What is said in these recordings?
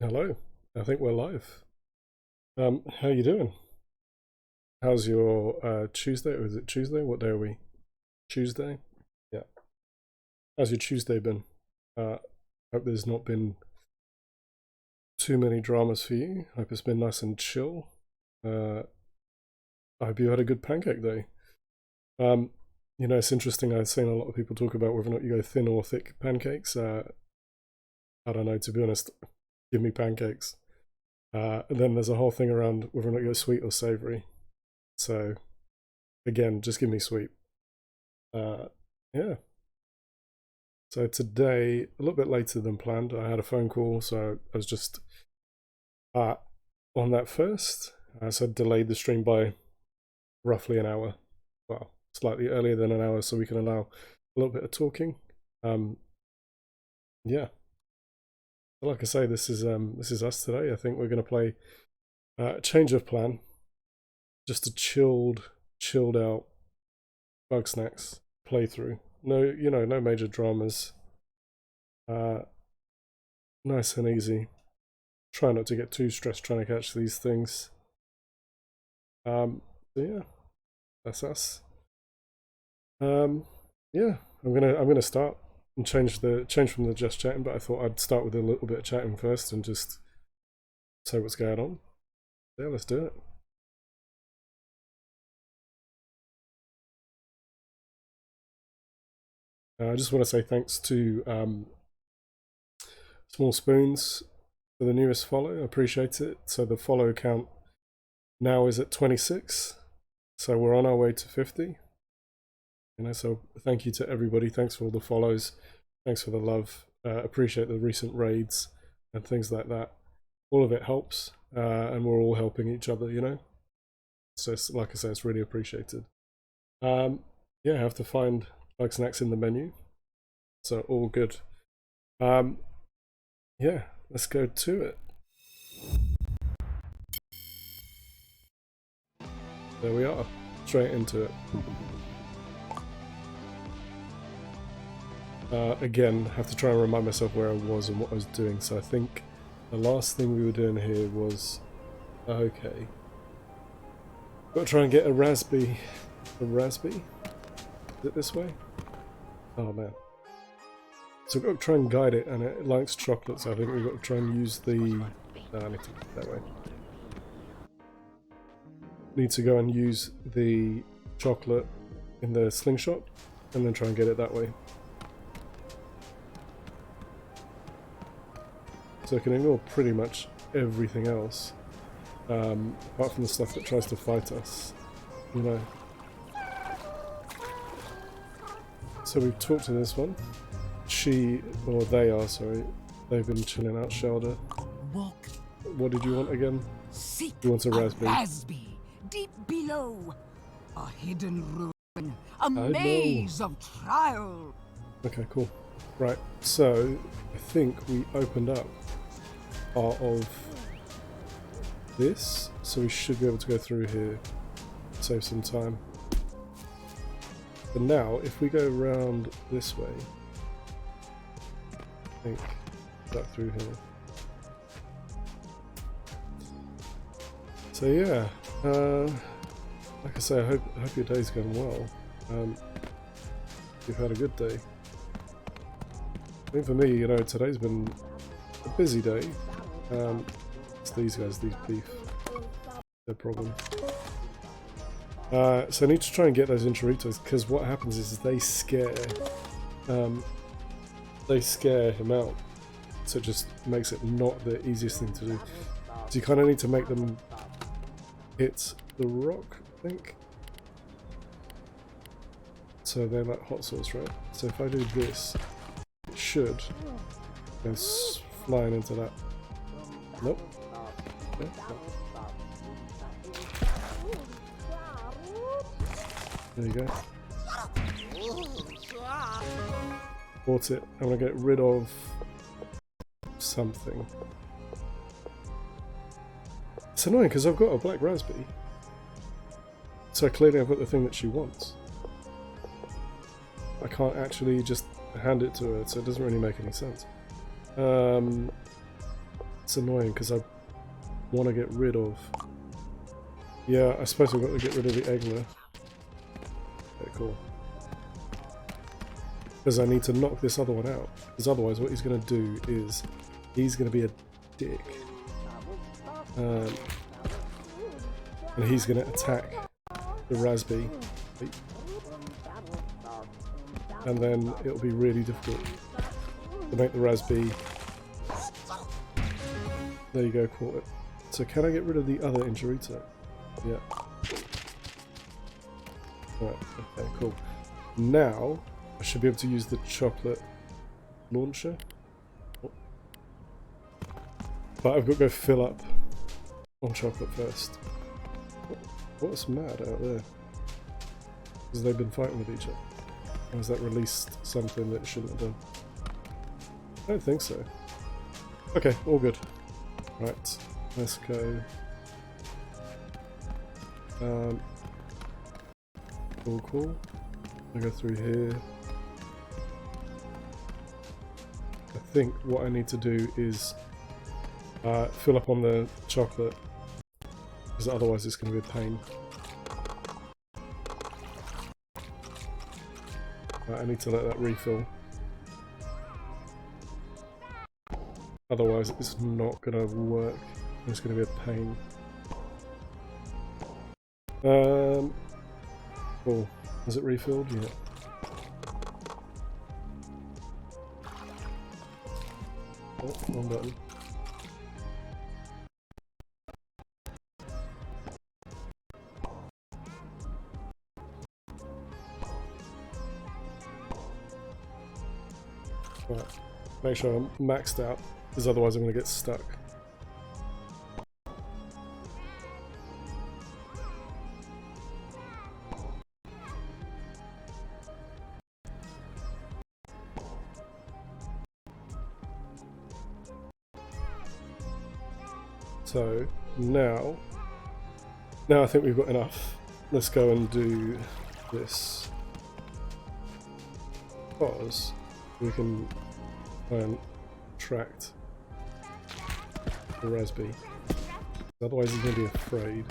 Hello, I think we're live. How you doing? How's your Tuesday? Or is it Tuesday? What day are we? Tuesday? Yeah. How's your Tuesday been? Hope there's not been too many dramas for you. Hope it's been nice and chill. I hope you had a good pancake day. Um, it's interesting. I've seen a lot of people talk about whether or not you go thin or thick pancakes. I don't know, to be honest. Give me pancakes. And then there's a whole thing around whether or not you go sweet or savory. So again, just give me sweet. Yeah. So today, a little bit later than planned, I had a phone call, so I was just uh, on that first. So I delayed the stream by roughly an hour. Well, slightly earlier than an hour, so we can allow a little bit of talking. Yeah. Like I say, this is us today. I think we're going to play change of plan, just a chilled out Bugsnax playthrough. No, no major dramas. Nice and easy. Try not to get too stressed trying to catch these things. So yeah, that's us. Yeah, I'm gonna start and change from the just chatting, but I thought I'd start with a little bit of chatting first and just say what's going on. Yeah, let's do it. I just want to say thanks to Small Spoons for the newest follow. I appreciate it. So the follow count now is at 26. So we're on our way to 50. So thank you to everybody. Thanks for all the follows. Thanks for the love. Appreciate the recent raids and things like that. All of it helps, and we're all helping each other, So like I say, it's really appreciated. Yeah, I have to find Bugsnax in the menu. So all good. Yeah, let's go to it. There we are, straight into it. Again, have to try and remind myself where I was and what I was doing. So I think the last thing we were doing here was okay. Got to try and get a raspberry. A raspberry? Is it this way? Oh man. So we've got to try and guide it, and it likes chocolate, so I think we've got to try and use the... No, I need to go that way. Need to go and use the chocolate in the slingshot, and then try and get it that way. So I can ignore pretty much everything else, apart from the stuff that tries to fight us, So we've talked to this one. They are, sorry. They've been chilling out shelter. What did you want again? You want a raspberry. Raspberry, deep below. A hidden ruin. A maze of trial. Okay, cool. Right, so I think we opened up part of this, so we should be able to go through here, save some time. But now, if we go around this way, I think back through here. So yeah, like I say, I hope your day's going well. You've had a good day. I think for me, today's been a busy day. It's these guys, these beef. Their problem. So I need to try and get those enchiritos, because what happens is they scare him out. So it just makes it not the easiest thing to do. So you kind of need to make them hit the rock, I think. So they're like hot sauce, right? So if I do this, it should go flying into that. Nope. Okay. There you go. Bought it. I'm gonna get rid of something. It's annoying because I've got a black raspberry. So clearly I've got the thing that she wants. I can't actually just hand it to her, so it doesn't really make any sense. It's annoying because I want to get rid of... Yeah, I suppose I've got to get rid of the egg left. Okay, cool. Because I need to knock this other one out. Because otherwise what he's going to do is... He's going to be a dick. And he's going to attack the raspberry. And then it'll be really difficult to make the raspberry. There you go, caught it. So can I get rid of the other Injurito? Yeah. Right, okay, cool. Now, I should be able to use the chocolate launcher. But I've got to go fill up on chocolate first. What's mad out there? Because they've been fighting with each other. Or has that released something that it shouldn't have done? I don't think so. Okay, all good. Right, let's go. Cool. I go through here. I think what I need to do is fill up on the chocolate, because otherwise it's going to be a pain. Right, I need to let that refill. Otherwise it's not going to work. It's going to be a pain. Cool. Is it refilled? Yeah. Oh, wrong button. Right. Make sure I'm maxed out, because otherwise I'm going to get stuck. So now I think we've got enough. Let's go and do this. Because we can try and attract the raspberry. Otherwise he's going to be afraid.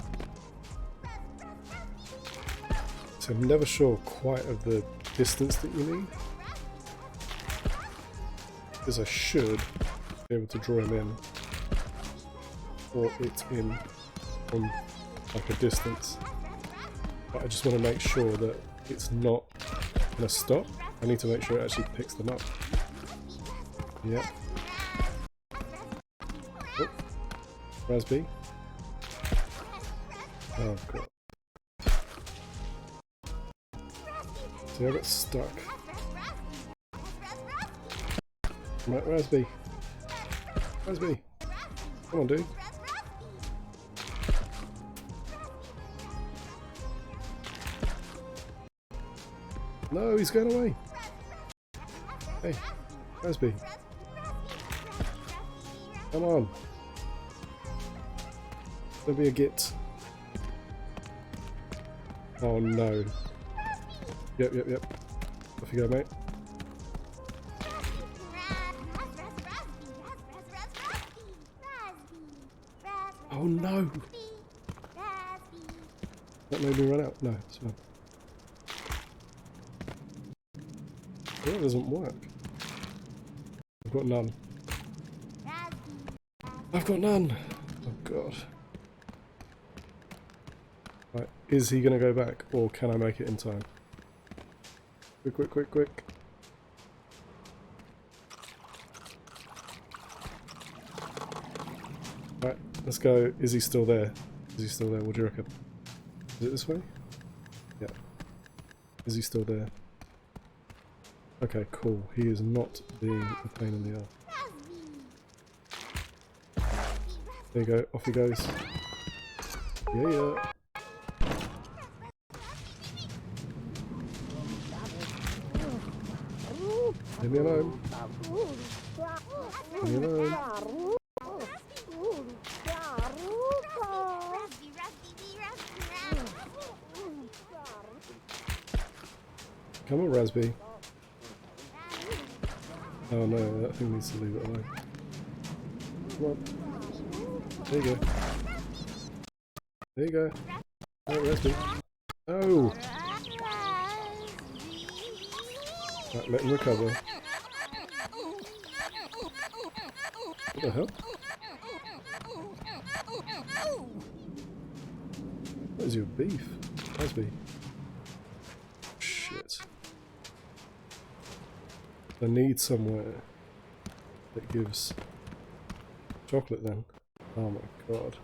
So I'm never sure quite of the distance that you need. Because I should be able to draw him in. Or it in from like a distance. But I just want to make sure that it's not going to stop. I need to make sure it actually picks them up. Yeah. Oh. Raspberry. Oh god. See, I got stuck. Right, Raspberry. Raspberry. Come on, dude. No, he's going away. Hey, Raspberry. Come on. Don't be a git. Oh no. Yep. Off you go, mate. Oh no! That made me run out. No, it's fine. That doesn't work. I've got none. I've got none! Oh god. Right, is he gonna go back, or can I make it in time? Quick. Right, let's go. Is he still there? Is he still there? What do you reckon? Is it this way? Yeah. Is he still there? Okay, cool. He is not being a pain in the ass. There you go. Off he goes. Yeah. Leave me alone. Leave me alone. Come on, Raspberry. Oh no, that thing needs to leave it alone. Come on. There you go. There you go. Oh, Raspy. Oh! Right, let him recover. What the hell? What is your beef? Raspy. Shit. I need somewhere that gives chocolate then. Oh my god.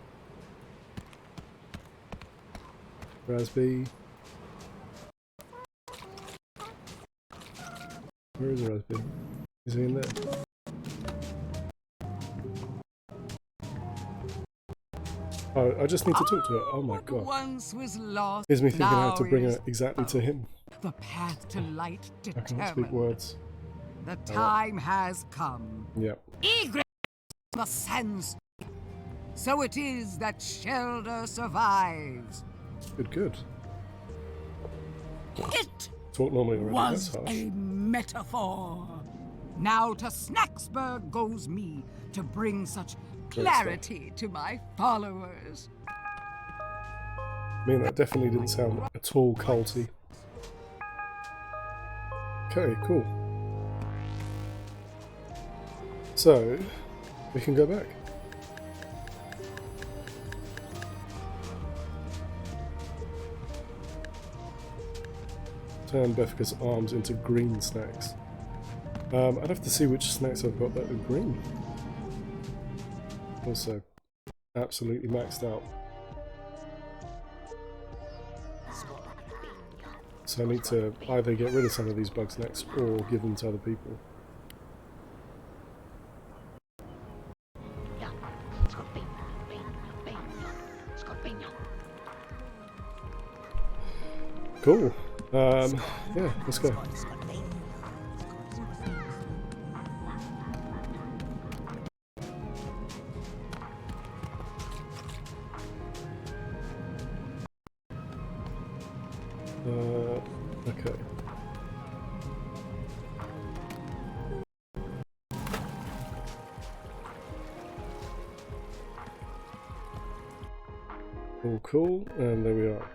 Raspy. Where is Raspy? Is he in there? Oh, I just need to talk to her. Oh my god. Once was lost. Here's me thinking I have to bring her exactly to him. The path to light I can't speak determined. words. The time has come. Yep. Egress must sense. So it is that Shelter survives. Good, good. It Talk normally already. was That's harsh. a metaphor. Now to Snacksburg goes me to bring such clarity to my followers. I mean, that definitely didn't sound at all culty. Okay, cool. So, we can go back. Turn Beffica's arms into green snacks. I'd have to see which snacks I've got that are green. Also, absolutely maxed out. So I need to either get rid of some of these Bugsnax or give them to other people. Cool. Yeah, let's go. Okay. All cool, and there we are.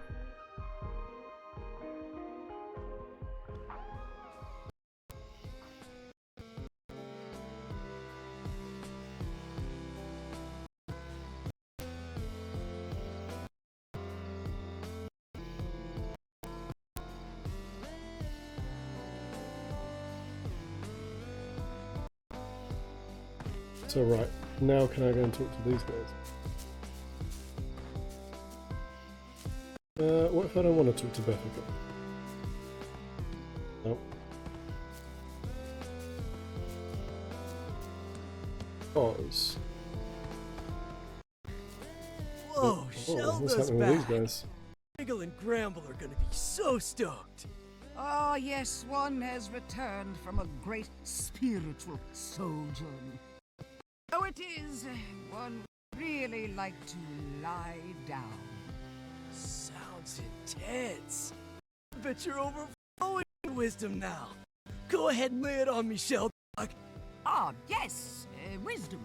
So right, now can I go and talk to these guys? What if I don't want to talk to Beffica? Nope. Pause. Whoa, What's Shelda's happening with these back. guys? Wiggle and Gramble are gonna be so stoked. Oh, yes, one has returned from a great spiritual sojourn. So it is, one would really like to lie down. Sounds intense. Bet you're overflowing with wisdom now. Go ahead and lay it on me, Shelda. Ah, yes, wisdom.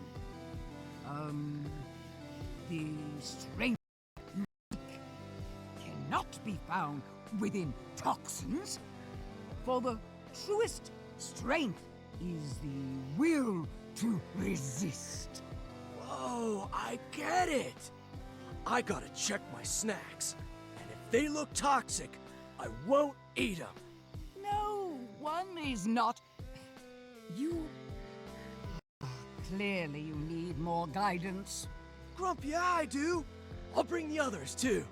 The strength cannot be found within toxins, for the truest strength is the will to resist. Whoa, I get it. I gotta check my snacks, and if they look toxic, I won't eat them. No, one is not. You... Clearly you need more guidance. Grumpy, I do. I'll bring the others too.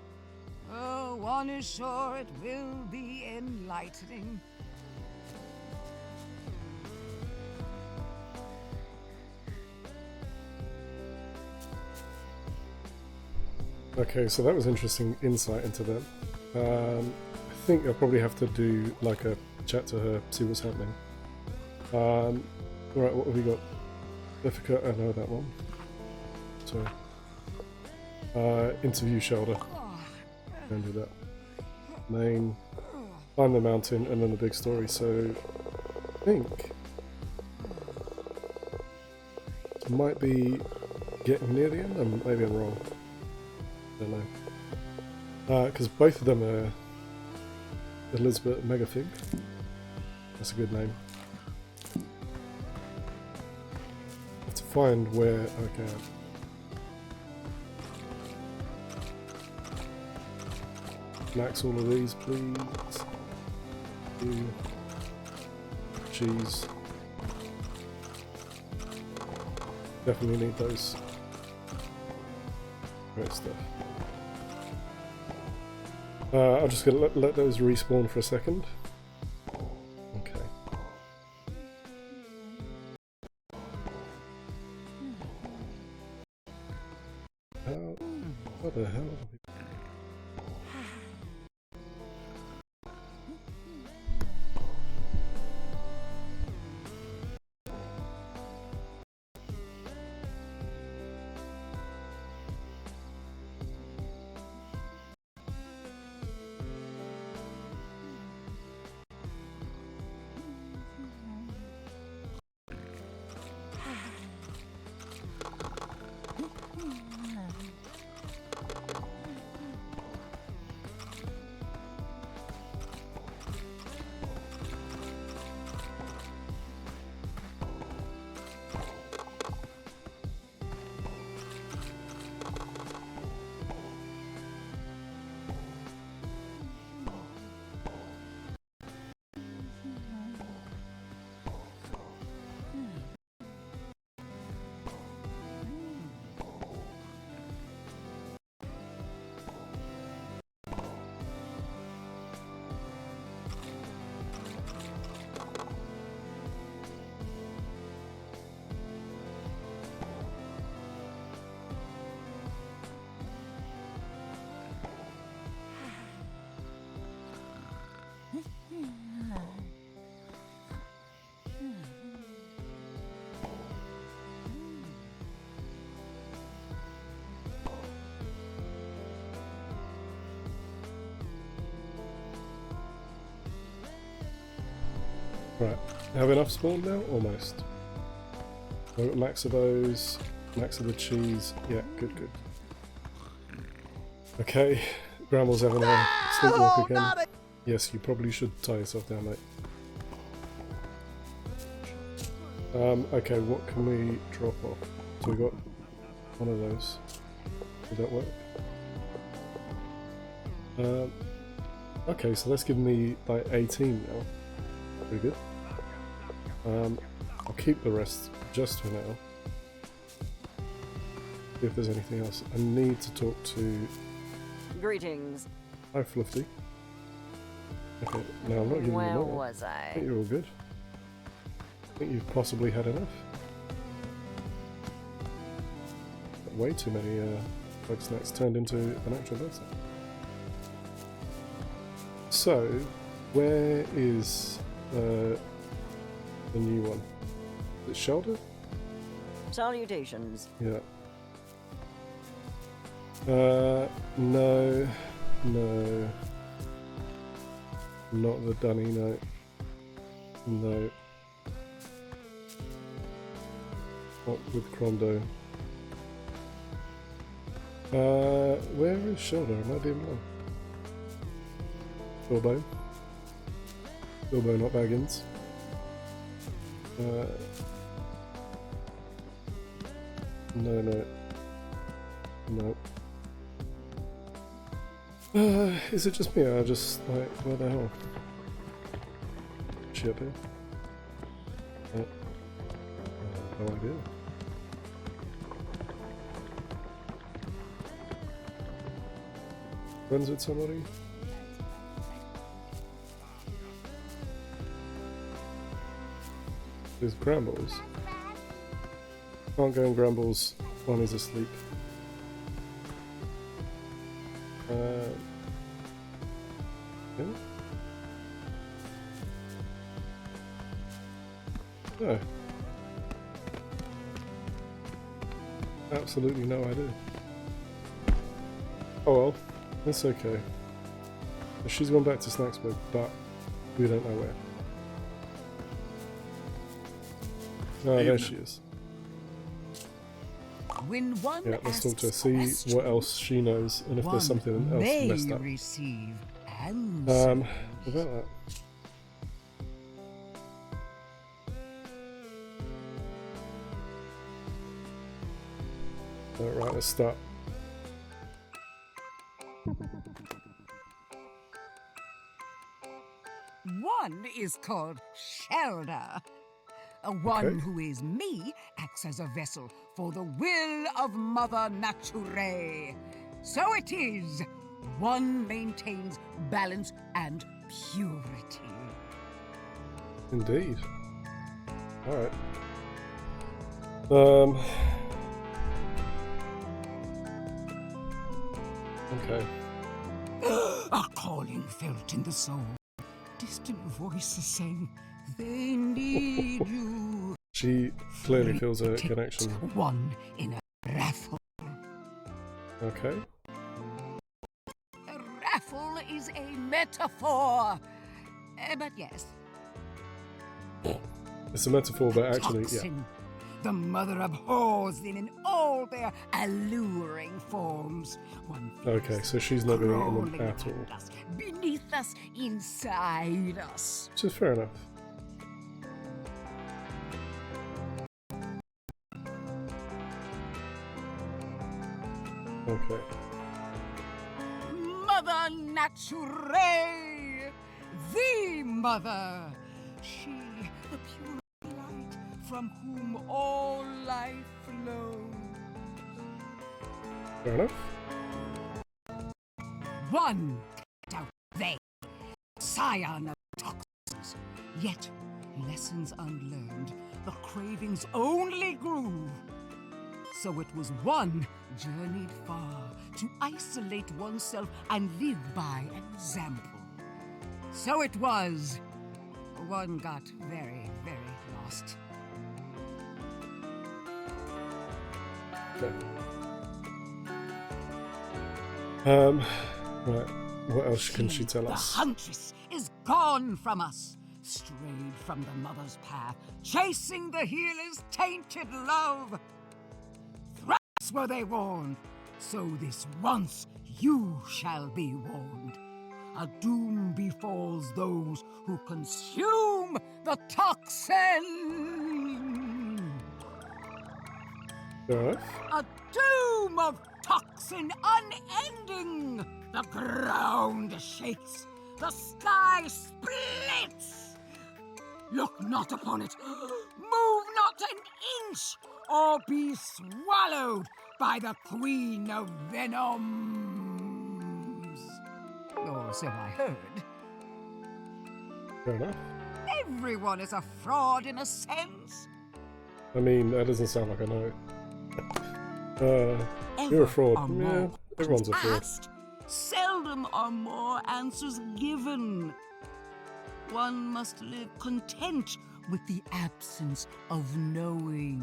Oh, one is sure it will be enlightening. Okay, so that was interesting insight into them. I think I'll probably have to do like a chat to her, see what's happening. Right, what have we got? Beffica, I know that one. So, interview Shelda. Don't do that. Main, climb the mountain, and then the big story. So, I think it might be getting near the end? Maybe I'm wrong. I don't know. Because both of them are Elizabeth Megafig. That's a good name. Let's find where... Okay. Max all of these, please. Cheese. Definitely need those. Great stuff. I'm just gonna let those respawn for a second. Okay. What the hell? Right, have enough spawn now? Almost. We've got max of those, max of the cheese. Yeah, good, good. Okay, Gramble's having a sleepwalk again. Yes, you probably should tie yourself down, mate. Okay, what can we drop off? So we got one of those. Did that work? Okay, so that's given me like 18 now. Pretty good. I'll keep the rest just for now. See if there's anything else. I need to talk to... Greetings. Hi, Fluffy. Okay, now I'm not giving you Where more. was I I? think you're all good. I think you've possibly had enough. Got way too many Bugsnax turned into an actual person. So, where is the new one? Is it Shoulder? Salutations. Yeah. No. No. Not the Dunny, no. No. Not with Crondo. Where is Shoulder? Am I being wrong? Bilbo. Bilbo, not Baggins. No, no. No. Is it just me? I just, like, where the hell? Chippy? No idea. Friends with somebody? There's Grambles. Can't go in Grambles while he's asleep. Yeah? No. Absolutely no idea. Oh well, that's okay. She's gone back to Snacksburg, but we don't know where. Oh, there she is. when one Yeah, let's talk to her, asks see questions, what else she knows, and if one there's something else may messed up. receive answers. About that. Alright, let's start. One is called Shelda. One Okay. who is me acts as a vessel for the will of Mother Nature. So it is. One maintains balance and purity. Indeed. Alright. Okay. A calling felt in the soul. Distant voices saying, they need you. She clearly Three feels a tickets, connection. One in a raffle. Okay. A raffle is a metaphor. But yes. It's a metaphor, but actually, yeah. Toxin. The mother abhors them in all their alluring forms. One Okay, feels so she's not going to eat crawling them at all. around us, beneath us, inside us. Which is fair enough. Okay. Mother Nature, the mother. She, the pure light from whom all life flows. Fair enough. One out they, scion of toxins. Yet, lessons unlearned, the cravings only grew. So it was one journeyed far to isolate oneself and live by example. So it was. One got very, very lost. Okay. Right. What else can she tell The us? huntress is gone from us, strayed from the mother's path, chasing the healer's tainted love. Thrice were they warned, so this once you shall be warned. A doom befalls those who consume the toxin. Fair enough. A doom of toxin unending. The ground shakes. The sky splits. Look not upon it. Move not an inch, or be swallowed by the Queen of Venoms. Or so I heard. Fair enough. Everyone is a fraud in a sense. I mean, that doesn't sound like I know. You're a fraud. Are Yeah, more everyone's a fraud. asked, seldom are more answers given. One must live content with the absence of knowing.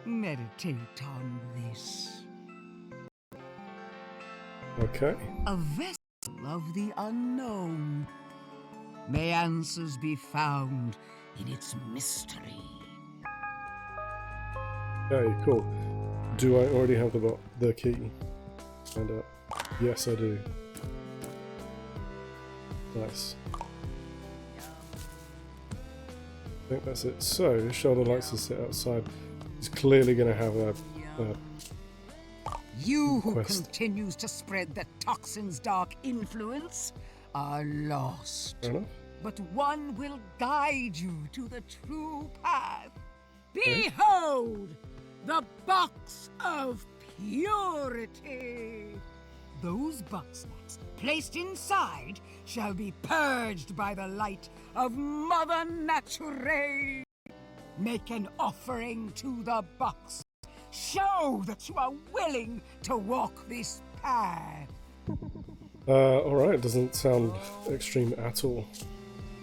Meditate on this. Okay. A vessel of the unknown. May answers be found in its mystery. Okay, cool. Do I already have the key? And yes, I do. Nice. I think that's it. So, Sheldon likes to sit outside. He's clearly going to have a You who quest. continues to spread the toxin's dark influence are lost. Fair enough. But one will guide you to the true path. Okay. Behold, the box of purity. Those Bugsnax placed inside shall be purged by the light of Mother Nature. Make an offering to the box. Show that you are willing to walk this path. Alright, doesn't sound extreme at all.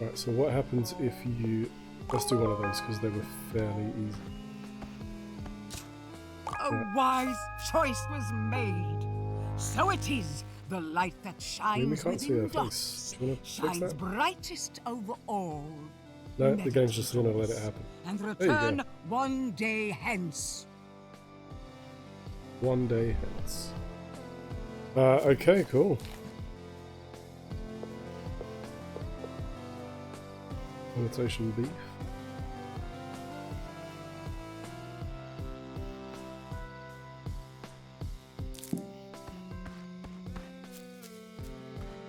Right, so what happens if you... Let's do one of those, because they were fairly easy. A wise choice was made. So it is the light that we shines can't see within her face. darkness Do you want to fix shines that? brightest over all. No, the game's just going to let it happen. And you go. return one day hence. One day hence. Okay, cool. Imitation beef.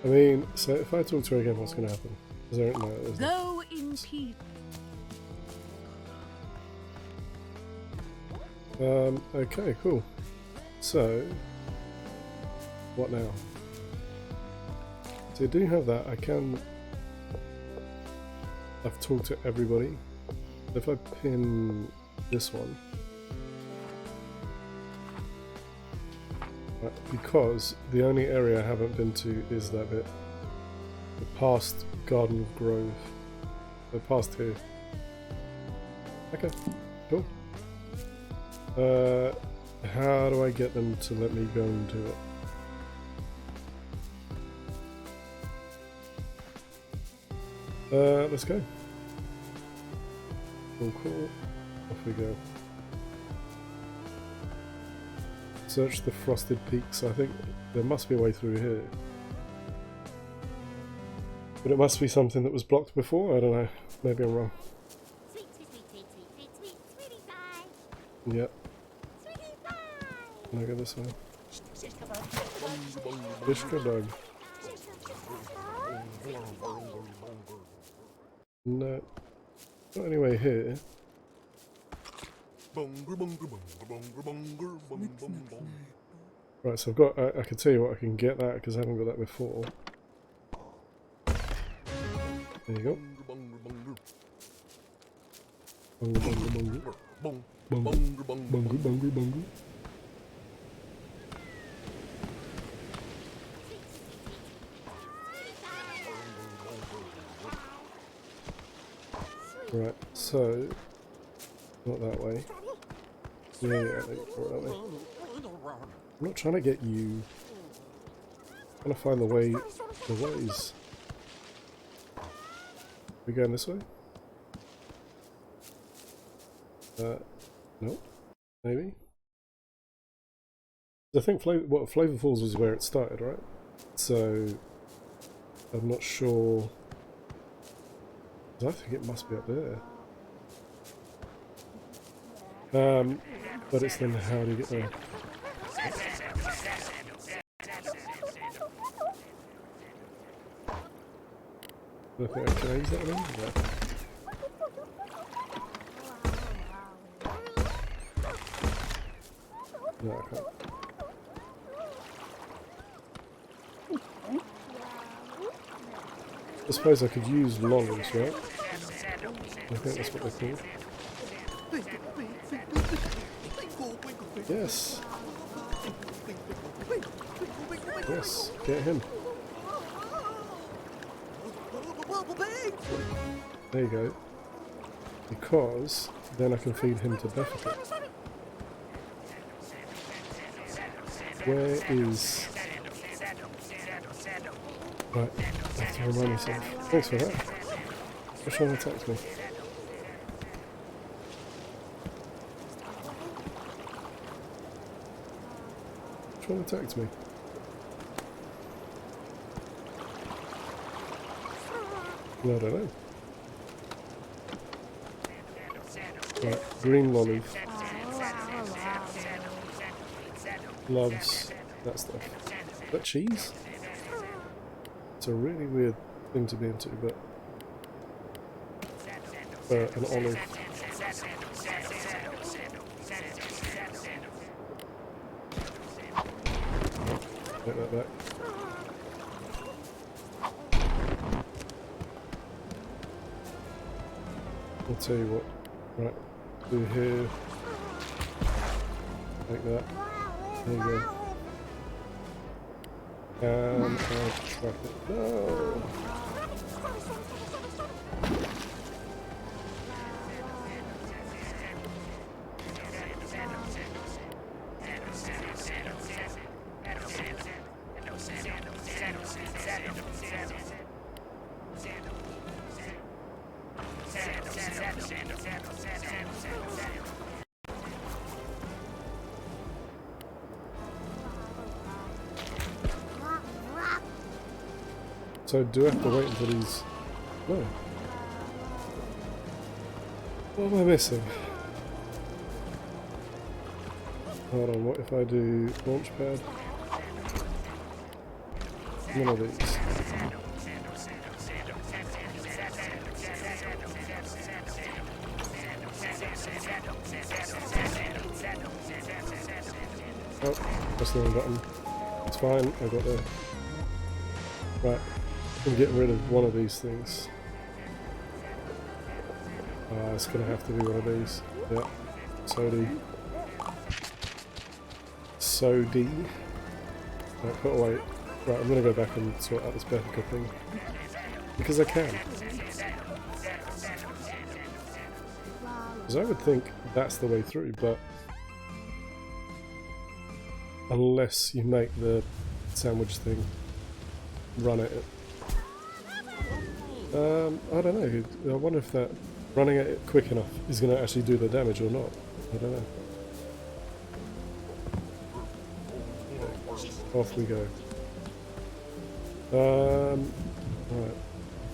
I mean, so if I talk to her again, what's going to happen? Is there no? Go in peace. Okay, cool. So, what now? So I do have that. I've talked to everybody. If I pin this one, because the only area I haven't been to is that bit, the past Garden of Grove, the past here. Okay, cool. How do I get them to let me go and do it? Let's go. Cool. Off we go. Search the frosted peaks. I think there must be a way through here. But it must be something that was blocked before? I don't know. Maybe I'm wrong. Yep. Can I go this way? Bishka bug. No. Not anyway here. Right, so I've got. I can tell you what, I can get that because I haven't got that before. There you go. Bungle. Right, so not that way. Yeah, that way. I'm not trying to get you. I'm trying to find the ways. We going this way? Nope. Maybe. I think Flavor Falls was where it started, right? So I'm not sure. I think it must be up there. But it's then how do you get there? Okay, can I use that one? Yeah. No, I can't. I suppose I could use lollies, right? I think that's what they're called. Yes. Yes, get him. There you go. Because then I can feed him to Beffica. Where is... Right, I have to remind myself. Thanks for that. Which one attacked me? Which one attacked me? No, I don't know. Right, green lolly. Loves that stuff. Is that cheese? It's a really weird thing to be into, but... an olive. Take that back. I'll tell you what. Right, do here. Like that. There you go. And I'll trap it. No! So do I have to wait until he's... No. What am I missing? Hold on, what if I do launchpad? One of these. Oh, that's the wrong button. It's fine, I got there. Right, I'm getting rid of one of these things. It's gonna have to be one of these. Yeah, Sody. Sody. Right, put away. Right, I'm gonna go back and sort out this Bethica thing. Because I can. Because I would think that's the way through, but unless you make the sandwich thing run at it. I don't know. I wonder if that running at it quick enough is going to actually do the damage or not. I don't know. Off we go. Right.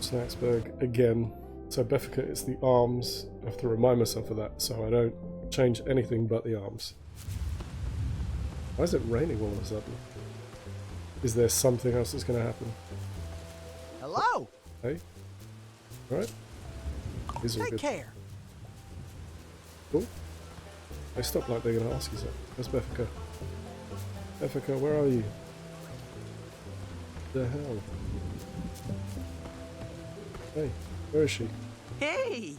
Snacksburg again. So Bethica, it's the arms. I have to remind myself of that so I don't change anything but the arms. Why is it raining all of a sudden? Is there something else that's going to happen? Hello. Hey? Alright. These are Take good. care. Cool. They stop like they're going to ask you something. Where's Bethica? Bethica, where are you? The hell? Hey, where is she? Hey.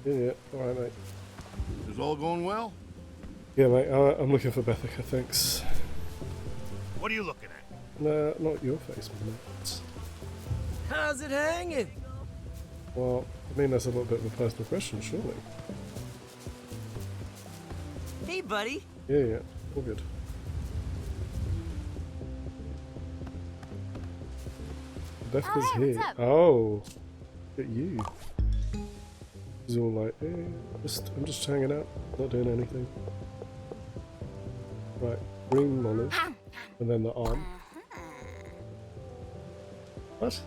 Yeah, alright mate. Is all going well? Yeah mate, I'm looking for Bethica, thanks. What are you looking at? Nah, not your face, mate. How's it hanging? Well, I mean that's a little bit of a personal question, surely. Hey, buddy. Yeah, all good. Bethica's hey, here. what's up? Oh, look at you. He's all like, eh, I'm just hanging out, not doing anything. Right, green olive, and then the arm. What?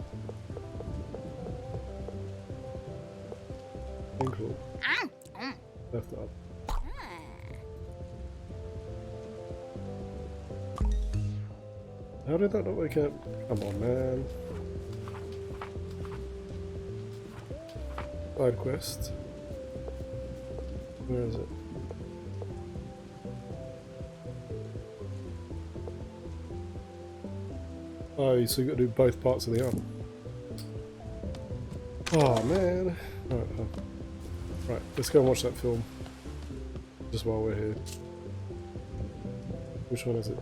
Ankle. Left arm. How did that not wake up? Come on, man. Side quest. Where is it? Oh, so you got to do both parts of the arm. Oh man. Right, let's go and watch that film. Just while we're here. Which one is it?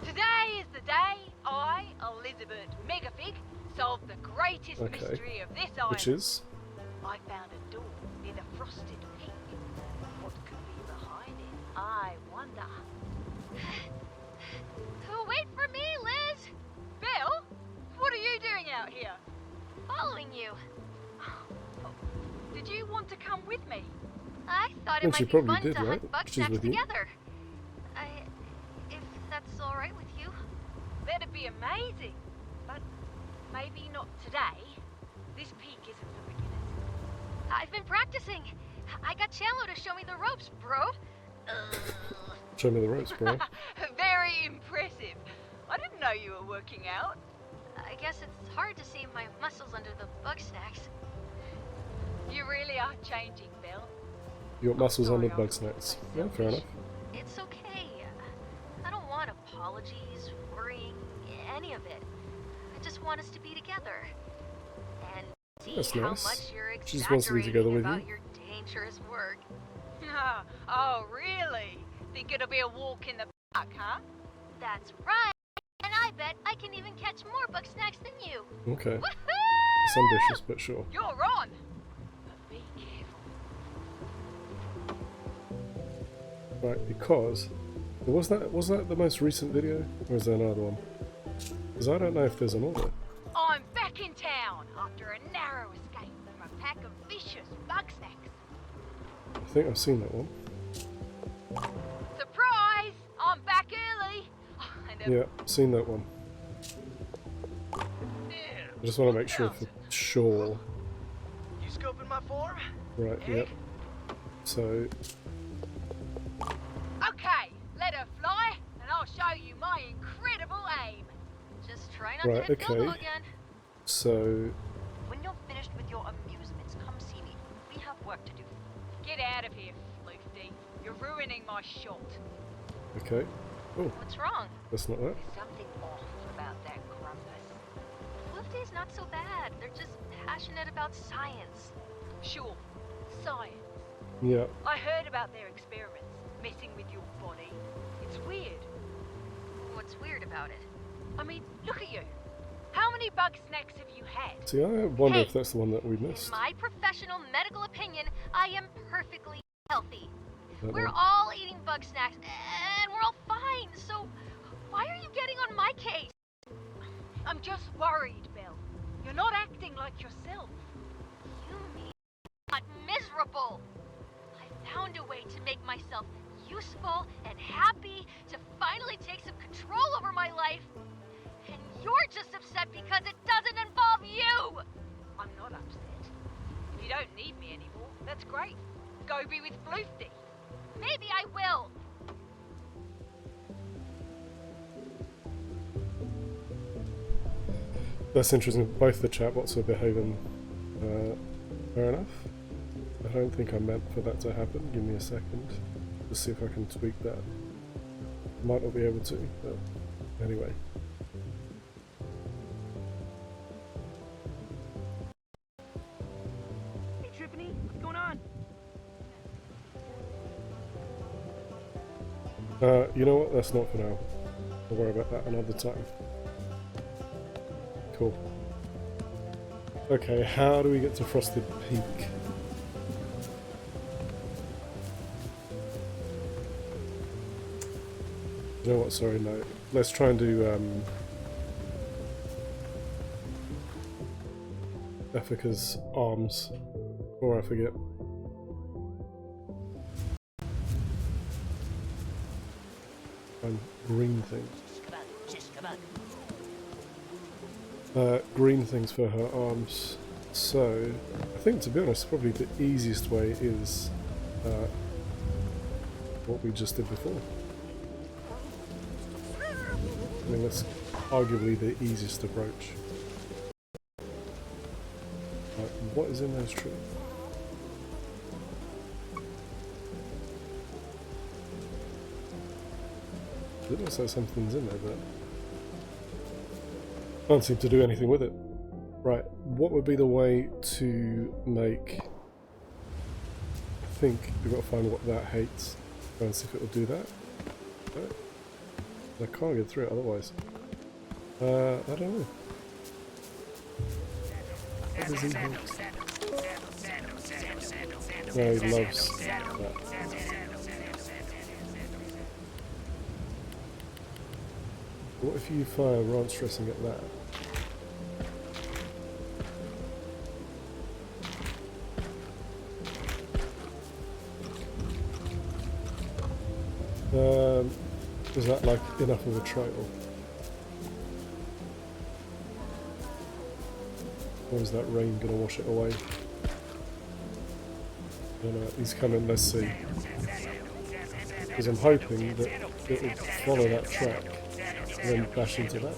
Today is the day I, Elizabeth Megafig, solved the greatest Okay. mystery of this island. Which is? I found a door near the frosted peak. What could be behind it? I wonder. Wait for me, Liz! Bill, what are you doing out here? Following you. Did you want to come with me? I thought Well, it she might be probably fun did, to right? hunt She's Bugsnax with you. together. If that's all right with you. That'd be amazing. But maybe not today. This peak isn't for beginners. I've been practicing. I got Cello to show me the ropes, bro. Show me the ropes, bro. Very impressive. I didn't know you were working out. I guess it's hard to see my muscles under the Bugsnax. You really are changing, Bill. You got muscles on the Sorry, Bugsnax. I'm Yeah, fair enough. It's okay. I don't want apologies, worrying, any of it. I just want us to be together. And see That's how nice. much you're She just wants to be together with about you. your dangerous work. Oh, really? Think it'll be a walk in the park, huh? That's right. And I bet I can even catch more Bugsnax than you. Okay. Woohoo! It's ambitious, but sure. You're on. But be careful. Right, because was that the most recent video, or is there another one? Because I don't know if there's an order. I'm back in town after a narrow escape from a pack of vicious Bugsnax. I think I've seen that one. Surprise! I'm back early. And Yeah, seen that one. I just want to make sure for sure. You scoping my form? Right, yep. So, Okay, let her fly, and I'll show you my incredible aim. Just try not right, to hit Google okay. again. So, When you're finished with your amusements, come see me. We have work to do. Get out of here, Floofty. You're ruining my shot. okay. Oh, What's wrong? that's not that. There's something off about that grumpus. Floofty's not so bad. They're just passionate about science. Sure, science. Yeah. I heard about their experiments, messing with your body. It's weird. What's weird about it? I mean, look at you. How many Bugsnax have you had? See, I wonder Hey, if that's the one that we In missed. my professional medical opinion, I am perfectly healthy. That We're one. all eating Bugsnax, and we're all fine, so why are you getting on my case? I'm just worried, Bill. You're not acting like yourself. You need not miserable. I found a way to make myself useful and happy, to finally take some control over my life. And you're just upset because it doesn't involve you! I'm not upset. If you don't need me anymore, that's great. Go be with Floofty. Maybe I will. That's interesting. Both the chatbots are behaving fair enough. I don't think I meant for that to happen. Give me a second. Let's see if I can tweak that. Might not be able to, but anyway. Hey, Trippany, what's going on? You know what? That's not for now. I'll worry about that another time. Cool. Okay, how do we get to Frosted Peak? You know what? Sorry, no. Let's try and do Effica's arms before I forget. And green things. Green things for her arms. So, I think to be honest, probably the easiest way is what we just did before. I mean, that's arguably the easiest approach. What is in those trees? It looks like something's in there, but can't seem to do anything with it. Right, what would be the way to make... I think we've got to find what that hates. Try and see if it will do that. No. I can't get through it otherwise. I don't know. What does he hate? No, he loves that. What if you fire ranch dressing at that? Is that like enough of a trail? Or is that rain gonna wash it away? I don't know, he's coming, let's see. Because I'm hoping that it will follow that track and then bash into that.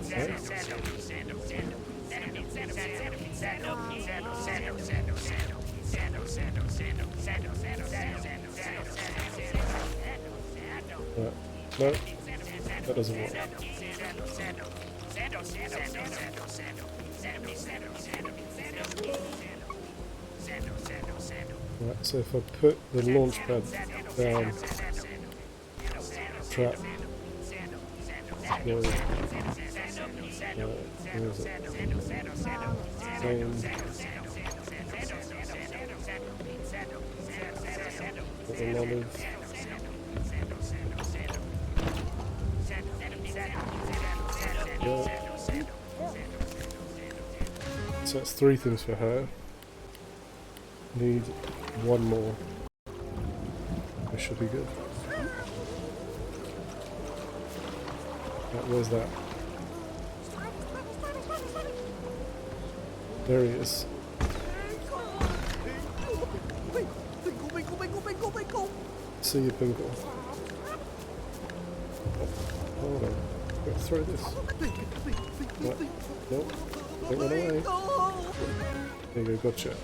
Okay. Right. No, that doesn't work. Right, so if I put the launch pad down, trap, where is it? Put the olive. So that's 3 things for her. Need 1 more. This should be good. Right, where's that? There he is. See you, Pinkle. Oh, hold on. Gotta throw this. What? Nope. Don't run away. There you go, gotcha.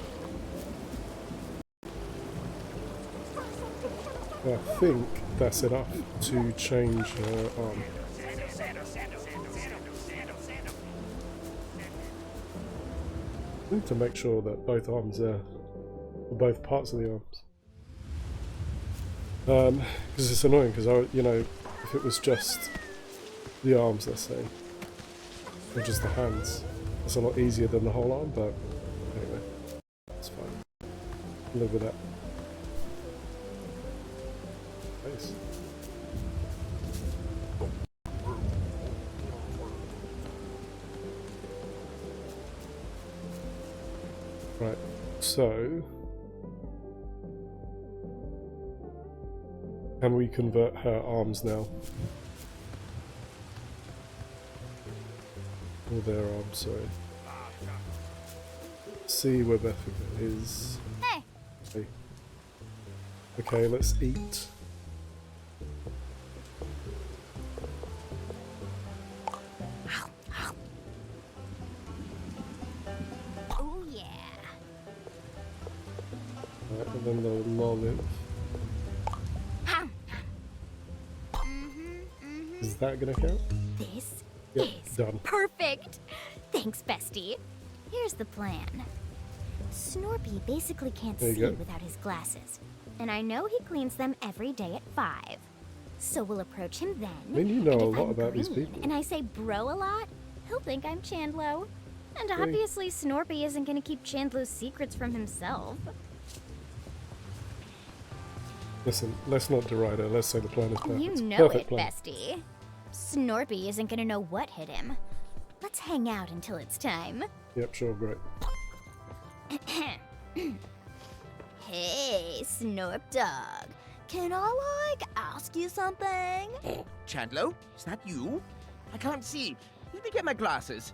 I think that's enough to change her arm. I need to make sure that both arms are, or both parts of the arms. Because it's annoying, because you know, if it was just the arms, let's say, or just the hands, it's a lot easier than the whole arm, but anyway, it's fine. Live with that. Nice. Right, so can we convert her arms now? Or their arms, sorry. See where Beth is. Hey. Okay. Okay, let's eat. Oh yeah. Right, and then the lolly. Is that gonna count? This Yep, is done. perfect. Thanks, bestie. Here's the plan. Snorpy basically can't There you see go. without his glasses, and I know he cleans them every day at 5. So we'll approach him then. I mean, you know and a if lot I'm about these green people. And I say bro a lot, he'll think I'm Chandlo. And Okay. obviously, Snorpy isn't going to keep Chandlo's secrets from himself. Listen, let's not deride her. Let's say the plan is perfect. You know Perfect it, plan. bestie. Snorpy isn't going to know what hit him. Let's hang out until it's time. Yep, sure, great. Hey, Snorp Dog. Can I, ask you something? Chandlo, is that you? I can't see. Let me get my glasses.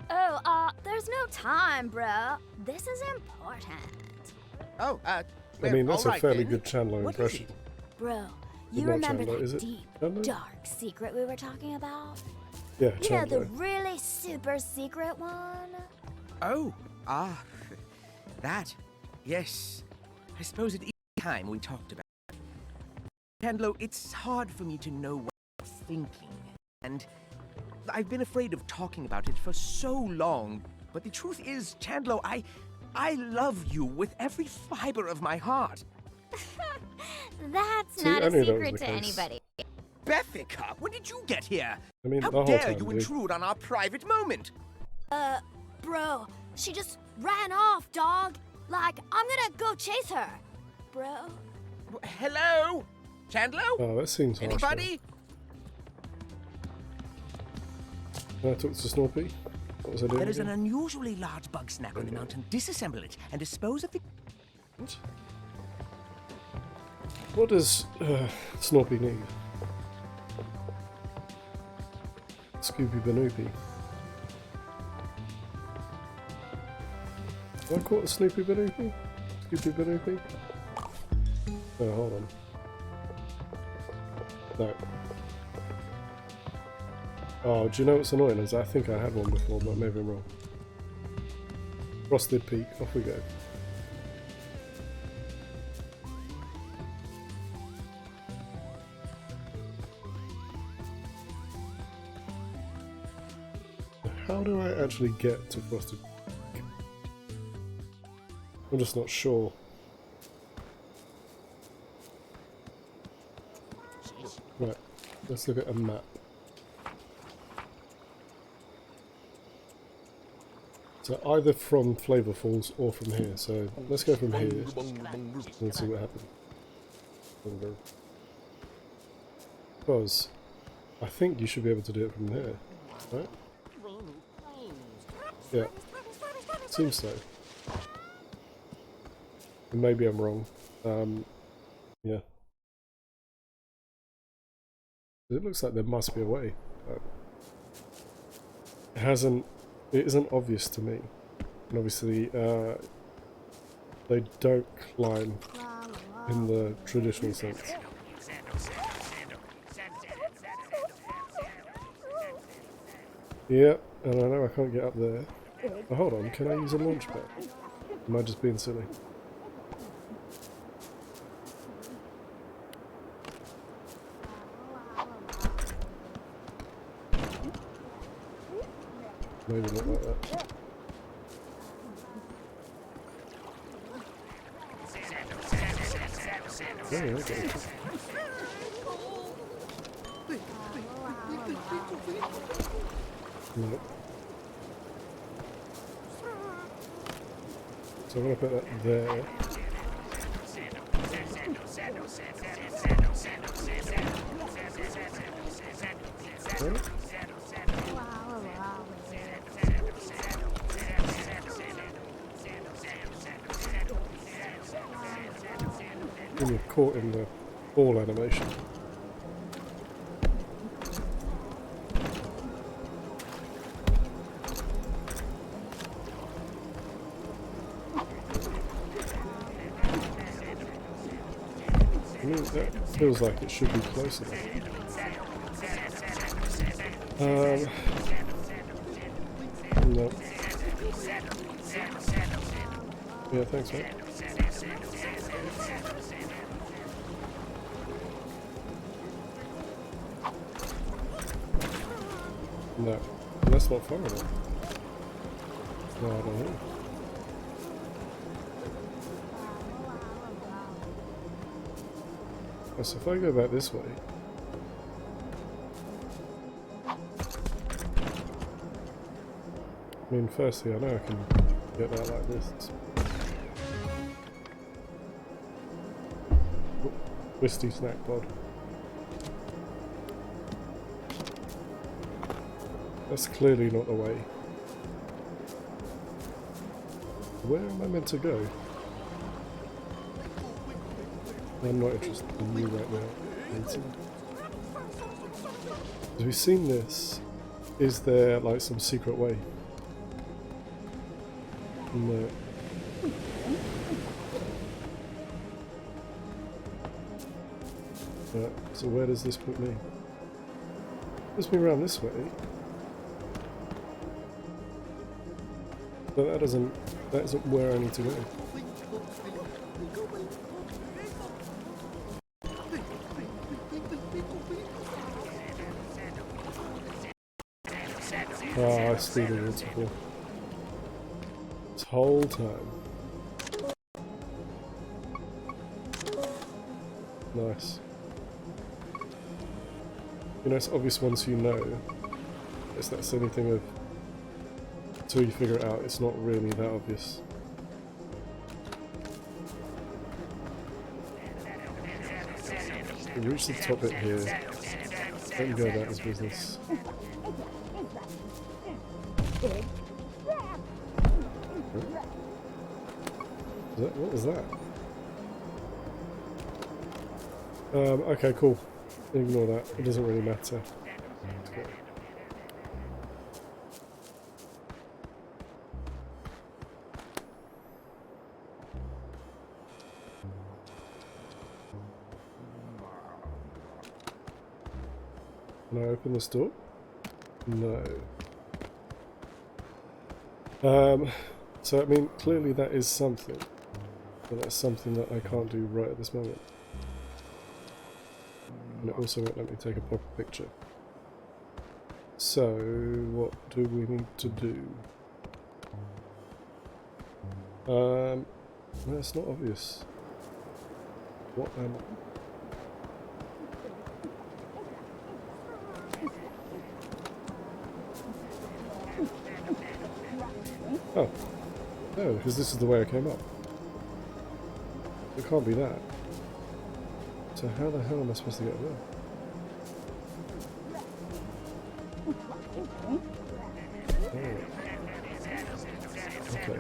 Oh, there's no time, bruh. This is important. Oh, I well, mean, that's all a right fairly then. good Chandler What is impression. it? Bro, you Not remember Chandler, that is it? deep, Chandler? dark secret we were talking about? Yeah, You know, the Chandler. really super secret one? Oh, that. Yes. I suppose at each time we talked about it. Chandlo, it's hard for me to know what you're thinking. And I've been afraid of talking about it for so long. But the truth is, Chandlo, I love you with every fiber of my heart. That's See, not I a knew that was secret the to case. anybody. Bethica, when did you get here? I mean, How the whole dare time, you dude. intrude on our private moment? Bro, she just ran off, dog. I'm gonna go chase her. Bro. Hello? Chandlo? Oh, that seems harsh. Anybody? Can I talk to Snorpy? What was I doing There is an again? unusually large Bugsnax on the mountain. Disassemble it and dispose of the... What does Snorpy need? Scooby Banoopy. Have I caught a Snoopy Banoopy? Scooby Banoopy? Oh, hold on. No. Oh, do you know what's annoying is I think I had one before, but maybe I'm wrong. Frosted Peak, off we go. How do I actually get to Frosted Peak? I'm just not sure. Right, let's look at a map. So either from Flavor Falls or from here. So let's go from here and see what happens. Because I think you should be able to do it from here, right? Yeah, seems so. And maybe I'm wrong. Yeah. It looks like there must be a way. But it isn't obvious to me. And obviously, they don't climb in the traditional sense. Yep, and I know I can't get up there. Oh, hold on, can I use a launch pad? Am I just being silly? Maybe not like that. Oh, okay. Nope. So I'm going to put that there. Okay. And you're caught in the ball animation. That feels like it should be closer. No. Yeah, thanks, mate. No, that's not far enough. No, I don't know. So if I go back this way, I mean, firstly, I know I can get that like this. Oh, twisty snack pod. That's clearly not the way. Where am I meant to go? I'm not interested in you right now. As we've seen this, is there like some secret way? No. So where does this put me? Puts me around this way. But that isn't where I need to go. Oh, I still did it before. This whole time. Nice. You know, it's obvious once you know. It's that silly thing of until you figure it out, it's not really that obvious. We reach the top bit here. Don't go about his business. What was that? Okay, cool. Ignore that. It doesn't really matter. Can I open this door? No. So I mean, clearly that is something. But that's something that I can't do right at this moment. And it also won't let me take a proper picture. So, what do we need to do? No, it's not obvious. What am I? Oh. No, because this is the way I came up. It can't be that. So how the hell am I supposed to get there? Oh. Okay.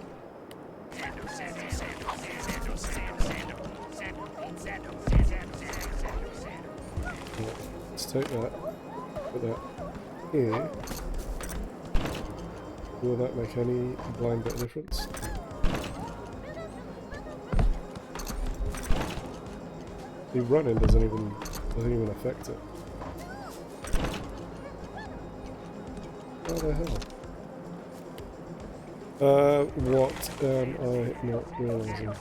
Right, let's take that, put that here. Will that make any blind bit of difference? The running doesn't even affect it. How the hell? What am I not realizing?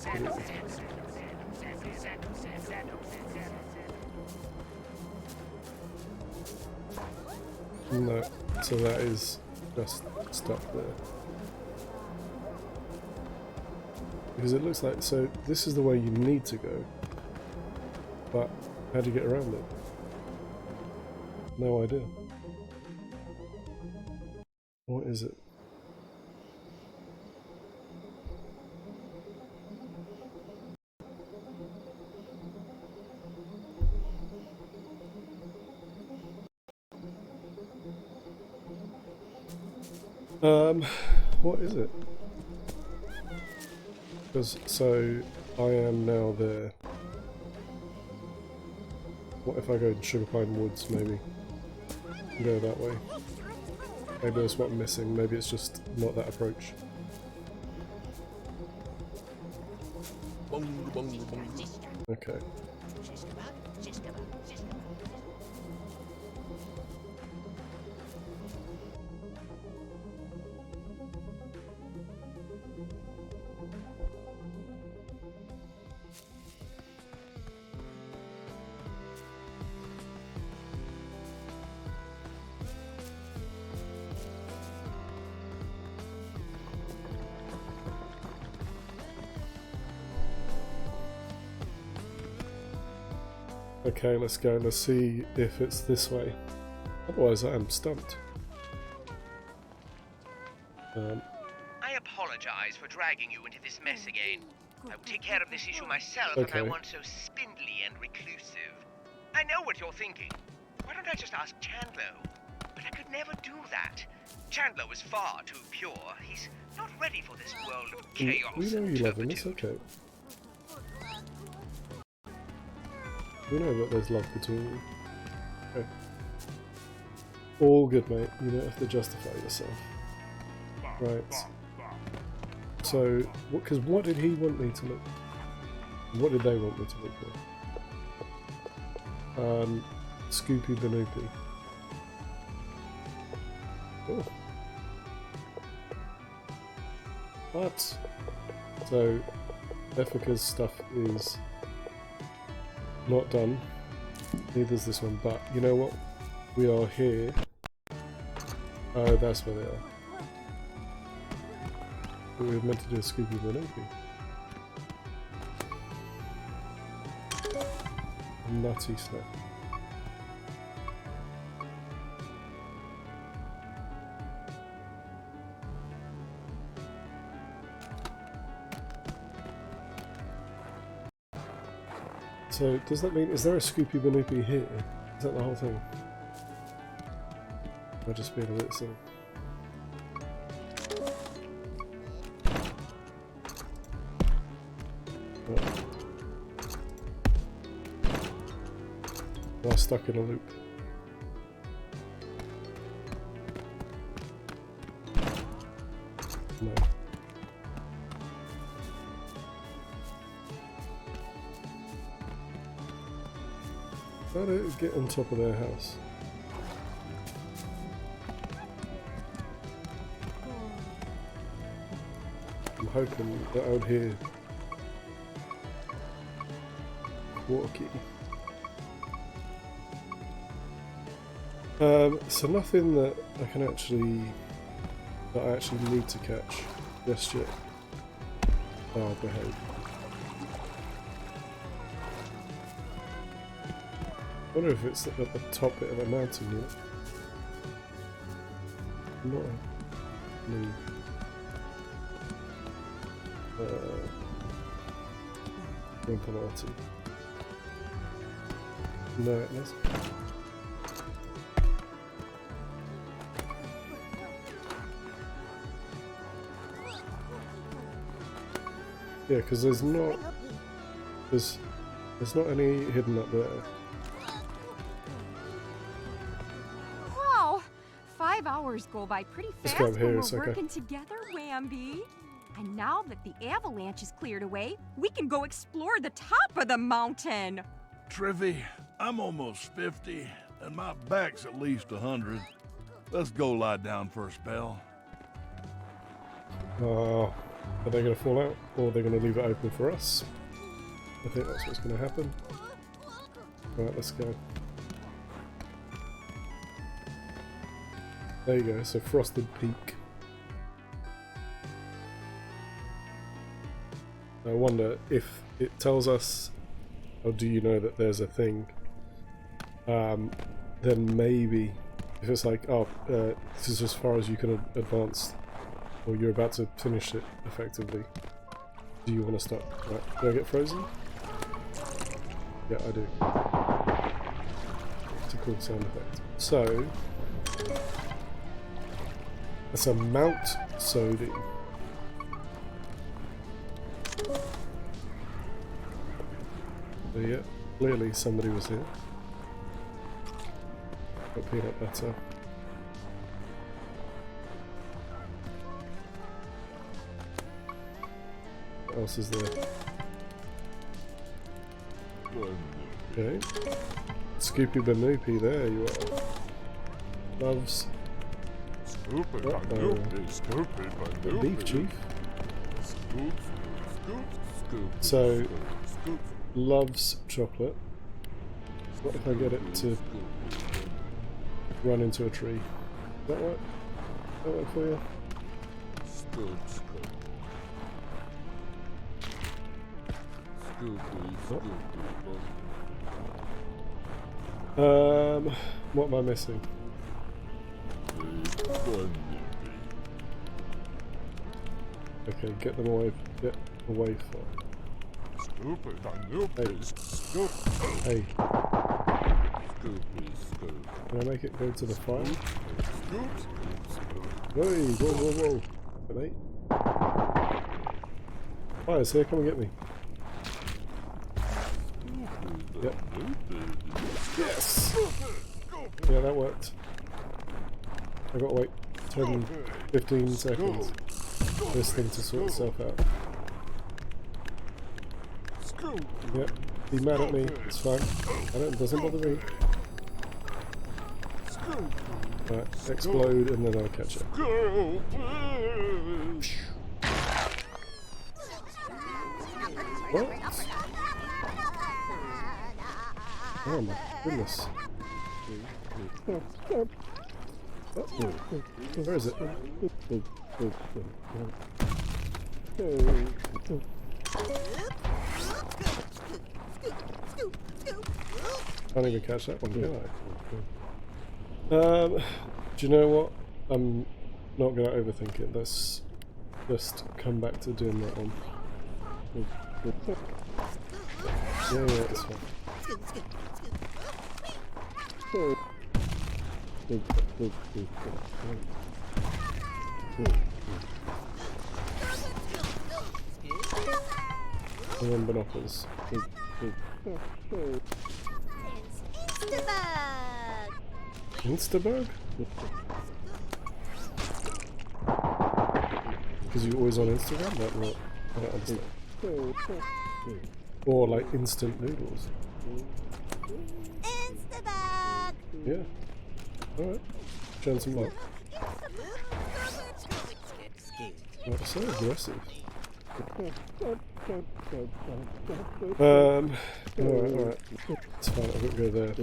No, so that is just stuck there. Because it looks like, so this is the way you need to go, but how do you get around it? No idea. What is it? What is it? Because, so, I am now there. What if I go to Sugar Pine Woods, maybe? Go that way. Maybe that's what I'm missing, maybe it's just not that approach. Okay. Okay, let's go. Let's see if it's this way. Otherwise, I am stumped. I apologize for dragging you into this mess again. I will take care of this issue myself if Okay. I weren't so spindly and reclusive. I know what you're thinking. Why don't I just ask Chandler? But I could never do that. Chandler was far too pure. He's not ready for this world of chaos We know and you love him, it's turpitude. okay. We know that there's love between you. Okay. All good, mate. You don't have to justify yourself. Right. So, because what did he want me to look? What did they want me to look for? Scoopy Banoopy. Oh. What? So, Effica's stuff is not done. Neither's this one, but you know what? We are here. Oh, that's where they are. We were meant to do a Scoopy Banoopy. Nutty stuff. So, does that mean, is there a Scoopy Banoopy here? Is that the whole thing? Am I just being a bit silly? Right. Am I stuck in a loop? No. How do I get on top of their house? I'm hoping that I would hear Quarky. So nothing that I can actually need to catch just yet. Oh, behave. I wonder if it's at the top bit of a mountain yet. Not a move. Rinconati. No, it isn't. Yeah, because there's not any hidden up there. Wow! 5 5 hours go by pretty Let's fast go when up here, we're it's okay. working together, Wambi. And now that the avalanche is cleared away, we can go explore the top of the mountain. Trivy, I'm almost 50, and my back's at least 100. Let's go lie down for a spell. Oh, are they going to fall out, or are they going to leave it open for us? I think that's what's going to happen. Right, let's go. There you go, so Frosted Peak. I wonder if it tells us, or do you know that there's a thing, then maybe, if it's like, oh, this is as far as you can advance, or you're about to finish it effectively, do you want to stop? Right, do I get frozen? Yeah, I do. It's a cool sound effect. So, that's a Mount Sodi. So yeah, clearly somebody was here. Got peanut butter. What else is there? Okay. Scoopy Banoopy, there you are. Loves. The beef chief. So, loves chocolate. What if I get it to run into a tree? Does that work? Does that work for you? What am I missing? Okay, get them away. Get away from. Hey. Can I make it go to the fire? Hey, whoa, whoa, whoa. Mate. Fire's here, come and get me. Yep. Yes! Yeah, that worked. I gotta wait 10, 15 seconds for this thing to sort itself out. Yep, be mad at me, it's fine. It doesn't bother me. Right, explode and then I'll catch it. What? Oh my goodness. Where is it? Can't even catch that one, can I? Do you know what? I'm not going to overthink it. Let's just come back to doing that one. Yeah, it's fine. And then binoculars. Instabug? Because you're always on Instagram? Like what? I don't understand. Or like instant noodles. Instabug! Yeah. Alright. Showing some love. Not so aggressive. Alright. It's fine, I won't go there. If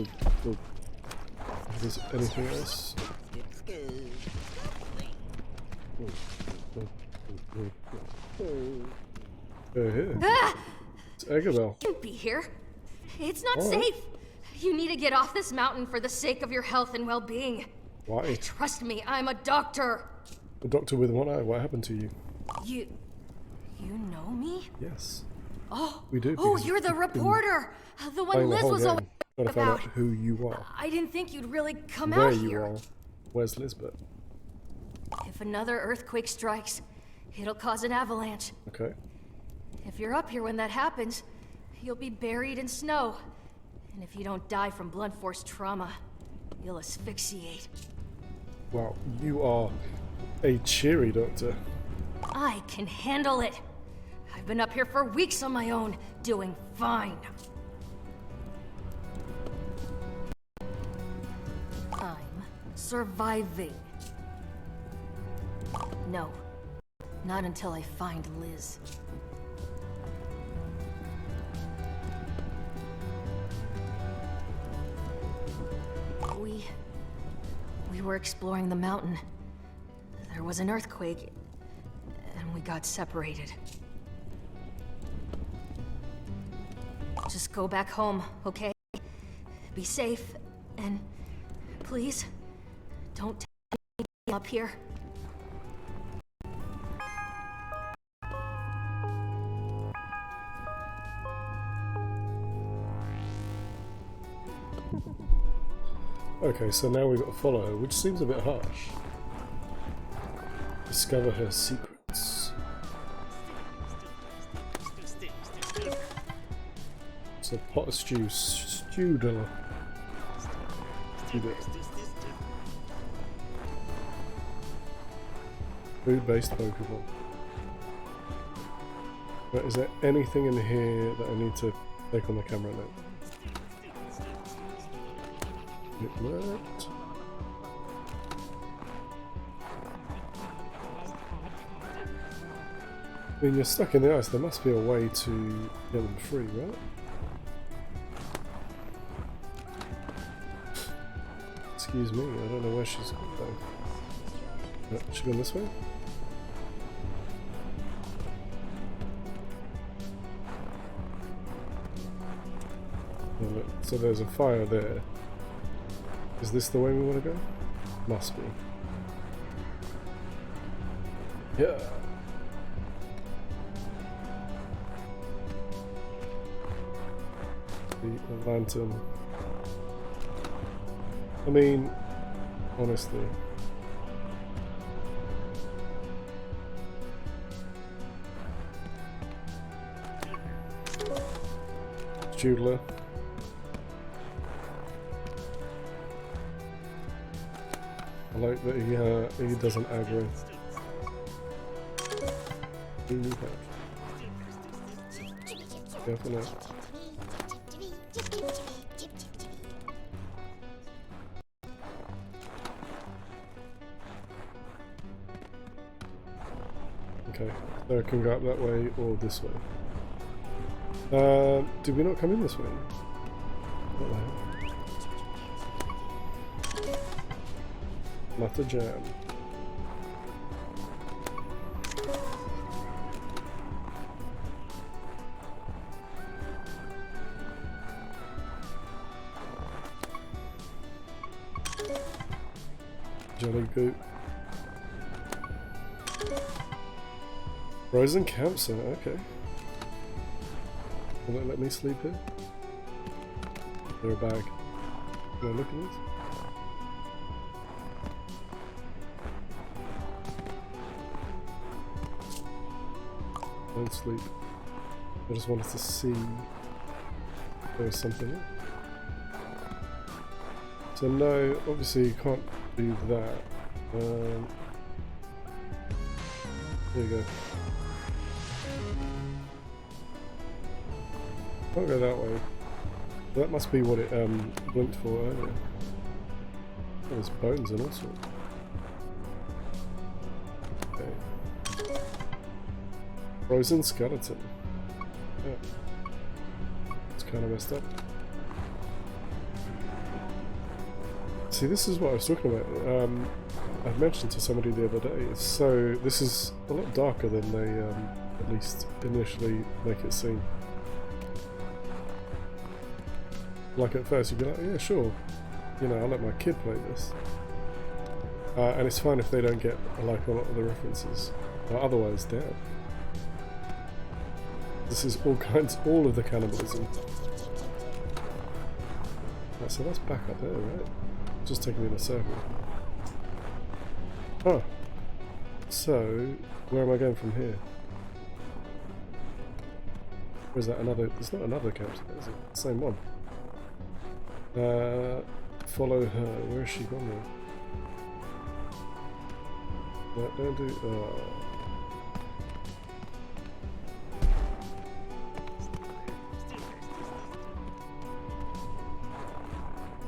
there's anything else. Here. Ah! It's Eggabell. Can't be here. It's not safe. You need to get off this mountain for the sake of your health and well-being. Why? Trust me, I'm a doctor. A doctor with one eye. What happened to you? You know me? Yes. Oh, we do. Oh, you're the reporter. The one Liz was always trying to find out about. who you are. I didn't think you'd really come Where out you here. are. Where's Lisbeth? If another earthquake strikes, it'll cause an avalanche. Okay. If you're up here when that happens, you'll be buried in snow. And if you don't die from blunt force trauma, you'll asphyxiate. Wow, you are a cheery doctor. I can handle it. I've been up here for weeks on my own, doing fine. I'm surviving. No, not until I find Liz. We were exploring the mountain. There was an earthquake, and we got separated. Just go back home, okay? Be safe, and please, don't take me up here. Okay, so now we've got to follow her, which seems a bit harsh. Discover her secrets. It's a pot of stew. Stewdler. Food-based Pokeball. But is there anything in here that I need to take on the camera now? It worked. I mean, you're stuck in the ice. There must be a way to get them free, right? Excuse me, I don't know where she's going. She's going this way? Oh, look, so there's a fire there. Is this the way we want to go? Must be. Yeah. The lantern. I mean, honestly. Stewdler. I like that he doesn't aggro. Careful now. Okay, so I can go up that way or this way. Did we not come in this way? What the hell? Not a jam. Jelly goop. Frozen campsite, okay. Will it let me sleep here? Is there a bag? Can I look at this? Don't sleep. I just wanted to see if there was something there. So no, obviously you can't do that. There you go. Can't go that way. That must be what it blinked for earlier. Oh, there's bones and all sorts. Okay. Frozen skeleton. Yeah. It's kind of messed up. See, this is what I was talking about. I mentioned to somebody the other day. So this is a lot darker than they at least initially make it seem. Like at first you'd be like, yeah, sure, you know, I'll let my kid play this. And it's fine if they don't get like a lot of the references. But otherwise, damn. This is all of the cannibalism. Right, so that's back up there, right? Just taking me in a circle. Oh. So, where am I going from here? Or is that another? It's not another campsite, is it? Same one. Follow her. Where has she gone now? No, don't do.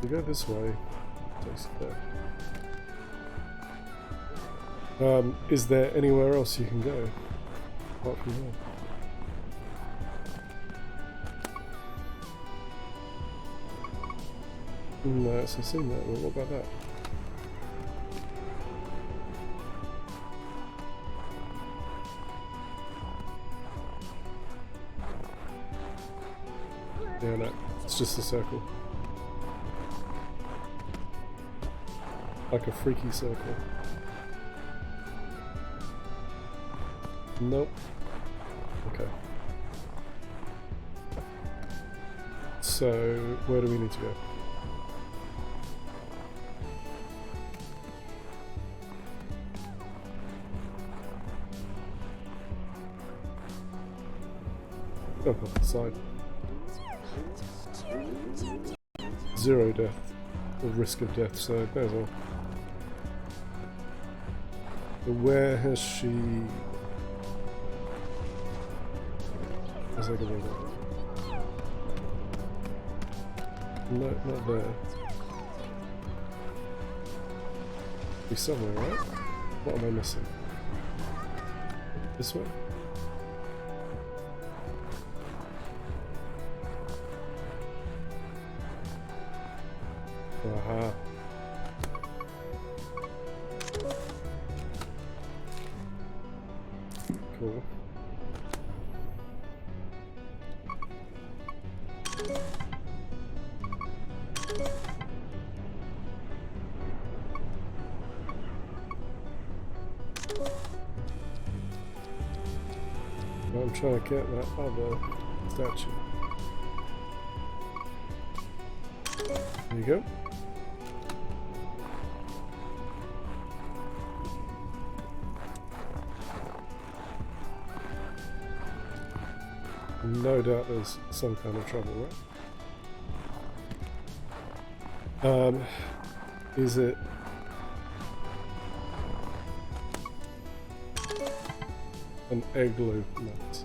You go this way. Takes you there. Is there anywhere else you can go apart from here? No, I've seen that. Well, what about that? Yeah, no, it's just a circle. Like a freaky circle. Nope. Okay. So, where do we need to go? Up the side. 0 death. Or risk of death, so may as well. But where has she... Where's that going to go? No, not there. Be somewhere, right? What am I missing? This way? Aha. Cool. I'm trying to get that other statue. There you go. No doubt there's some kind of trouble, right? Is it... an egg-loop nut?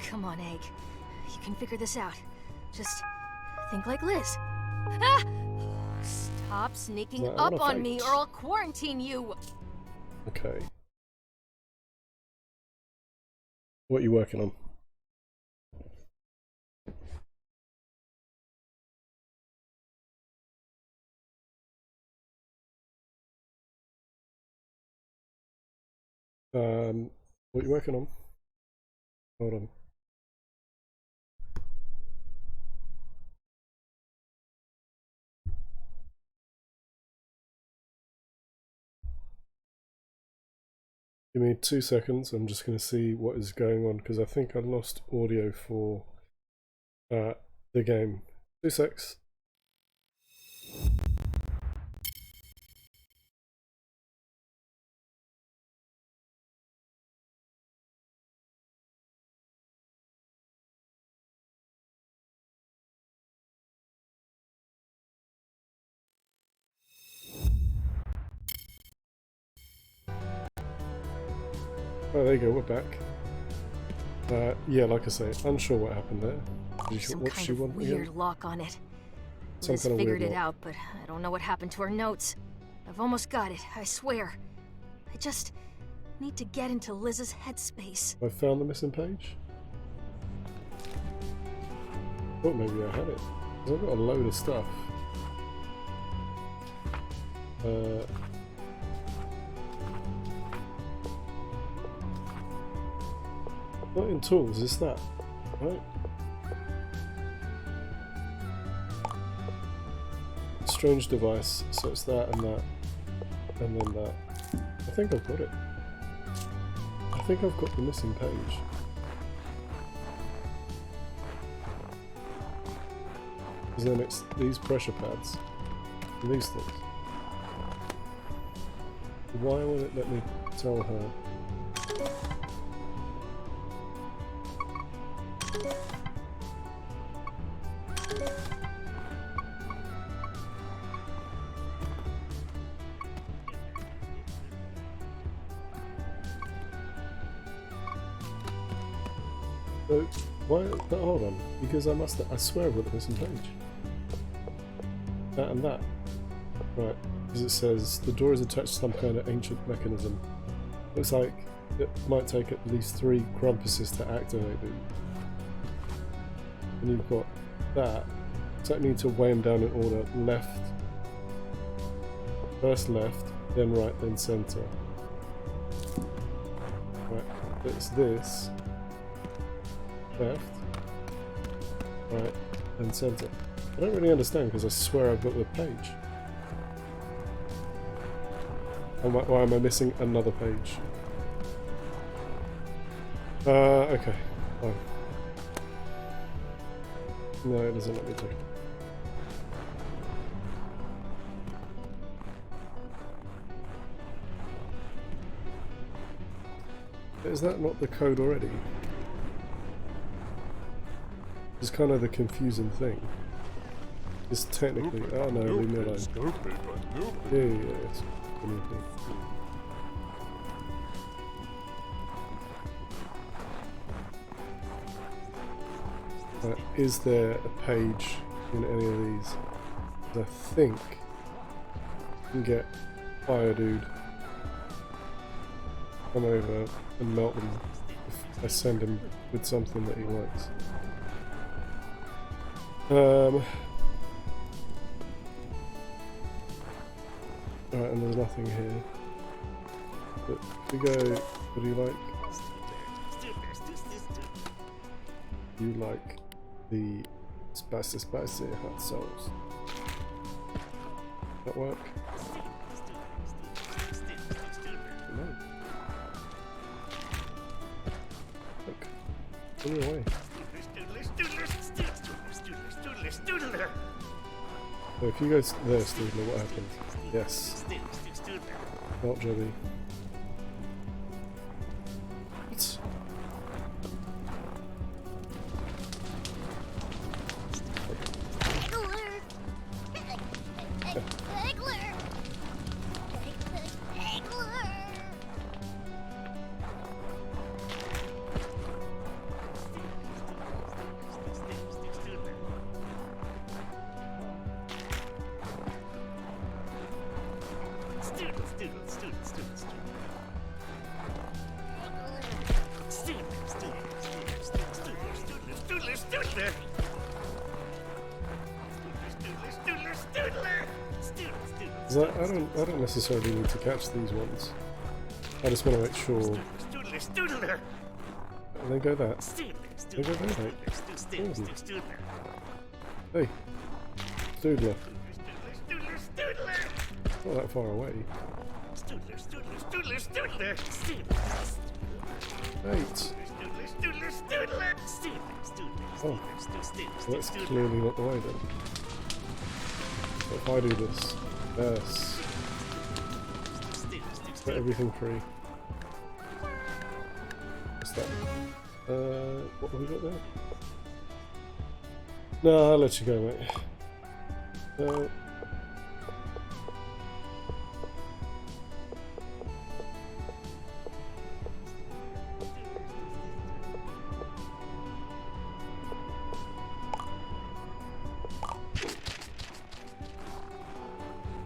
Come on, Egg. You can figure this out. Just think like Liz. Ah! Stop sneaking up on me or I'll quarantine you! Okay. What are you working on? What are you working on? Hold on. Give me 2 seconds, I'm just going to see what is going on, because I think I lost audio for the game. 2 secs. Oh, there you go, we're back. Yeah, like I say, unsure what happened there. Some kind of weird lock on it. Some Liz kind of figured weird it lock. out, but I don't know what happened to her notes. I've almost got it, I swear. I just need to get into Liz's headspace. I found the missing page? Thought maybe I had it. 'Cause I've got a load of stuff. Not in tools, it's that, right? Strange device, so it's that, and then that. I think I've got it. I think I've got the missing page. Because then it's these pressure pads and these things. Why won't it let me tell her? So, why? But hold on, because I swear I've got the missing page. That and that. Right, because it says the door is attached to some kind of ancient mechanism. Looks like it might take at least 3 grumpuses to activate it. And you've got that. So I need to weigh them down in order. Left. First left, then right, then centre. Right, it's this. Left. Right, then centre. I don't really understand because I swear I've got the page. And why am I missing another page? Okay. Fine. No, it doesn't let me do. Is that not the code already? It's kind of the confusing thing. It's technically... Oh no, leave me alone. Yeah, it's anything. Is there a page in any of these? I think you can get Fire Dude come over and melt them if I send him with something that he likes. Alright, and there's nothing here. But if we go, what do you like? You like the spicy hot sauce. That work? No. Look. Go away. So if you go there, Steve, what happens? Yes. Not Jobby. What? I don't necessarily need to catch these ones. I just want to make sure. And then go that. Then go there, mate. Hey, Stoodler. Not that far away. Mate. Oh, so that's clearly not the way then. But if I do this, yes. Get everything free. What's that? What have we got there? No, I'll let you go, mate.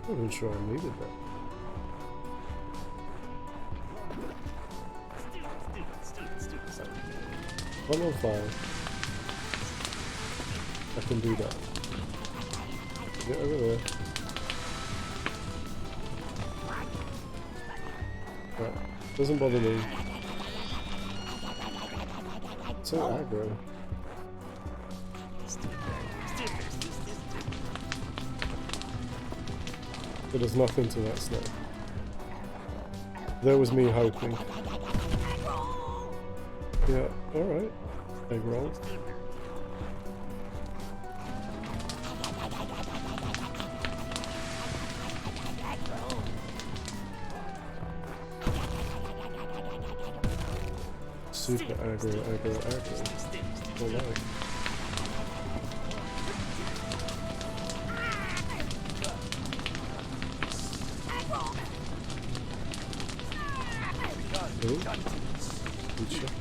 I'm not even sure I needed that. I'm on fire. I can do that. Get over there. Right. Doesn't bother me. So aggro. But there's nothing to that snake. There was me hoping. Yeah, alright. Egg roll. Super aggro. Alright. Good shot.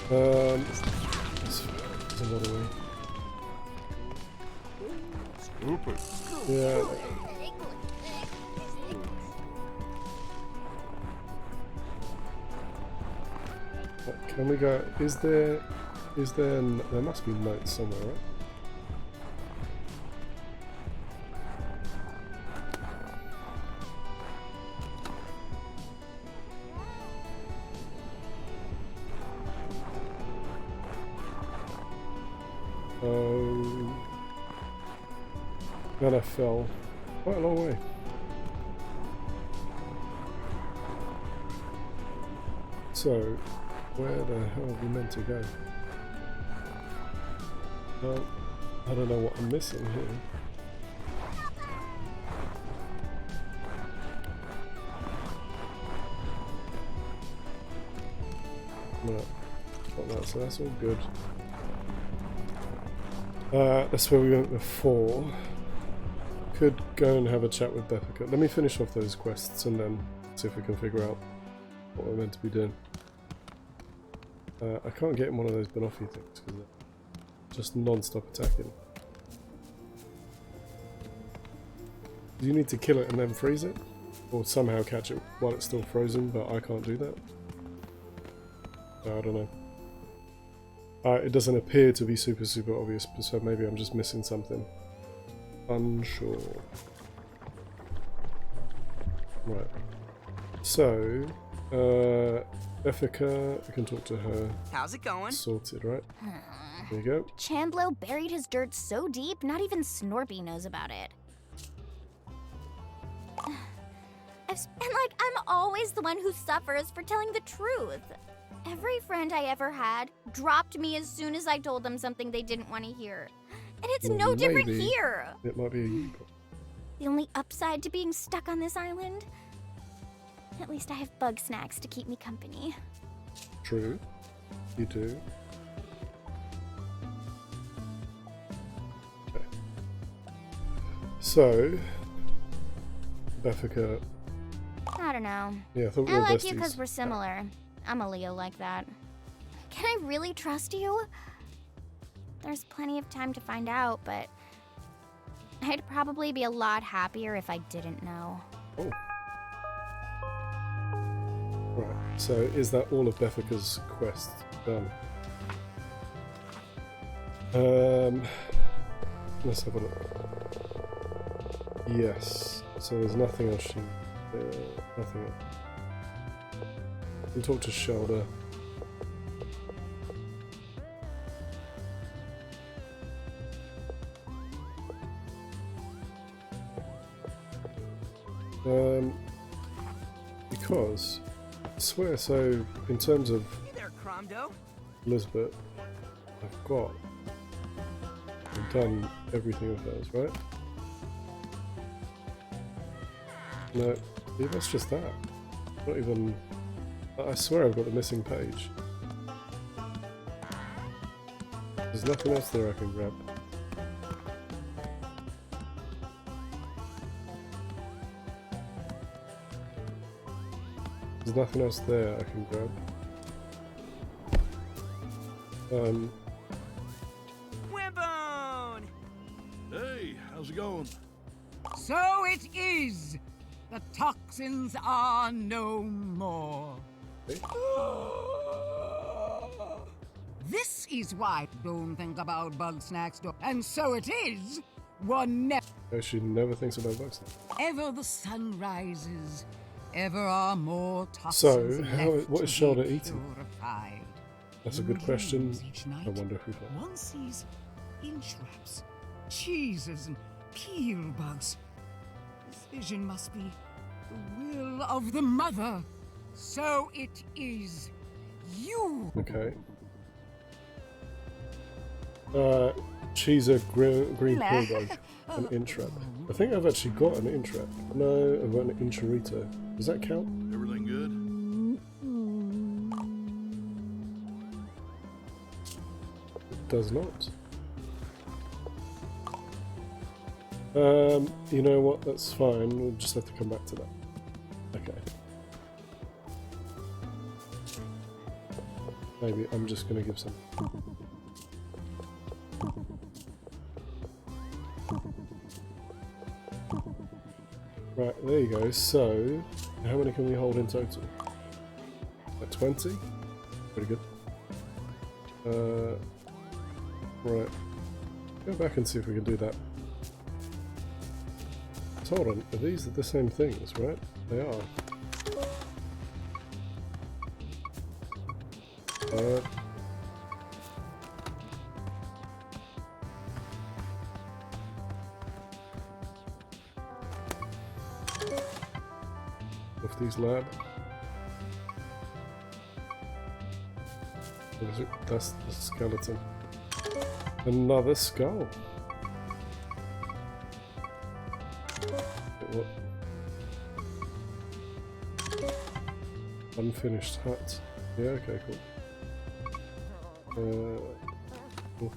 There's another way. Stupid. Yeah. Can we go? Is there? There must be notes somewhere, right? Then I fell quite a long way. So, where the hell are we meant to go? Well, I don't know what I'm missing here. No, not that, so that's all good. That's where we went before. Could go and have a chat with Beffica. Let me finish off those quests and then see if we can figure out what we're meant to be doing. I can't get in one of those Banoffee things because they're just non-stop attacking. Do you need to kill it and then freeze it? Or somehow catch it while it's still frozen, but I can't do that? I don't know. It doesn't appear to be super obvious, so maybe I'm just missing something. Unsure. Right. So, Beffica, I can talk to her. How's it going? Sorted, right? There you go. Chandlo buried his dirt so deep, not even Snorpy knows about it. And I'm always the one who suffers for telling the truth. Every friend I ever had dropped me as soon as I told them something they didn't want to hear. And it's no different here. It might be a you problem. The only upside to being stuck on this island? At least I have Bugsnax to keep me company. True. You do. Okay. So, Beffica. I don't know. Yeah, I thought we were like besties. you because we're similar. I'm a Leo like that. Can I really trust you? There's plenty of time to find out, but I'd probably be a lot happier if I didn't know. Oh. Right, so is that all of Beffica's quest done? Let's have a look. Yes, so there's nothing else she... nothing else. We'll talk to Shoulder. Because I swear, so in terms of Hey there, Cromdo. Elizabeth, I've done everything of hers, right? No, yeah, that's just that. Not even. I swear I've got the missing page. There's nothing else there I can grab. There's nothing else there I can grab. Wimbone! Hey, how's it going? So it is. The toxins are no more. This is why I don't think about Bugsnax, and so it is. One never. She never thinks about Bugsnax. Ever the sun rises, ever are more toxins. So, what is left Shoulder to be eating? purified. That's a good question. Each night, I wonder who that. one sees intraps, cheeses, and peel bugs. This vision must be the will of the mother. So it is. You. Okay. She's a green pill bug, an intrap. I think I've actually got an intrap. No, I've got an intrarito. Does that count? Everything good? It does not. You know what? That's fine. We'll just have to come back to that. Okay. Maybe I'm just going to give some. Right, there you go. So, how many can we hold in total? Like 20? Pretty good. Right. Go back and see if we can do that. So hold on, are these the same things, right? They are. Of these lab. What is it? That's the skeleton. Another skull. What? Unfinished hut. Yeah, okay, cool. Cool.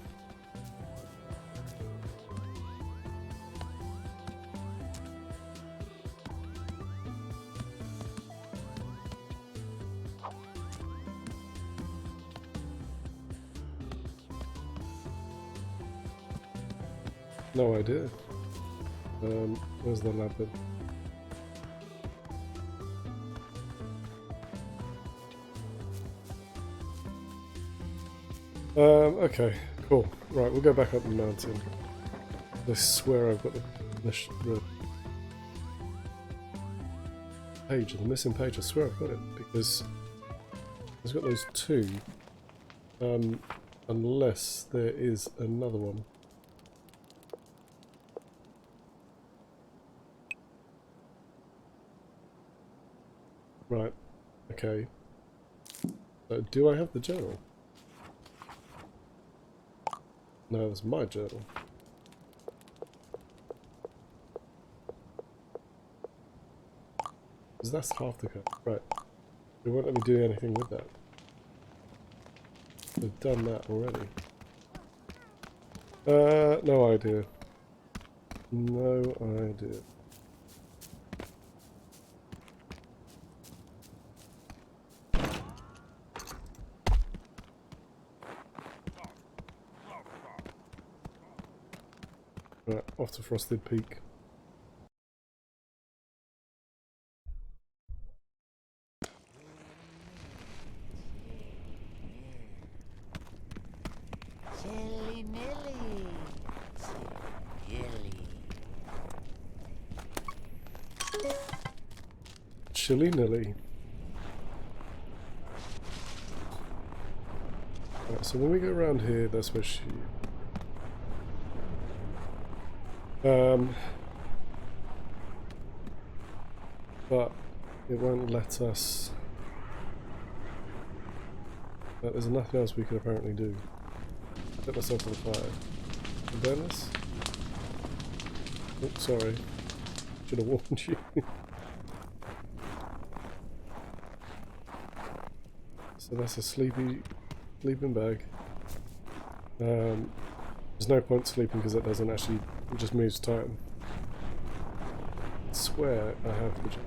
No idea. Where's the lab then? Okay, cool. Right, we'll go back up the mountain. I swear I've got the page, the missing page. I swear I've got it because I've got those two. Unless there is another one. Right, okay. Do I have the journal? No, that's my journal. Because that's half the code. Right. They won't let me do anything with that. They've done that already. No idea. No idea. Right, off to Frosted Peak. Chilly Nilly. Chilly Nilly. Right, so when we go around here, that's where she... but it won't let us... But there's nothing else we can apparently do. Set myself on fire. Can burn this? Oh, sorry. Should have warned you. So that's a sleeping bag. There's no point sleeping because it doesn't actually, it just moves time. I swear I have the job.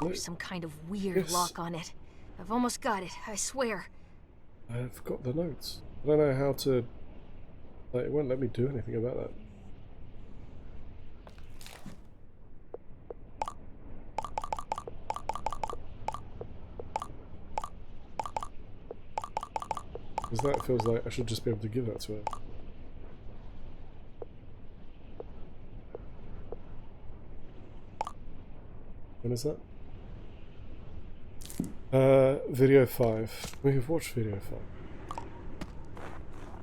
There's some kind of weird lock on it. I've almost got it, I swear. I've got the notes. I don't know how to... Like, it won't let me do anything about that. Because that feels like I should just be able to give that to her. When is that? Video 5. We've watched video 5.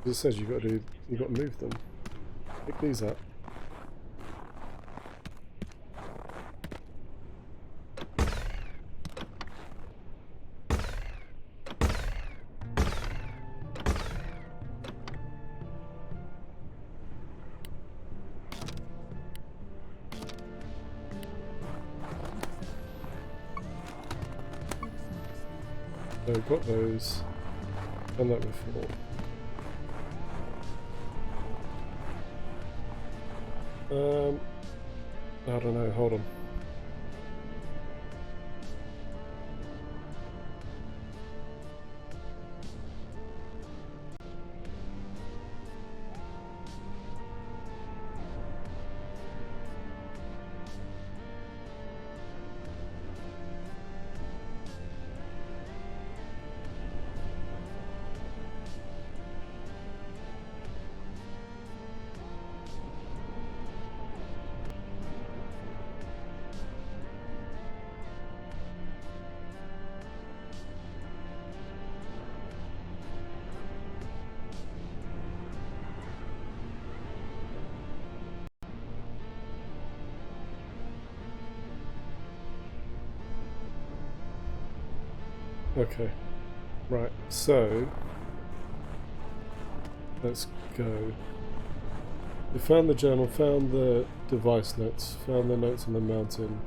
As it says, you got to move them. Pick these up. So I've got those. Done that before. I don't know, hold on. Okay. Right, so let's go. We found the journal, found the device notes, found the notes on the mountain.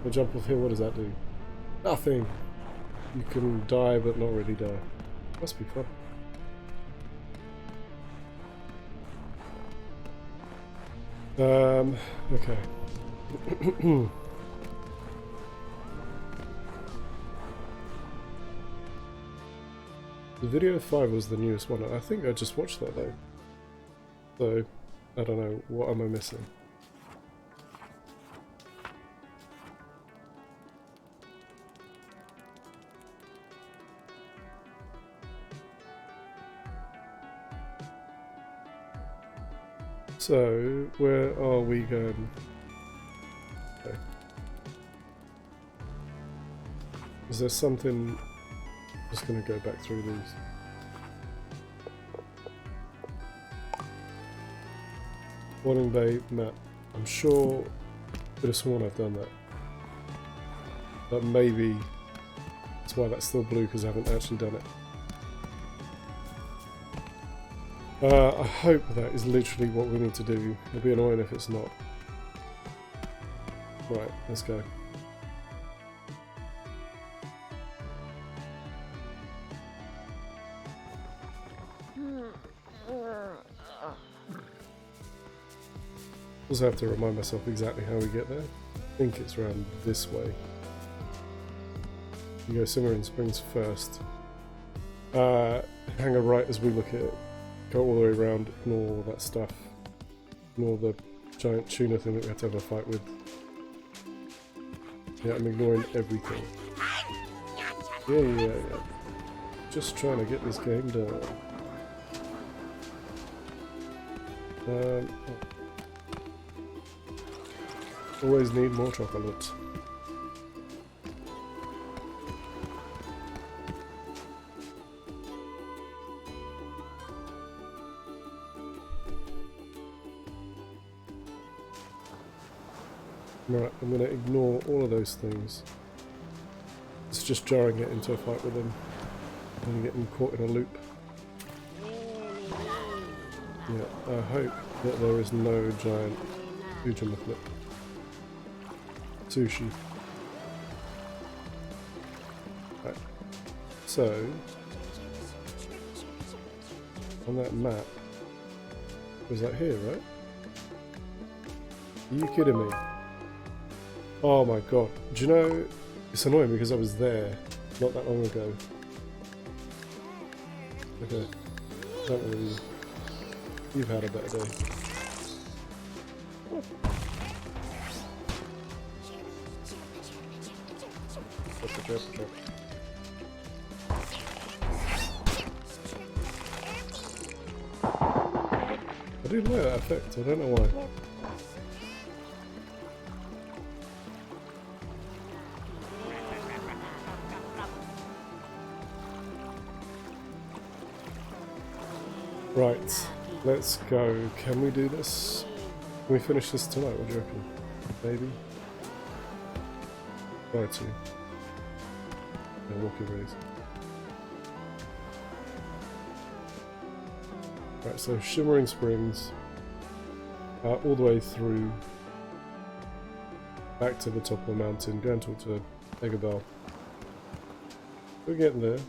We jump off here, what does that do? Nothing! You can die but not really die. Must be fun. Okay. The video 5 was the newest one. I think I just watched that though. So, I don't know, what am I missing? So, where are we going? Okay. Is there something... Just gonna go back through these. Warning Bay map. I'm sure I could have sworn I've done that. But maybe that's why that's still blue, because I haven't actually done it. I hope that is literally what we need to do. It'll be annoying if it's not. Right, let's go. Also have to remind myself exactly how we get there. I think it's around this way. You go Simmering Springs first. Hang a right as we look at it. Go all the way around, ignore all that stuff. Ignore the giant tuna thing that we had to have a fight with. Yeah, I'm ignoring everything. Yeah. Just trying to get this game done. Always need more chocolate. Right, I'm going to ignore all of those things. It's just jarring it into a fight with them and getting caught in a loop. Yeah, I hope that there is no giant Ujimaflip. Sushi. Right. So, on that map, was that here, right? Are you kidding me? Oh my god. Do you know, it's annoying because I was there not that long ago. Okay. Don't worry. You've had a better day. I do like that effect, I don't know why. Right, let's go. Can we do this? Can we finish this tonight? What do you reckon? Maybe? Try to. Yeah, walking race. Right, so Shimmering Springs, all the way through, back to the top of the mountain, go and talk to Egabel. We're getting there.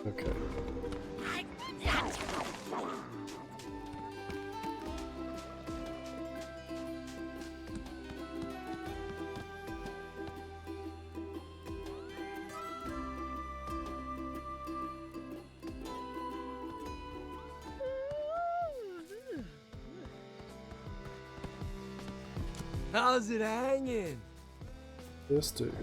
Okay. How's it hanging? This dude.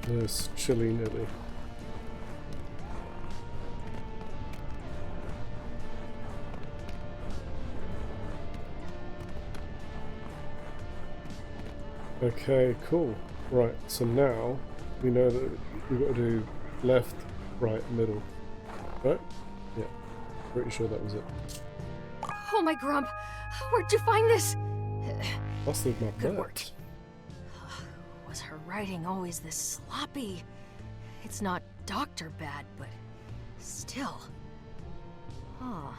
This chilly nilly. Okay, cool. Right, so now we know that we've got to do left, right, middle. Right? Yeah. Pretty sure that was it. Oh my grump! Where'd you find this? Busted my Good butt. work. Was her writing always this sloppy? It's not doctor bad, but still. Huh.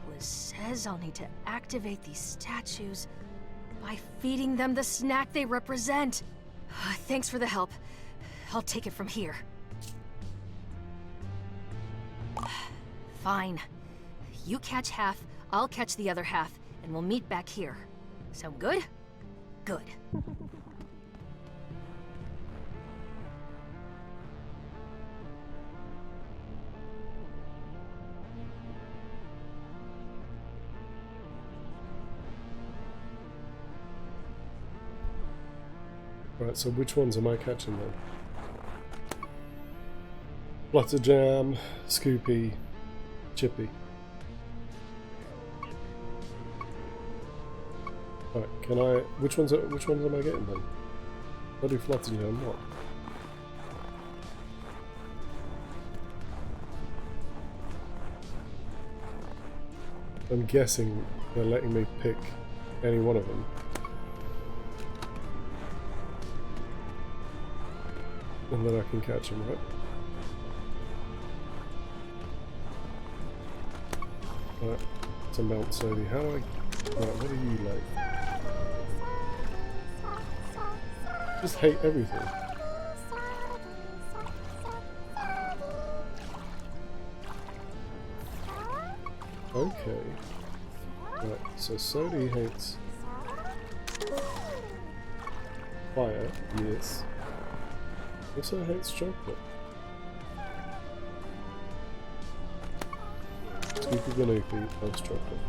Liz says I'll need to activate these statues by feeding them the snack they represent. Thanks for the help. I'll take it from here. Fine. You catch half, I'll catch the other half, and we'll meet back here. Sound good? Good. Right, so which ones am I catching then? Flutterjam, Scoopy, Chippy. Right, can I? Which ones am I getting then? I do Flutterjam. What? I'm guessing they're letting me pick any one of them. And then I can catch him, right? Right, it's a Mount Sody. How do I... Right, what do you like? Just hate everything. Okay. Right, so Sody hates... fire, yes. Also hates chocolate. Scoopy Ganoopy loves chocolate.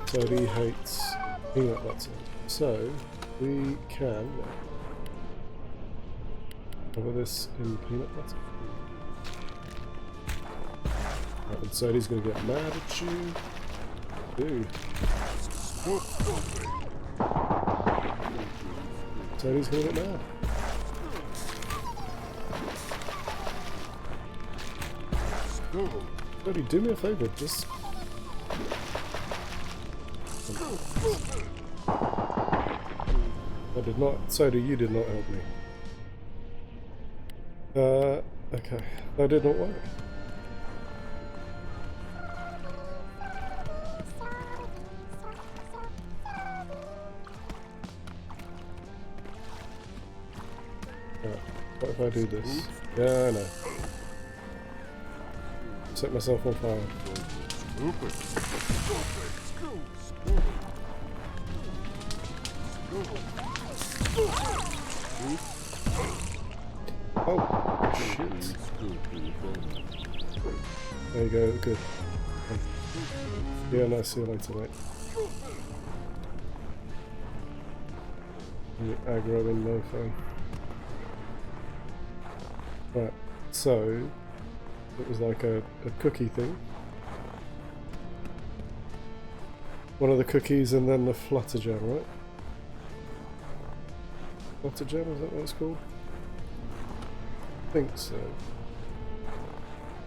Sody hates peanut butter. So we can cover this in peanut butter. Right, and Sody's gonna get mad at you. Dude. Sody's gonna get mad. Buddy, do me a favor, just... I did not... Soda, you did not help me. Okay. That did not work. Right, what if I do this? Yeah, I know. Set myself on fire. Oh, shit. There you go, good. Yeah, no, see you later, mate. You aggro in mofo. Right, so... it was like a cookie thing. One of the cookies and then the Flutterjam, right? Flutterjam, is that what it's called? I think so.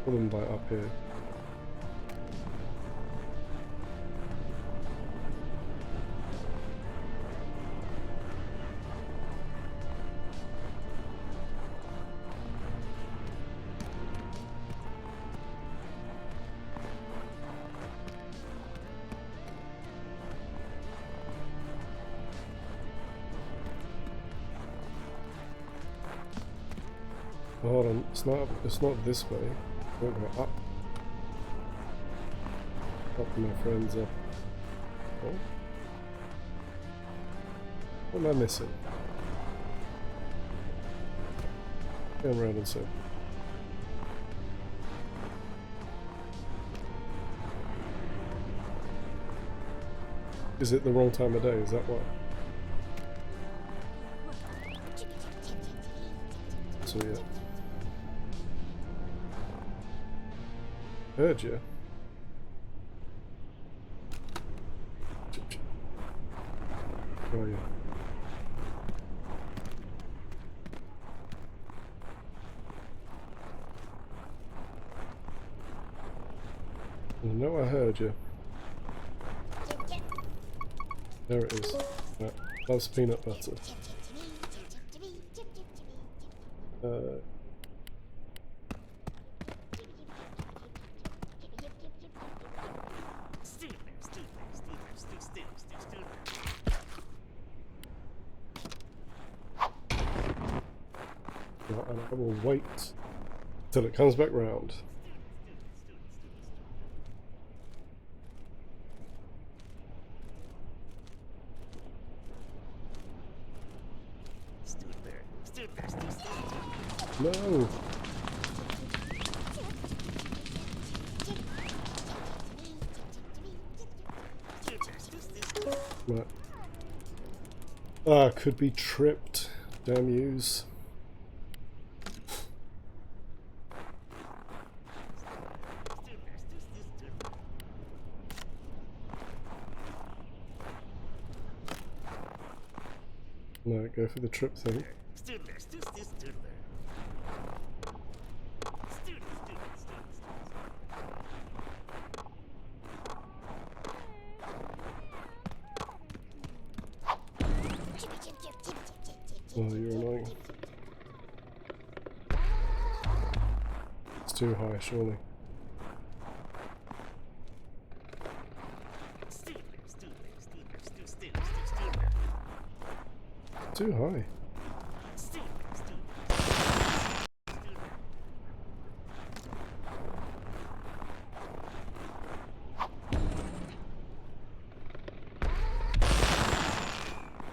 Put them like up here. Hold on, it's not this way. We'll go up. Up, my friends, up. Oh. What am I missing? Going round and so. Is it the wrong time of day? Is that why? saw you. Heard you. Where are you? I know I heard you. There it is. Right. Loves peanut butter. Right, and I will wait till it comes back round. No! Right. Ah, could be tripped. Damn yous. No, go for the trip thing. Oh, you're annoying. It's too high, surely. Too high.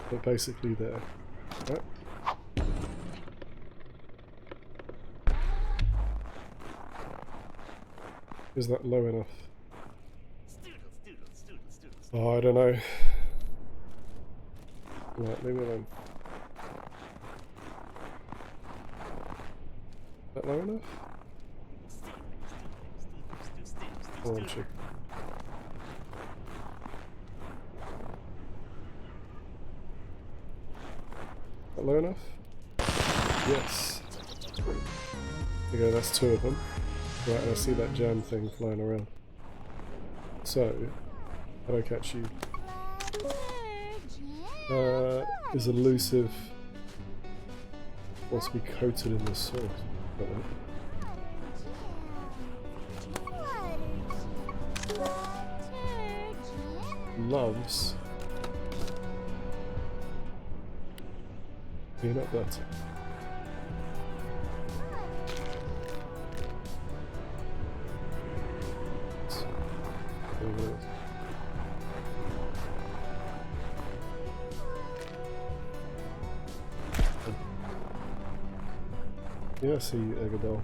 But basically there. Right. Is that low enough? Oh, I don't know. Right, leave me alone. Is that low enough? Come on, chick. Is that low enough? Yes. There you go, that's two of them. Right, and I see that jam thing flying around. So, how do I catch you? Is elusive. Wants to be coated in the sauce. Loves peanut butter. Yeah, I see you, Eggadol.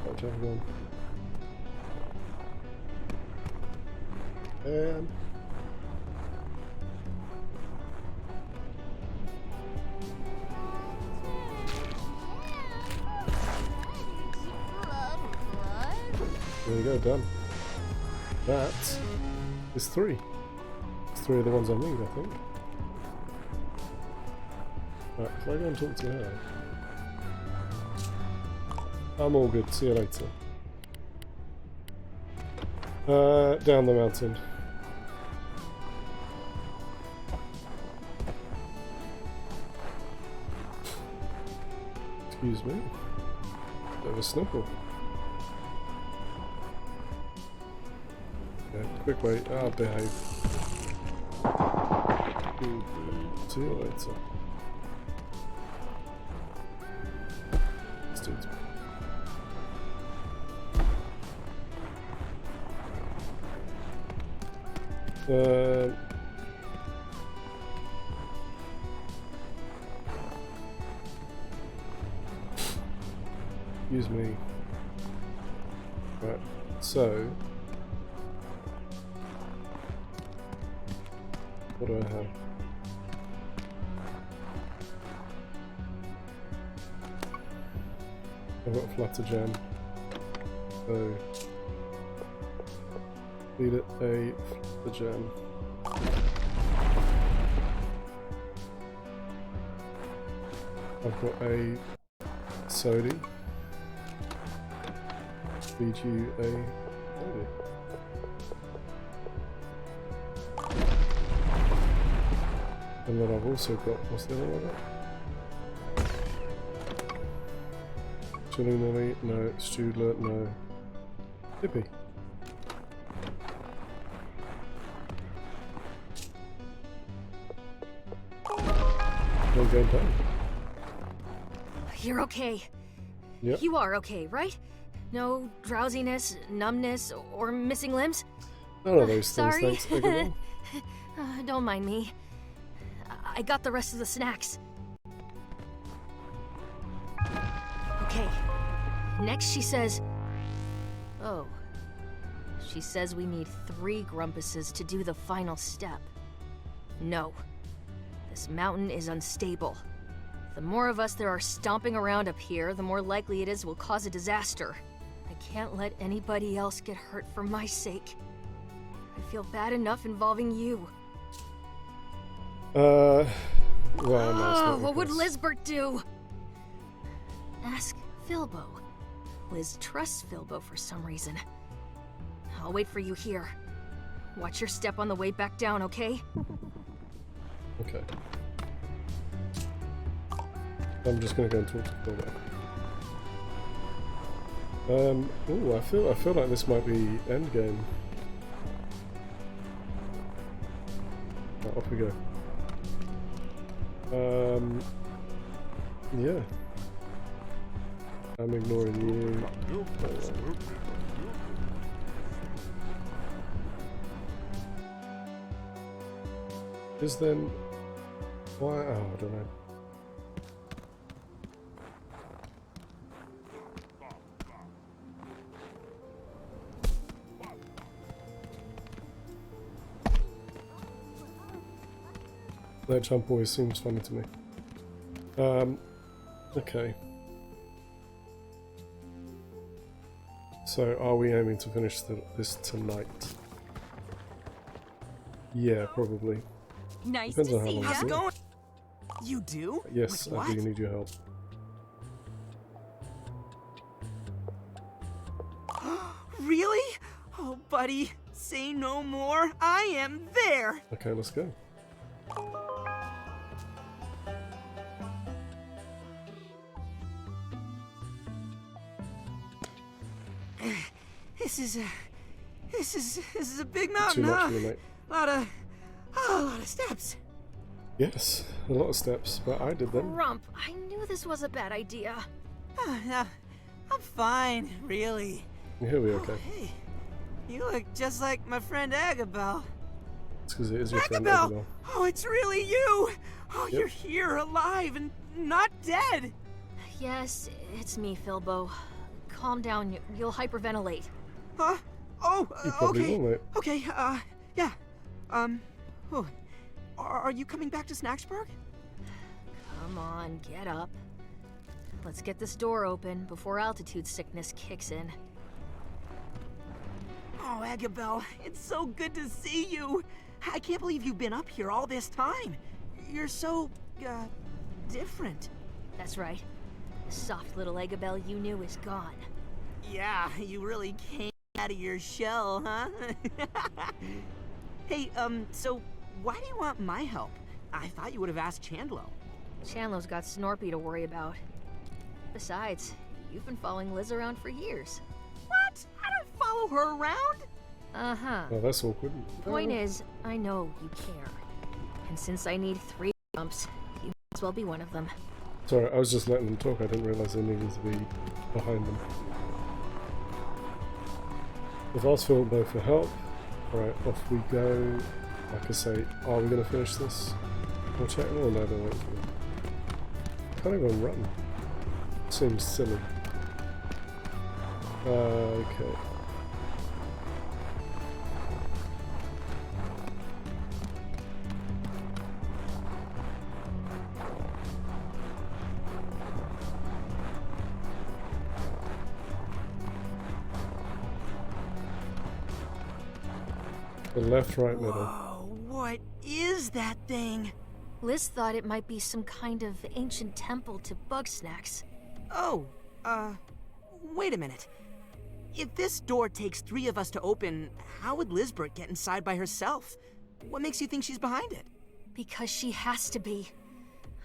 Watch out again. And there you go, done. That is three. It's three of the ones I need, I think. Right, if I go and talk to her. I'm all good, see you later. Down the mountain. Excuse me. Bit of a sniffle. Okay, quick wait. I'll behave. See you later. This dude's... Excuse me. Right, so what do I have? I've got flutter jam. So feed it a flutter jam. I've got a soda. Feed you a soda. And then I've also got, what's the other one? Chili Lily, no. Studler, no. Hippie. No game done. You're okay. Yep. You are okay, right? No drowsiness, numbness, or missing limbs? None of those Sorry. things, thanks, Pokemon. Don't mind me. I got the rest of the snacks. Okay. Next she says... Oh. She says we need 3 Grumpuses to do the final step. No. This mountain is unstable. The more of us there are stomping around up here, the more likely it is we'll cause a disaster. I can't let anybody else get hurt for my sake. I feel bad enough involving you. Well, no, it's not What would because- Lizbert do? Ask Filbo. Liz trusts Filbo for some reason. I'll wait for you here. Watch your step on the way back down, okay? Okay. I'm just gonna go and talk to Filbo. Ooh, I feel like this might be endgame. Right, off we go. Yeah. I'm ignoring you. Is then why? Oh, I don't know. That jump always seems funny to me. Okay. So, are we aiming to finish this tonight? Yeah, probably. Nice Depends to on how see long ya. it's How's it been. going? You do? Yes, With I do what? need your help. Really? Oh, buddy, say no more. I am there. Okay, let's go. This is a big mountain, Too much huh? for you, mate. A lot of steps. Yes, a lot of steps, but I did them. Grump, I knew this was a bad idea. I'm fine, really. You'll be okay. Hey, you look just like my friend Agabel. It's because it is your friend Agabel! Isabel. Oh, it's really you! Oh, Yep. you're here, alive, and not dead! Yes, it's me, Filbo. Calm down, you'll hyperventilate. Huh? Oh, You probably okay. will, mate. Okay, yeah. Oh. Are you coming back to Snacksburg? Come on, get up. Let's get this door open before altitude sickness kicks in. Oh, Agabel, it's so good to see you. I can't believe you've been up here all this time. You're so, different. That's right. The soft little Agabel you knew is gone. Yeah, you really came out of your shell, huh? Hey, so why do you want my help? I thought you would have asked Chandlo. Chandler's got Snorpy to worry about. Besides, you've been following Liz around for years. What? I don't follow her around. Uh-huh. Oh, that's awkward. Point is, I know you care. And since I need 3 jumps, you might as well be one of them. Sorry, I was just letting them talk. I didn't realise they needed to be behind them. I've asked Filbo for help. Alright, off we go. Like I say, are we going to finish this? We'll check. Oh no, they won't. Can't even run. Seems silly. Okay. The left, right, middle. Whoa, what is that thing? Liz thought it might be some kind of ancient temple to Bugsnax. Oh, wait a minute. If this door takes 3 of us to open, how would Lizbert get inside by herself? What makes you think she's behind it? Because she has to be.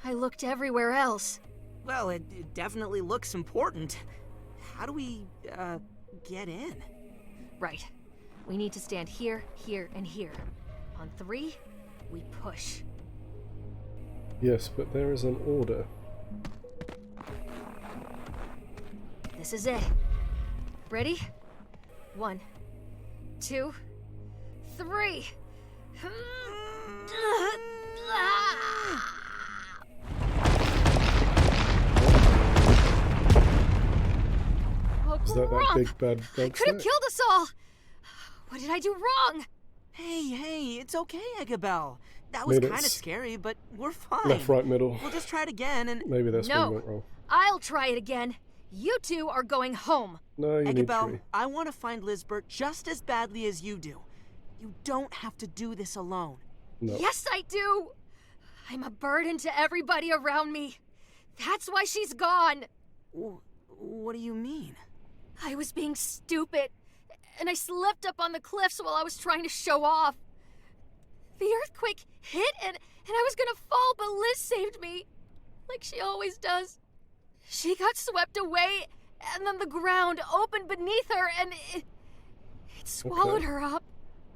I looked everywhere else. Well, it definitely looks important. How do we, get in? Right. We need to stand here, here, and here. On 3, we push. Yes, but there is an order. This is it. Ready? 1, 2, 3. Is that big bad I bug could have snack? killed us all. What did I do wrong? Hey, it's okay, Eggabell. That was Maybe kind of it's scary, but we're fine. Left, right, middle. We'll just try it again and... Maybe that's where you No, went wrong. I'll try it again. You 2 are going home. No, you need Eggabell, 3. I want to find Lizbert just as badly as you do. You don't have to do this alone. No. Yes, I do. I'm a burden to everybody around me. That's why she's gone. What do you mean? I was being stupid, and I slipped up on the cliffs while I was trying to show off. The earthquake hit, and I was gonna fall, but Liz saved me, like she always does. She got swept away, and then the ground opened beneath her, and it swallowed her up.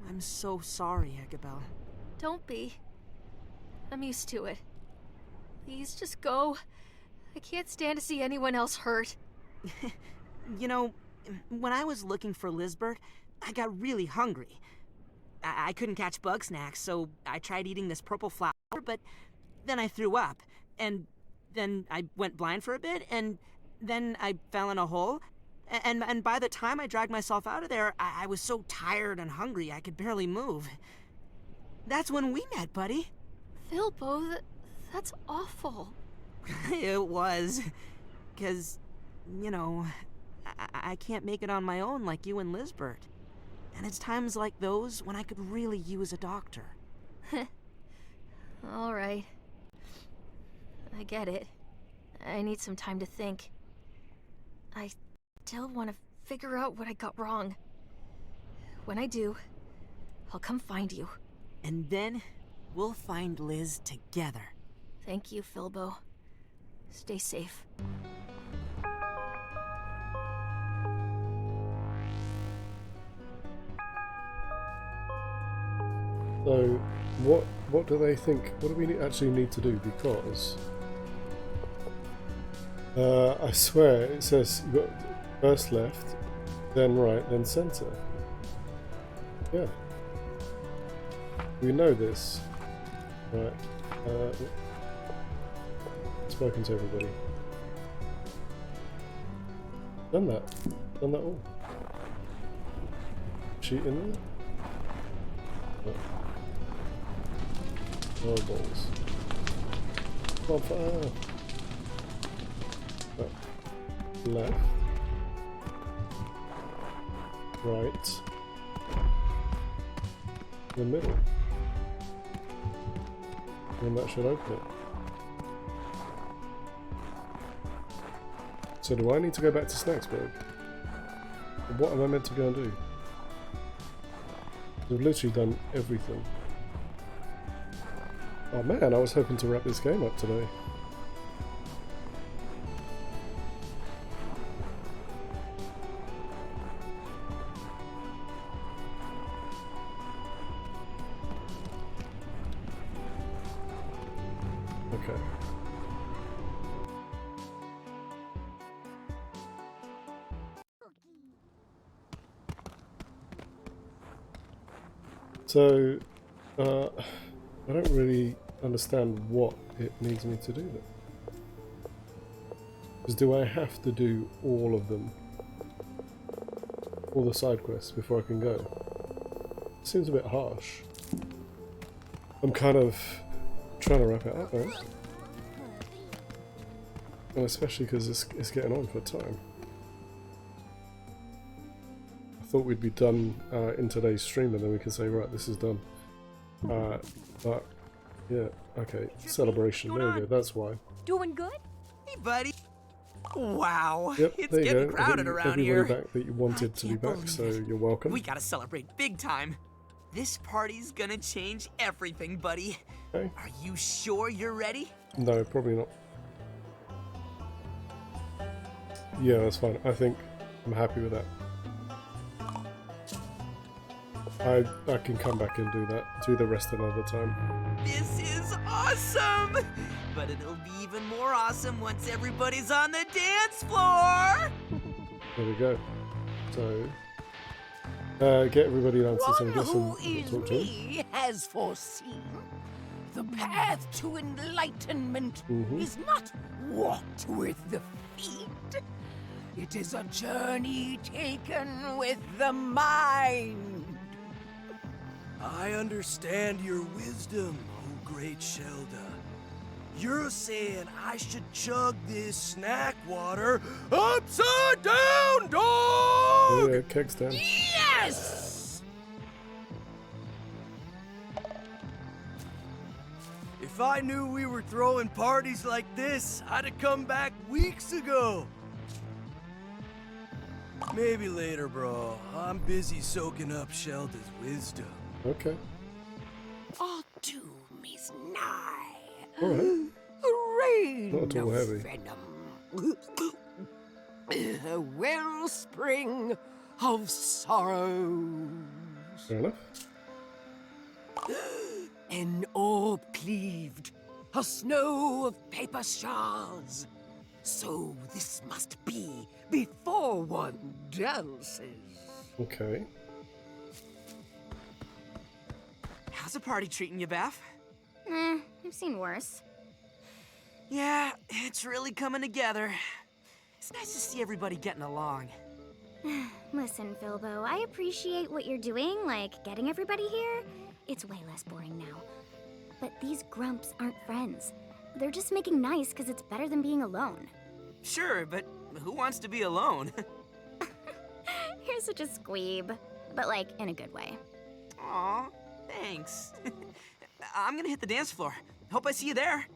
I'm so sorry, Eggabell. Don't be. I'm used to it. Please just go. I can't stand to see anyone else hurt. You know, when I was looking for Lizbert, I got really hungry. I couldn't catch Bugsnax, so I tried eating this purple flower, but then I threw up, and then I went blind for a bit, and then I fell in a hole, and by the time I dragged myself out of there, I was so tired and hungry I could barely move. That's when we met, buddy. Philbo, that's awful. It was, 'cause, you know, I can't make it on my own like you and Lizbert. And it's times like those when I could really use a doctor. All right. I get it. I need some time to think. I still want to figure out what I got wrong. When I do, I'll come find you. And then we'll find Liz together. Thank you, Philbo. Stay safe. So, what do they think? What do we actually need to do? Because I swear it says you got first left, then right, then center. Yeah, we know this, right? Spoken to everybody. Done that all. She in there? Oh, balls. Come on, fire. Left. Right. The middle. And that should open it. So do I need to go back to Snacksburg? What am I meant to go and do? I've literally done everything. Oh man, I was hoping to wrap this game up today. Okay. So, I don't really understand what it needs me to do then. Because do I have to do all of them? All the side quests before I can go? It seems a bit harsh. I'm kind of trying to wrap it up, man. And especially because it's getting on for time. I thought we'd be done in today's stream, and then we can say, right, this is done. But yeah, okay, celebration. There we go. That's why. Doing good? Hey, buddy. Wow, Yep, it's there you getting go. crowded around Everybody here. back that you wanted to be back, so you're welcome. We gotta celebrate big time. This party's gonna change everything, buddy. Okay. Are you sure you're ready? No, probably not. Yeah, that's fine. I think I'm happy with that. I can come back and do that. Do the rest another time. This is awesome! But it'll be even more awesome once everybody's on the dance floor! There we go. So, get everybody dancing. So I'm guessing Who is talk to him. me has foreseen the path to enlightenment is not walked with the feet. It is a journey taken with the mind. I understand your wisdom, oh great Shelda. You're saying I should chug this snack water upside down, dog! Yeah, kegs down. Yes! If I knew we were throwing parties like this, I'd have come back weeks ago. Maybe later, bro. I'm busy soaking up Shelda's wisdom. Okay. All to me's nigh. Alright. A rain Not at all of heavy. venom. A wellspring of sorrows. Fair enough. An orb cleaved, a snow of paper shards. So this must be before one dances. Okay. How's the party treating you, Beth? I've seen worse. Yeah, it's really coming together. It's nice to see everybody getting along. Listen, Filbo, I appreciate what you're doing, like getting everybody here. It's way less boring now. But these grumps aren't friends. They're just making nice because it's better than being alone. Sure, but who wants to be alone? You're such a squeeb, but like in a good way. Aw, thanks. I'm gonna hit the dance floor. Hope I see you there.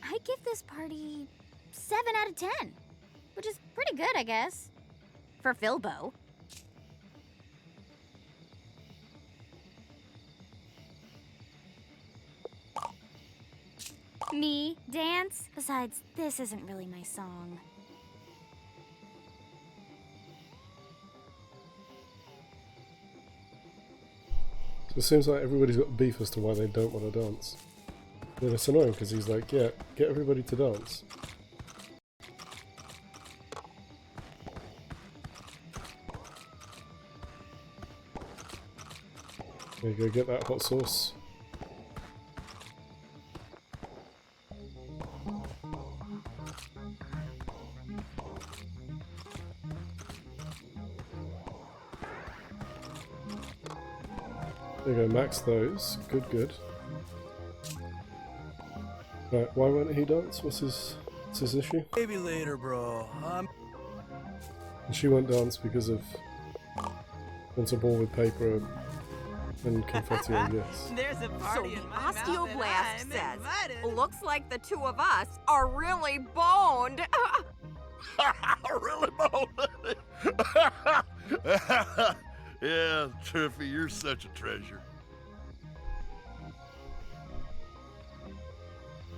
I give this party 7 out of 10, which is pretty good, I guess, for Filbo. Me dance? Besides, this isn't really my song. So it seems like everybody's got beef as to why they don't want to dance. Then it's annoying because he's like, yeah, get everybody to dance. There you go, get that hot sauce. There you go, max those. Good, good. Right, why won't he dance? What's his issue? Maybe later, bro. And she won't dance because of wants a ball with paper and confetti, I guess. There's a So party the in my osteoblast mouth and I'm says, looks like the two of us are really boned. Really, Bo? Yeah, Triffy, you're such a treasure.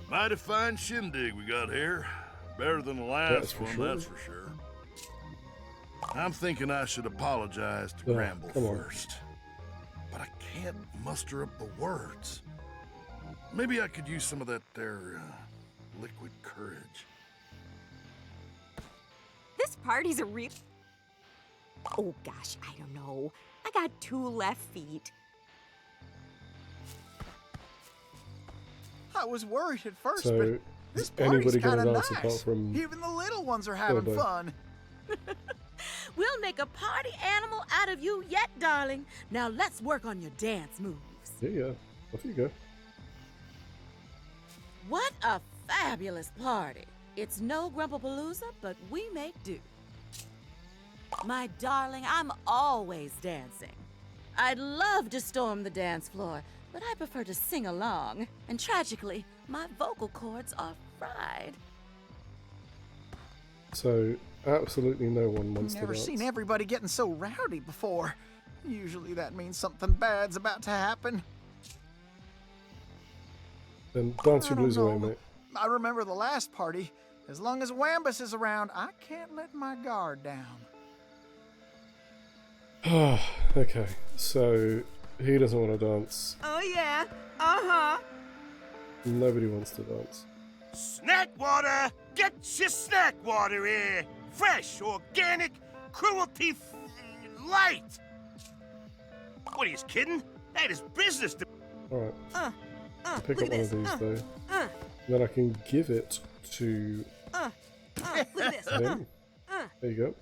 Mighty fine shindig we got here. Better than the last one, that's for sure. I'm thinking I should apologize to Gramble first. But I can't muster up the words. Maybe I could use some of that there liquid courage. This party's a real... Oh gosh, I don't know. I got 2 left feet. I was worried at first, So, but this is anybody party's gonna kind of dance nice. apart from Even the little ones are having Filbo? fun. We'll make a party animal out of you yet, darling. Now let's work on your dance moves. Yeah. Off you go. What a fabulous party. It's no Grumpapalooza, but we make do. My darling, I'm always dancing. I'd love to storm the dance floor, but I prefer to sing along. And tragically, my vocal cords are fried. So, absolutely no one wants to dance. Never seen everybody getting so rowdy before. Usually that means something bad's about to happen. Then dance your blues away, know. mate. I remember the last party. As long as Wambus is around, I can't let my guard down. Okay, so he doesn't want to dance. Oh, yeah. Uh-huh. Nobody wants to dance. Snack water! Get your snack water here! Fresh, organic, cruelty-light! What, are you kidding? That is business to... Alright. Pick up one of these, though. Then I can give it to Look at this. him. There you go.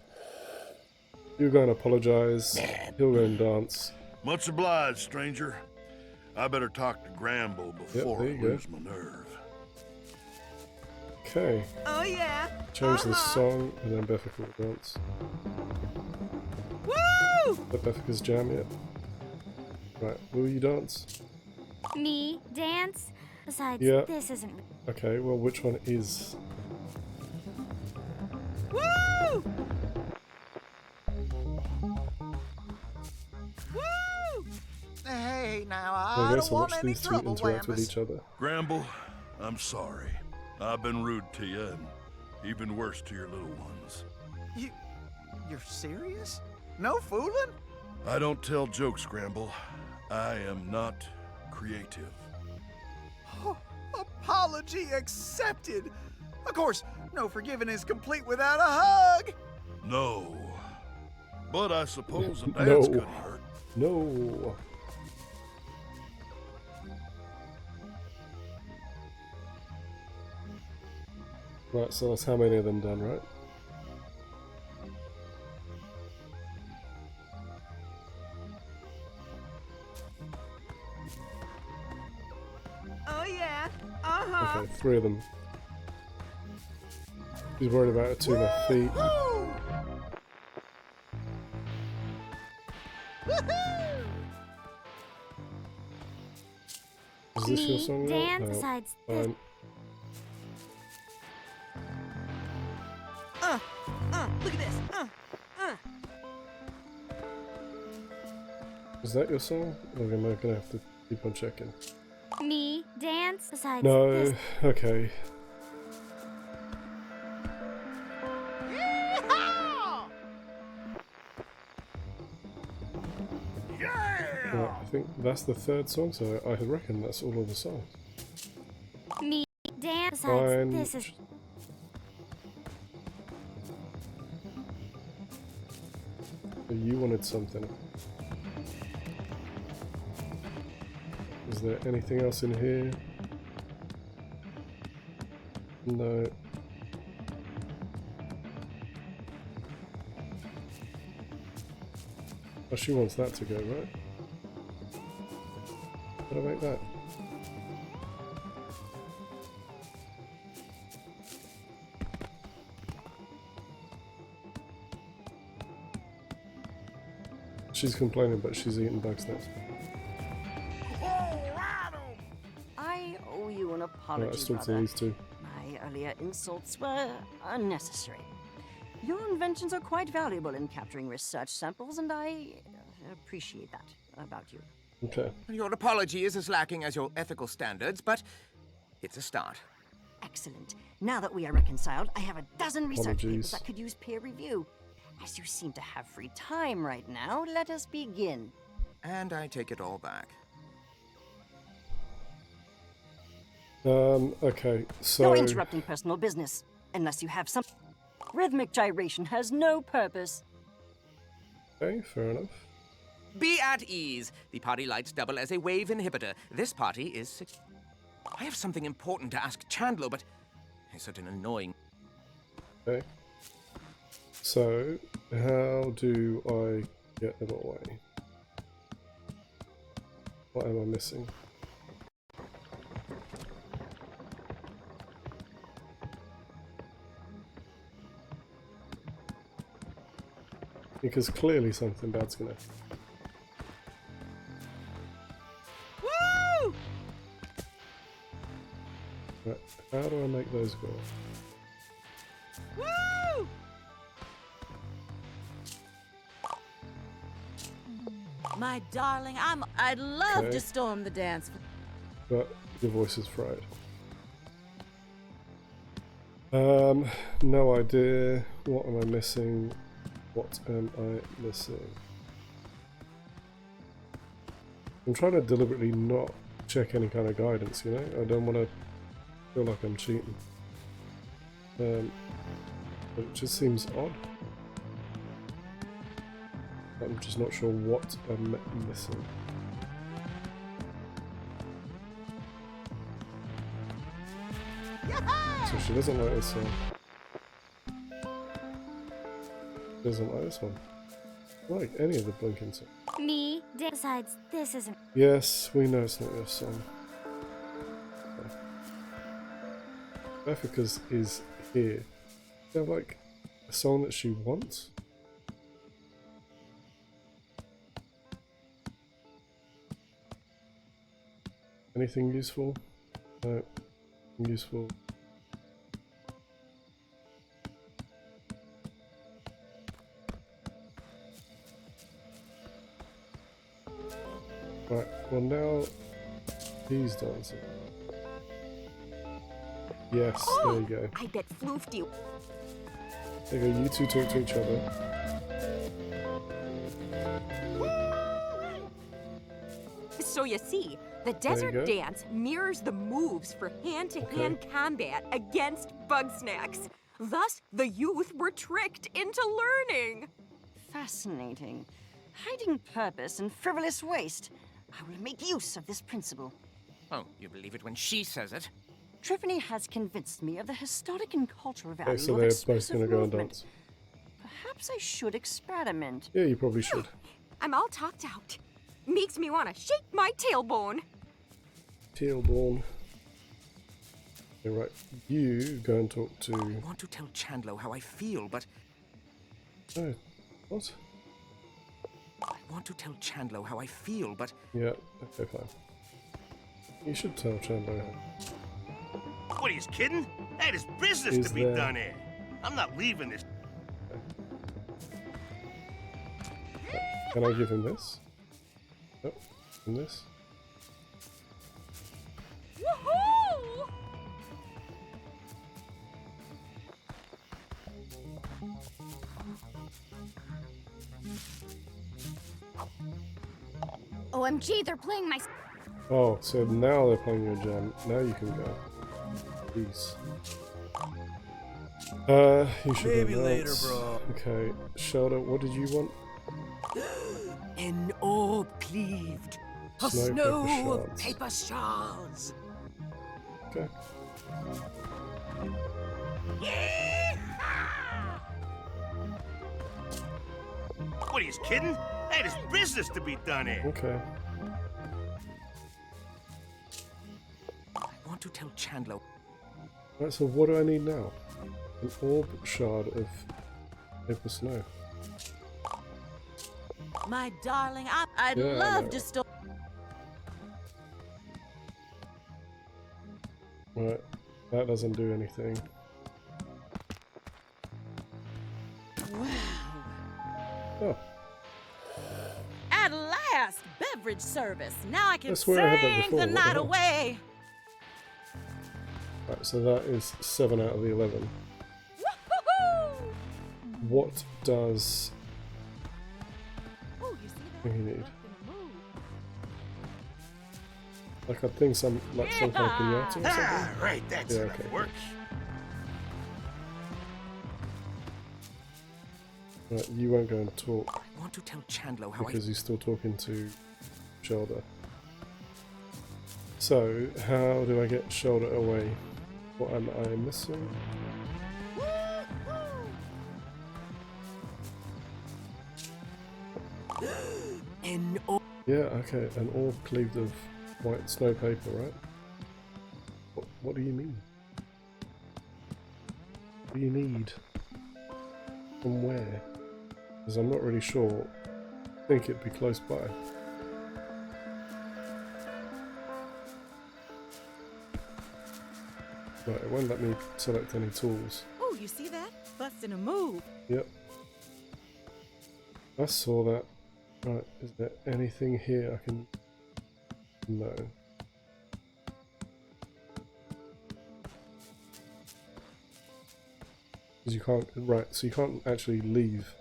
You're going to apologise. He'll go and dance. Much obliged, stranger. I better talk to Gramble before I lose my nerve. Okay. Oh, yeah. Change the song, and then Beffica will dance. Woo! Is that Beffica's jam yet? Right, will you dance? Me? Dance? Besides, Yeah. this isn't... Okay, well, which one is? Woo! Woo! Hey, now, I I guess don't I'll want watch any these two trouble, interact with Wambus. each other. Gramble, I'm sorry. I've been rude to you, and even worse to your little ones. You're serious? No fooling? I don't tell jokes, Gramble. I am not creative. Oh, apology accepted. Of course, no forgiving is complete without a hug. No. But I suppose a dance couldn't hurt. No. Right, so that's how many of them done, right? Oh, yeah. Uh-huh. Okay, 3 of them. He's worried about her 2 left feet. Is this your song now? Dan, No. besides Fine. Look at this. Is that your song? Or am I gonna have to keep on checking? Me? Dance? Besides No, this... okay. Right, I think that's the 3rd song, so I reckon that's all of the songs. Me? Dance? Besides Fine. this is... You wanted something. Is there anything else in here? No. Oh, she wants that to go, right? What about that? She's complaining, but she's eating Bugsnax. I owe you an apology, Right, I still to brother. these 2. My earlier insults were unnecessary. Your inventions are quite valuable in capturing research samples, and I appreciate that about you. Okay. Your apology is as lacking as your ethical standards, but it's a start. Excellent. Now that we are reconciled, I have a dozen research papers Apologies. that could use peer review. As you seem to have free time right now, let us begin. And I take it all back. Okay, so... No interrupting personal business, unless you have some... Rhythmic gyration has no purpose. Okay, fair enough. Be at ease. The party lights double as a wave inhibitor. This party is... I have something important to ask Chandler, but he's such an annoying... Okay. So, how do I get them away? What am I missing? Because clearly something bad's gonna. Woo! Right, how do I make those go? Woo! My darling, I'd love to storm the dance floor. But your voice is fried. No idea. What am I missing? What am I missing? I'm trying to deliberately not check any kind of guidance, you know? I don't want to feel like I'm cheating. But it just seems odd. I'm just not sure what I'm missing. So she doesn't like this one. Doesn't like this one. Like any of the blinking songs. Me? Besides, this isn't. Yes, we know it's not your song. Africa's is here. Do you have like a song that she wants? Anything useful? No. Useful. Right, well now he's dancing. Yes, there you go. I bet floofed you. There you go, you two talk to each other. So you see, the desert dance mirrors the moves for hand-to-hand combat against Bugsnax. Thus, the youth were tricked into learning. Fascinating. Hiding purpose and frivolous waste. I will make use of this principle. Oh, you believe it when she says it? Triffany has convinced me of the historic and cultural value Okay, so of they're both expressive going to go and movement. dance. Perhaps I should experiment. Yeah, you probably should. I'm all talked out. Makes me want to shake my tailbone. Tailbone. Okay, right, you go and talk to... I want to tell Chandler how I feel, but... Oh, what? I want to tell Chandler how I feel, but... Yeah, okay, fine. You should tell Chandler. What, he's kidding? Hey, there's business Is to be there- done here. I'm not leaving this. Can I give him this? Oh, and this? Woohoo! OMG, they're playing my. Oh, so now they're playing your jam. Now you can go. Peace. You should Maybe go later, dance. bro. Okay, Shelter, what did you want? An orb cleaved. A Snow snow paper of shards. paper shards. Okay. What, he's kidding? Hey, there's business to be done here. Okay. I want to tell Chandler... Right, so what do I need now? An orb shard of paper snow. My darling, I'd Yeah, I love know. to storm. Right, that doesn't do anything. Wow. Oh, At last, beverage service. Now I can I swear I had that sing before, the what the night hell? away. right, so that is 7 out of the 11. Woohoo! What does Oh, you see that? he need? Up in a mood. Like I think some kind of pinata or something? Ah, right, that's Yeah, how that okay. works. Right, you won't go and talk I want to tell Chandler how because he's still talking to Shoulder. So, how do I get Shoulder away? What am I missing? Yeah, okay, an orb cleaved of white snow paper, right? What do you mean? What do you need? From where? Because I'm not really sure. I think it'd be close by. Right, it won't let me select any tools. Oh, you see that? Busting a move. Yep. I saw that. Right, is there anything here I can... No. Because you can't... Right, so you can't actually leave.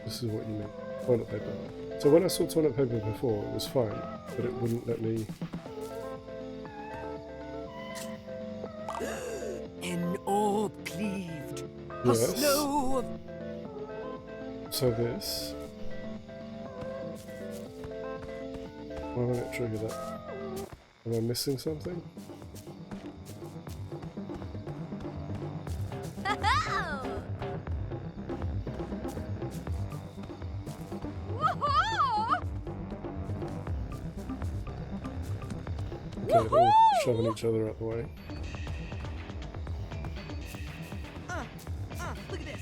This is what you mean. Toilet paper. So when I saw toilet paper before, it was fine, but it wouldn't let me... An orb cleaved. Yes. A snow of... So this... Why won't it trigger that? Am I missing something? Okay, they're all shoving each other out the way. Look at this.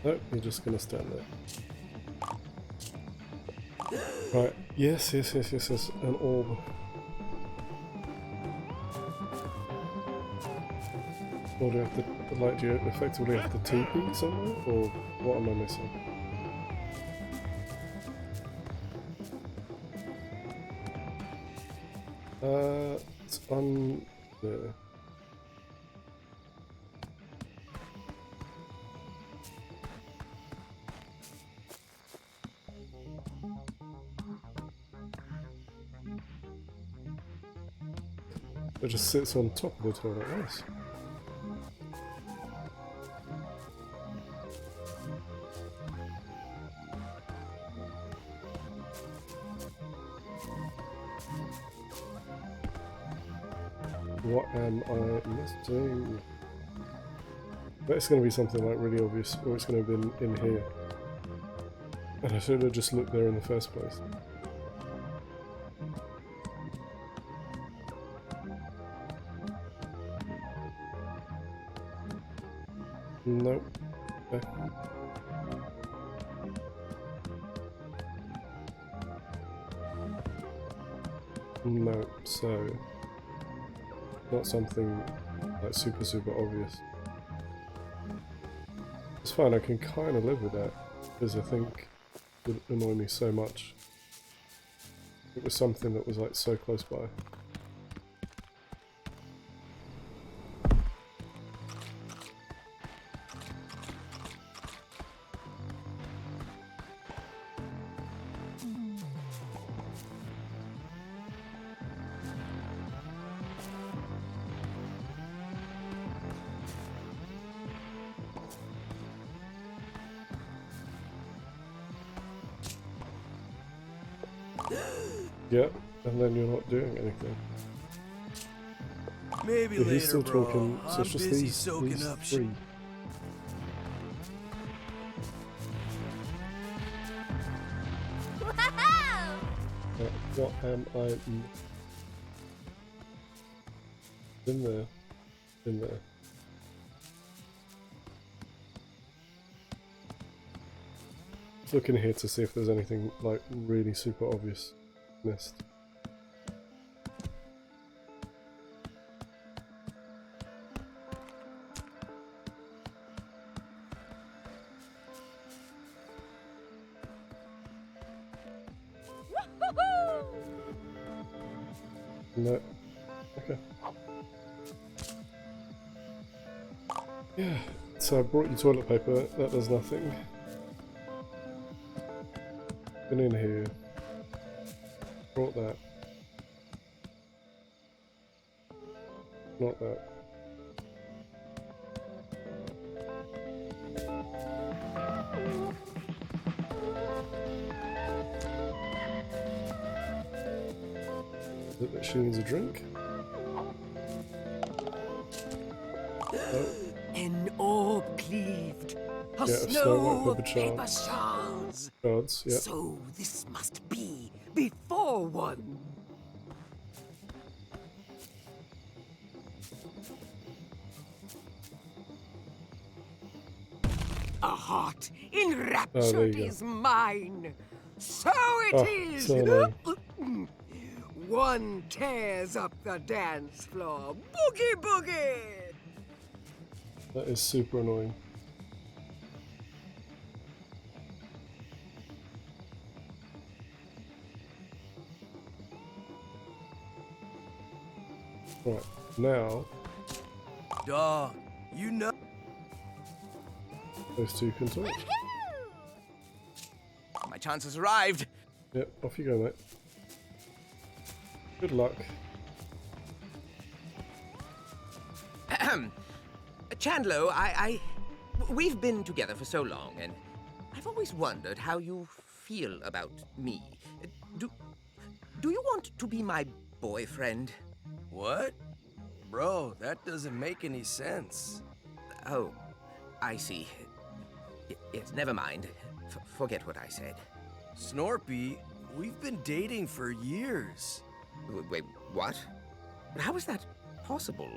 Nope, you're just gonna stand there. Right, yes, an orb. Or do you have to, like, do you effectively have to TP somewhere, or what am I missing? It's on there. It just sits on top of the toilet, nice. What am I missing? But it's going to be something like really obvious, or it's going to be in here. And I should have just looked there in the first place. Nope. Okay. No, so not something like super obvious. It's fine, I can kind of live with that, because I think it would annoy me so much. It was something that was like so close by. Yep, and then you're not doing anything. Maybe but later, he's still bro. talking, so I'm it's just busy these soaking up three. What am I... In there. In there. Look in here to see if there's anything like really super obvious missed. No. Okay. Yeah, so I brought you toilet paper, that does nothing. Been in here. Brought that. Not that. Is it that she needs a drink? An orb cleaved. A Yeah, snow of paper paper shards. Shards, yeah. So this must be before one. A heart enraptured is mine. So it is. So one tears up the dance floor. Boogie boogie. that is super annoying. Right, now Dog, you know. those two can talk. My chance has arrived. Yep, off you go, mate. Good luck. Chandler, we've been together for so long, and I've always wondered how you feel about me. Do you want to be my boyfriend? What? Bro, that doesn't make any sense. Oh, I see. Yes, never mind. Forget what I said. Snorpy, we've been dating for years. Wait, what? How is that possible?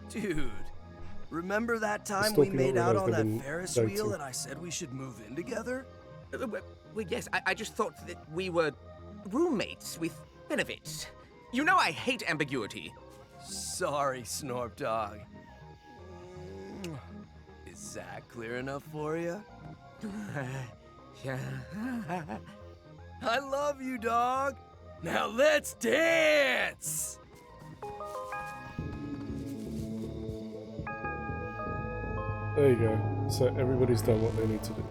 Dude, remember that time we made out on that Ferris wheel and I said we should move in together? Well, yes, I just thought that we were roommates with benefits. You know I hate ambiguity. Sorry, Snorp Dog. Is that clear enough for you? Yeah. I love you, dog. Now let's dance! There you go. So everybody's done what they need to do.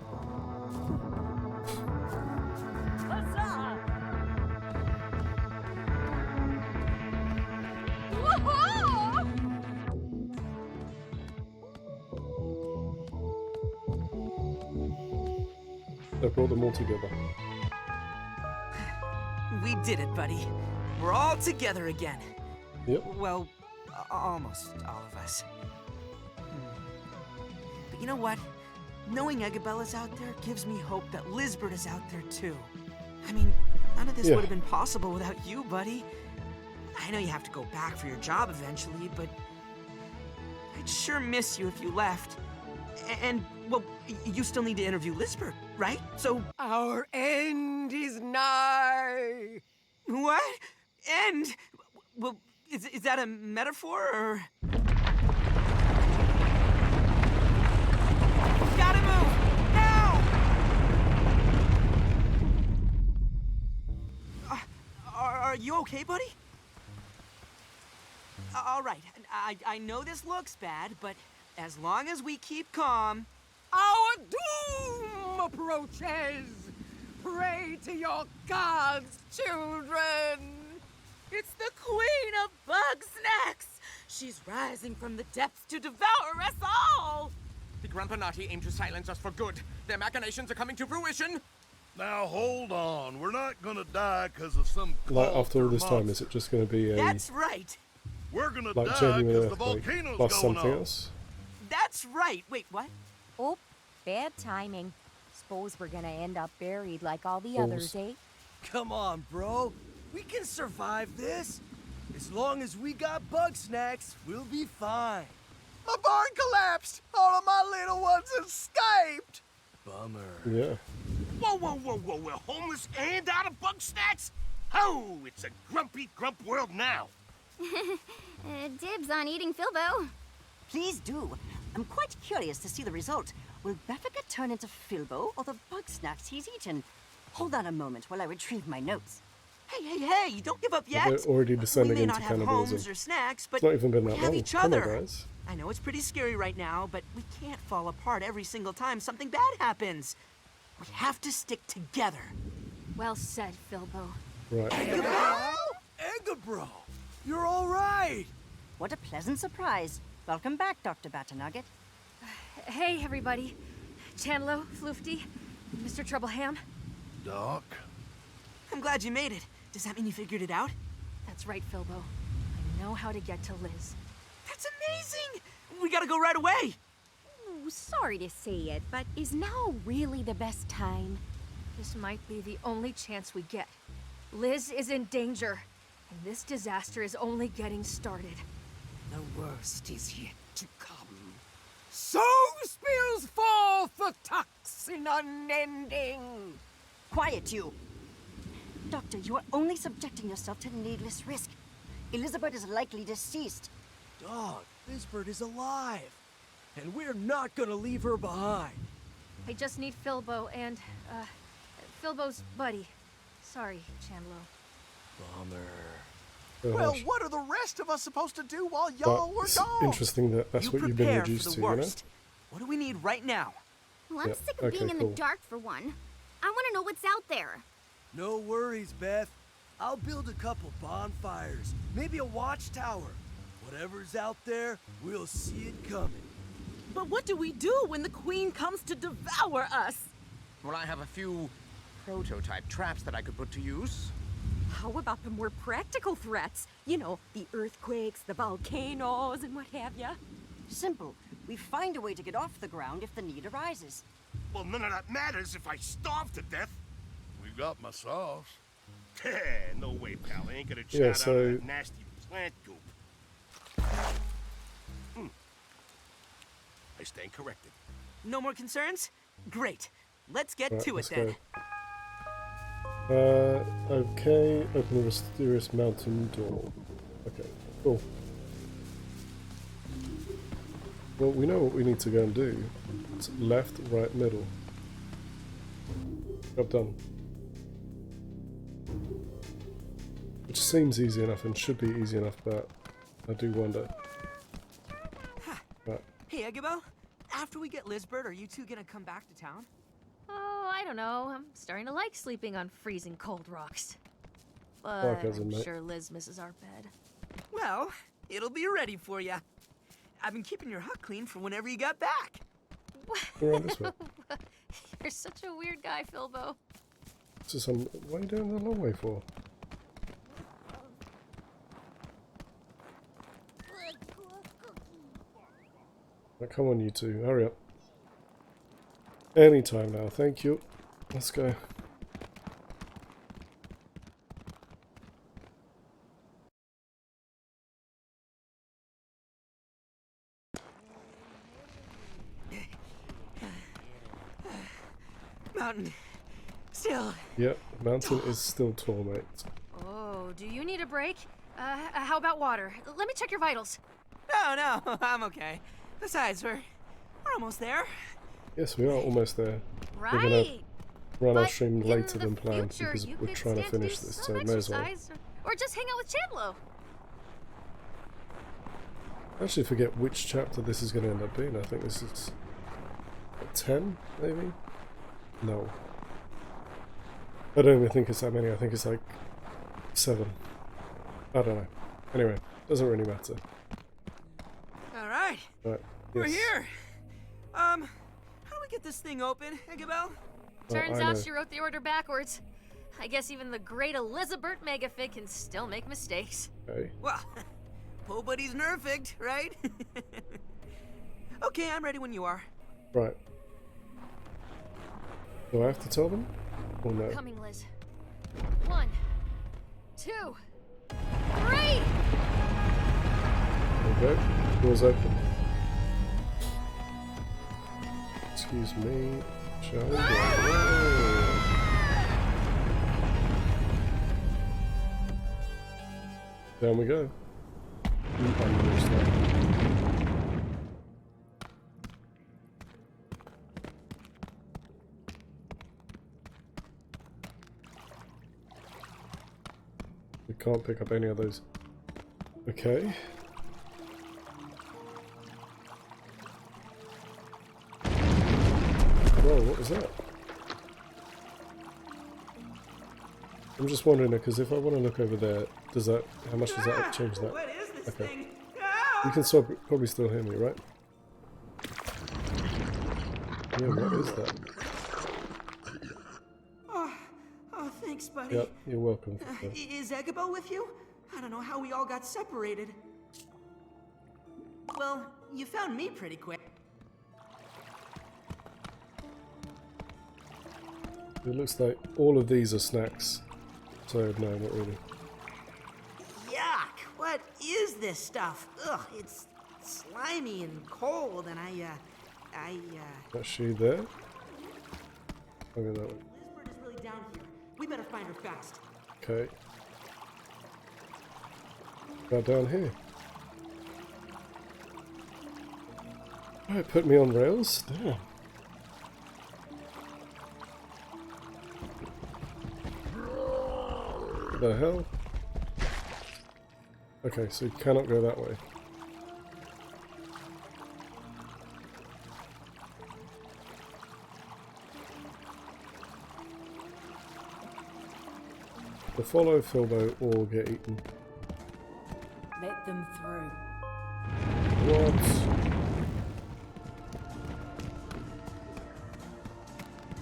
They brought them all together. We did it, buddy. We're all together again. Yep. Well, almost all of us. But you know what? Knowing Agabella's out there gives me hope that Lisbeth is out there too. I mean, none of this would have been possible without you, buddy. I know you have to go back for your job eventually, but I'd sure miss you if you left. And, well, you still need to interview Lisbeth, right? So... Our end is nigh! What? End? Well, is that a metaphor, or...? Gotta move! Now! Are you okay, buddy? All right, I know this looks bad, but as long as we keep calm... Our doom approaches! Pray to your gods, children! It's the Queen of Bugsnax! She's rising from the depths to devour us all! The Grandpanati aim to silence us for good. Their machinations are coming to fruition. Now hold on. We're not gonna die because of some Like after all this time, is it just going to be a That's right. We're gonna like die genuine because the earthquake volcano's plus going something on. else? That's right. Wait, what? Oh, bad timing. Suppose we're gonna end up buried like all the Fools. others, eh? Come on, bro. We can survive this. As long as we got Bugsnax, we'll be fine. My barn collapsed! All of my little ones escaped! Bummer. Yeah. Whoa, whoa, whoa, whoa, we're homeless and out of Bugsnax? Oh, it's a grumpy grump world now. Dibs on eating Filbo. Please do. I'm quite curious to see the result. Will Beffica turn into Filbo or the Bugsnax he's eaten? Hold on a moment while I retrieve my notes. Hey, don't give up yet. They're already descending we may into not have cannibalism. homes or snacks, but It's not even been we that have long. each Come on, other. guys. I know it's pretty scary right now, but we can't fall apart every single time something bad happens. We have to stick together. Well said, Filbo. Right. Egabro, you're all right. What a pleasant surprise. Welcome back, Dr. Battenugget. Hey, everybody. Chandlo, Floofty, Mr. Troubleham. Doc? I'm glad you made it. Does that mean you figured it out? That's right, Filbo. I know how to get to Liz. That's amazing! We gotta go right away. Ooh, sorry to say it, but is now really the best time? This might be the only chance we get. Liz is in danger, and this disaster is only getting started. The worst is yet to come. So spills forth the toxin unending. Quiet, you! Doctor, you are only subjecting yourself to needless risk. Elizabeth is likely deceased. Dog, Lisbeth is alive. And we're not gonna leave her behind. I just need Filbo and, Filbo's buddy. Sorry, Chandlo. Bummer. Well, what are the rest of us supposed to do while y'all were gone? Interesting that that's what you've been reduced to, you know? What do we need right now? Well, I'm sick of being in the dark for one. I want to know what's out there. No worries, Beth. I'll build a couple bonfires, maybe a watchtower. Whatever's out there, we'll see it coming. But what do we do when the queen comes to devour us? Well, I have a few prototype traps that I could put to use. How about the more practical threats? You know, the earthquakes, the volcanoes, and what have ya? Simple. We find a way to get off the ground if the need arises. Well, none of that matters if I starve to death. We've got my sauce. No way, pal. I ain't gonna chat out of that nasty plant goop. I stand corrected. No more concerns? Great. Let's get to it let's then. go. Okay, open the mysterious mountain door. Okay, cool. Well, we know what we need to go and do. It's left, right, middle. Job done. Which seems easy enough and should be easy enough, but I do wonder. Right. Hey, Eggabell, after we get Lisbeth, are you two gonna come back to town? Oh, I don't know. I'm starting to like sleeping on freezing cold rocks. But I'm sure Liz misses our bed. Well, it'll be ready for you. I've been keeping your hut clean for whenever you got back. Go around this way. You're such a weird guy, Filbo. What are you doing the long way for? Right, come on, you two, hurry up. Anytime now, thank you. Let's go. Mountain. Still. Yep, mountain is still tall, mate. Oh, do you need a break? How about water? Let me check your vitals. No, I'm okay. Besides, we're almost there. Yes, we are almost there. Right. We're gonna run our stream later than planned because we're trying to finish this, so may as well. Or just hang out with Chandlo. I actually forget which chapter this is going to end up being. I think this is 10, maybe? No. I don't even think it's that many. I think it's like 7. I don't know. Anyway, doesn't really matter. All right. Right. We're Yes. here. How do we get this thing open, Eggabell? Turns out she wrote the order backwards. I guess even the great Elizabeth Megafig can still make mistakes. Okay. Well, Po Buddy's nerfed, right? Okay, I'm ready when you are. Right. Do I have to tell them? Or no? Coming, Liz. 1, 2, 3! Okay. Doors open. Excuse me. Shall we go? Down we go. We can't pick up any of those. Okay. Whoa, what was that? I'm just wondering, because if I want to look over there, does that, how much does that change that? What is this Okay. thing? You can probably still hear me, right? Yeah, what is that? Oh, thanks, buddy. Yep, you're welcome. Is Eggabell with you? I don't know how we all got separated. Well, you found me pretty quick. It looks like all of these are snacks. So no, not really. Yuck! What is this stuff? Ugh, it's slimy and cold, and Is she there? I'll go that way. Lizbert is really down here. We better find her fast. Okay. Right down here. Oh, it put me on rails? Damn. What the hell? Okay, so you cannot go that way. To follow Filbo or get eaten. Let them through. What?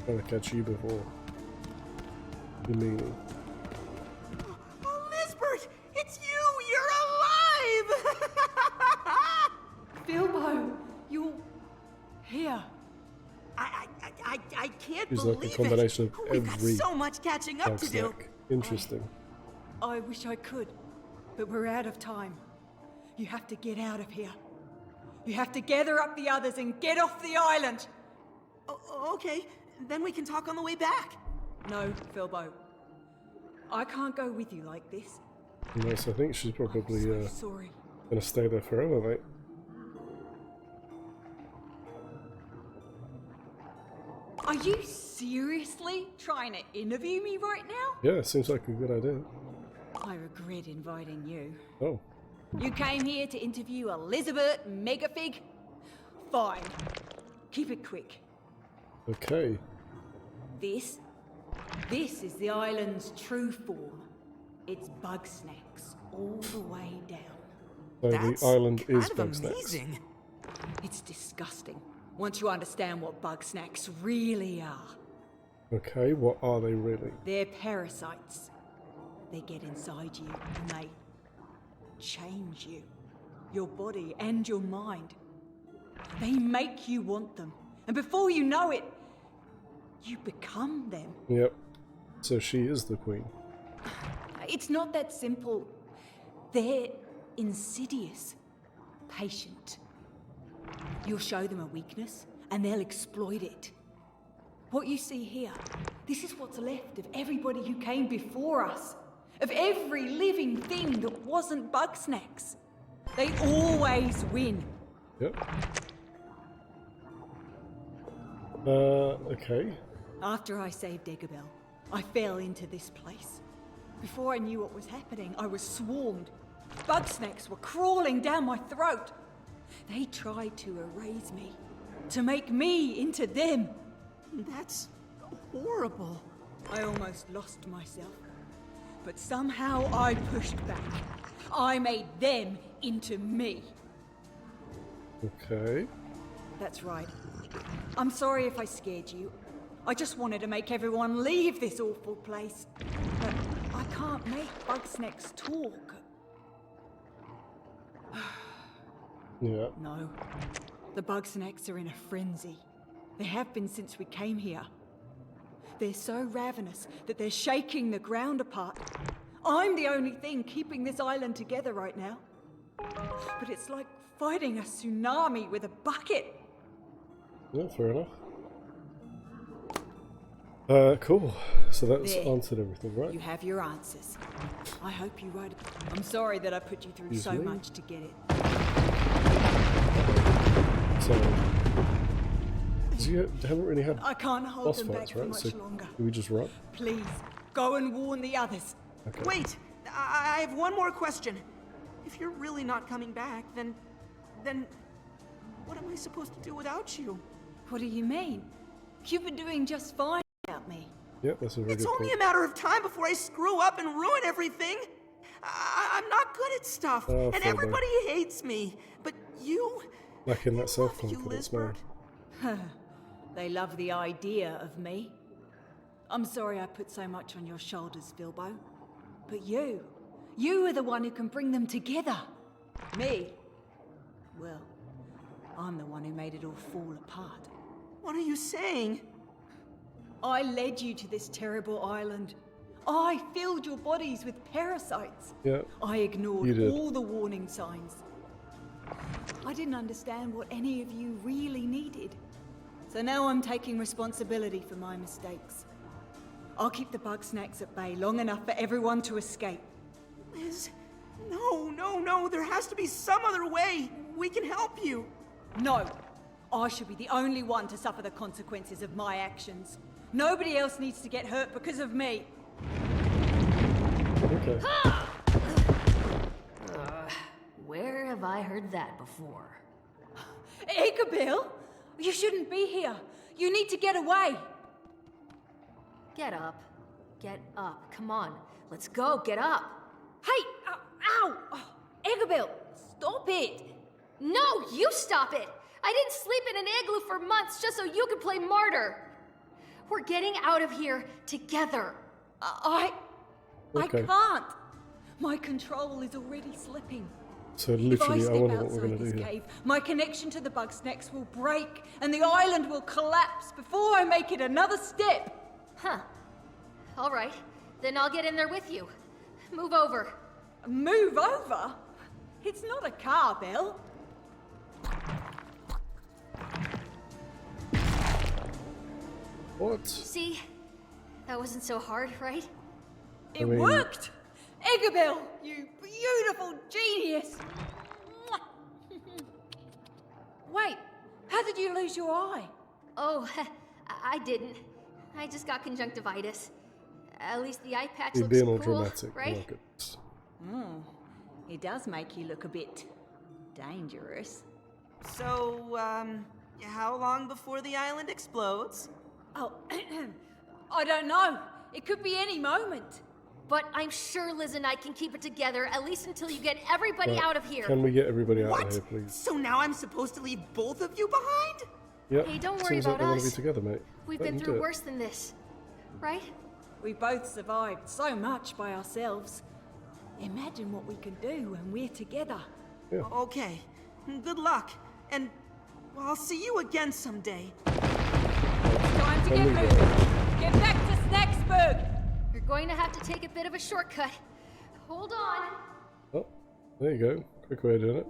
Trying to catch you before. You mean? Oh, Lizbert! It's you! You're alive! Filbo, you're here. I can't It's believe like a combination of We've got every so much catching up to do. Bugsnax. Interesting. I wish I could, but we're out of time. You have to get out of here. You have to gather up the others and get off the island. Okay, then we can talk on the way back. No, Filbo. I can't go with you like this. Yes, I think she's probably Sorry. gonna stay there forever, mate. Are you seriously trying to interview me right now? Yeah, seems like a good idea. I regret inviting you. Oh. You came here to interview Elizabeth Megafig? Fine. Keep it quick. Okay. This is the island's true form. It's Bugsnax all the way down. So the island is Bugsnax. Amazing. It's disgusting once you understand what Bugsnax really are. Okay, what are they really? They're parasites. They get inside you and they change you, your body and your mind. They make you want them, and before you know it, you become them. Yep. So she is the queen. It's not that simple. They're insidious, patient. You'll show them a weakness, and they'll exploit it. What you see here, this is what's left of everybody who came before us. Of every living thing that wasn't Bugsnax. They always win. Yep. Okay. After I saved Dagobah, I fell into this place. Before I knew what was happening, I was swarmed. Bugsnax were crawling down my throat. They tried to erase me, to make me into them. That's horrible. I almost lost myself. But somehow I pushed back. I made them into me. Okay. That's right. I'm sorry if I scared you. I just wanted to make everyone leave this awful place. But I can't make Bugsnax talk. Yeah. No. The Bugsnax are in a frenzy. They have been since we came here. They're so ravenous that they're shaking the ground apart. I'm the only thing keeping this island together right now. But it's like fighting a tsunami with a bucket. Yeah, fair enough. Cool. So that's There. answered everything, right? You have your answers. I hope you write it. I'm sorry that I put you through so Usually. much to get it. So, you haven't really had I can't hold boss them back fights, for right? much So longer. do we just run? Please, go and warn the others. Okay. Wait, I have one more question. If you're really not coming back, then what am I supposed to do without you? What do you mean? You've been doing just fine without me. Yeah, that's a very It's good only point. a matter of time before I screw up and ruin everything. I'm not good at stuff, Oh, and Filbo. everybody hates me. But you, Lacking that self-confidence, man. They love the idea of me. I'm sorry I put so much on your shoulders, Filbo. But you are the one who can bring them together. Me? Well, I'm the one who made it all fall apart. What are you saying? I led you to this terrible island. I filled your bodies with parasites. Yeah. I ignored you did. all the warning signs. I didn't understand what any of you really needed. So now I'm taking responsibility for my mistakes. I'll keep the Bugsnax at bay long enough for everyone to escape. Liz, no, there has to be some other way. We can help you. No, I should be the only one to suffer the consequences of my actions. Nobody else needs to get hurt because of me. Okay. Where have I heard that before? Ikabil, you shouldn't be here. You need to get away. Get up. Get up. Come on. Let's go. Get up. Hey! Ow! Oh, Ikabil, stop it! No, you stop it! I didn't sleep in an igloo for months just so you could play martyr. We're getting out of here together. I Okay. can't. My control is already slipping. So If I literally, I step wonder what we're outside going to this do here. cave, my connection to the Bugsnax will break, and the island will collapse before I make it another step. Huh. All right. Then I'll get in there with you. Move over. Move over? It's not a car, Bill. What? See? That wasn't so hard, right? It worked! Ikabil, you beautiful genius! Wait, how did you lose your eye? Oh, I didn't. I just got conjunctivitis. At least the eye patch You're looks being all cool, dramatic. right? Look at- It does make you look a bit dangerous. So, how long before the island explodes? Oh, I don't know. It could be any moment. But I'm sure Liz and I can keep it together at least until you get everybody Right. out of here. Can we get everybody out What? of here, please? So now I'm supposed to leave both of you behind? Yep. Hey, don't worry Seems like about they want to us. be together, mate. We've Let been them do through it. worse than this, right? We both survived so much by ourselves. Imagine what we can do when we're together. Yeah. Okay. Good luck. And I'll see you again someday. Time to get moving. Get back to Snacksburg. You're going to have to take a bit of a shortcut. Hold on. Oh, there you go. Quick way of doing it.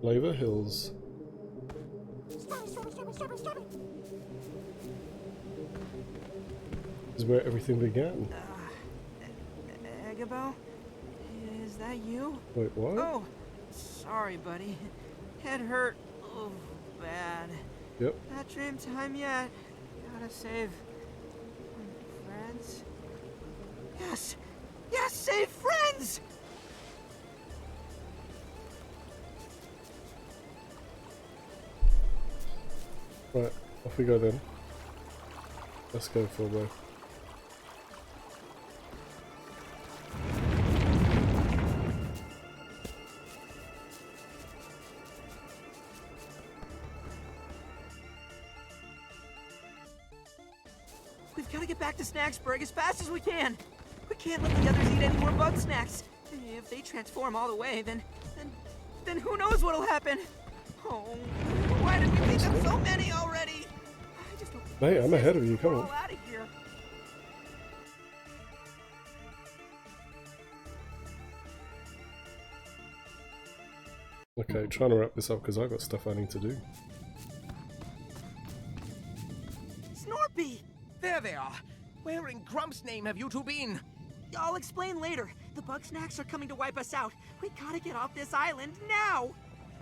Laver Hills. This is where everything began. Agabel? Is that you? Wait, what? Oh, sorry, buddy. Head hurt. Oh, bad. Yep. Not dream time yet. Gotta save friends. Yes! Yes, save friends! Right, off we go then. Let's go for a way. We've got to get back to Snacksburg as fast as we can. We can't let the others eat any more Bugsnax. If they transform all the way, then who knows what'll happen? Oh, why did we beat up so many already? I just don't Mate, I'm ahead of you. Come we're on. all out of here. Okay, trying to wrap this up because I've got stuff I need to do. Snorpy! There they are. Where in Grump's name have you two been? I'll explain later. The Bugsnax are coming to wipe us out. We gotta get off this island now!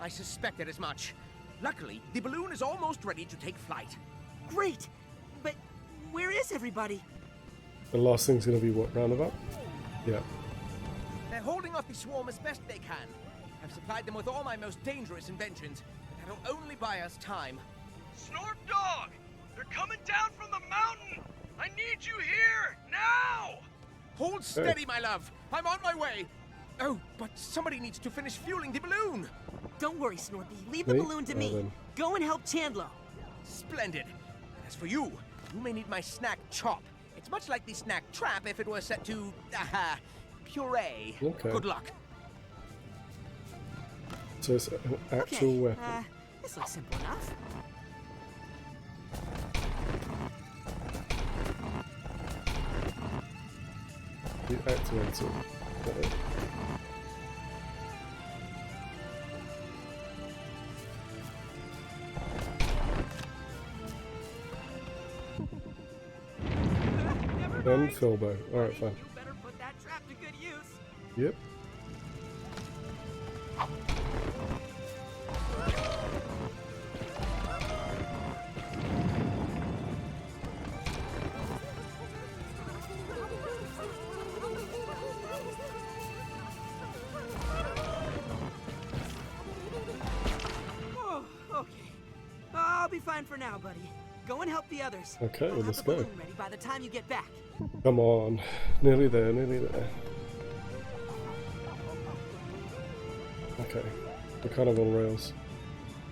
I suspected as much. Luckily, the balloon is almost ready to take flight. Great! But where is everybody? The last thing's going to be what, roundabout? Yeah. They're holding off the swarm as best they can. I've supplied them with all my most dangerous inventions, but that'll only buy us time. Snort Dog! They're coming down from the mountain! I need you here! Now! Hold steady, my love. I'm on my way. Oh, but somebody needs to finish fueling the balloon. Don't worry, Snorpy. Leave the Me? balloon to Oh, me. then. Go and help Chandler. Splendid. As for you, you may need my snack chop. It's much like the snack trap if it were set to, puree. Okay. Good luck. So it's an actual weapon. This looks simple enough. You activate it. Then Philbo. Alright, fine. You better put that trap to good use. Yep. Oh, okay. I'll be fine for now, buddy. Go and help the others. Okay, I'll well, have let's the go. balloon ready by the time you get back. Come on. Nearly there, nearly there. Okay. We're kind of on rails.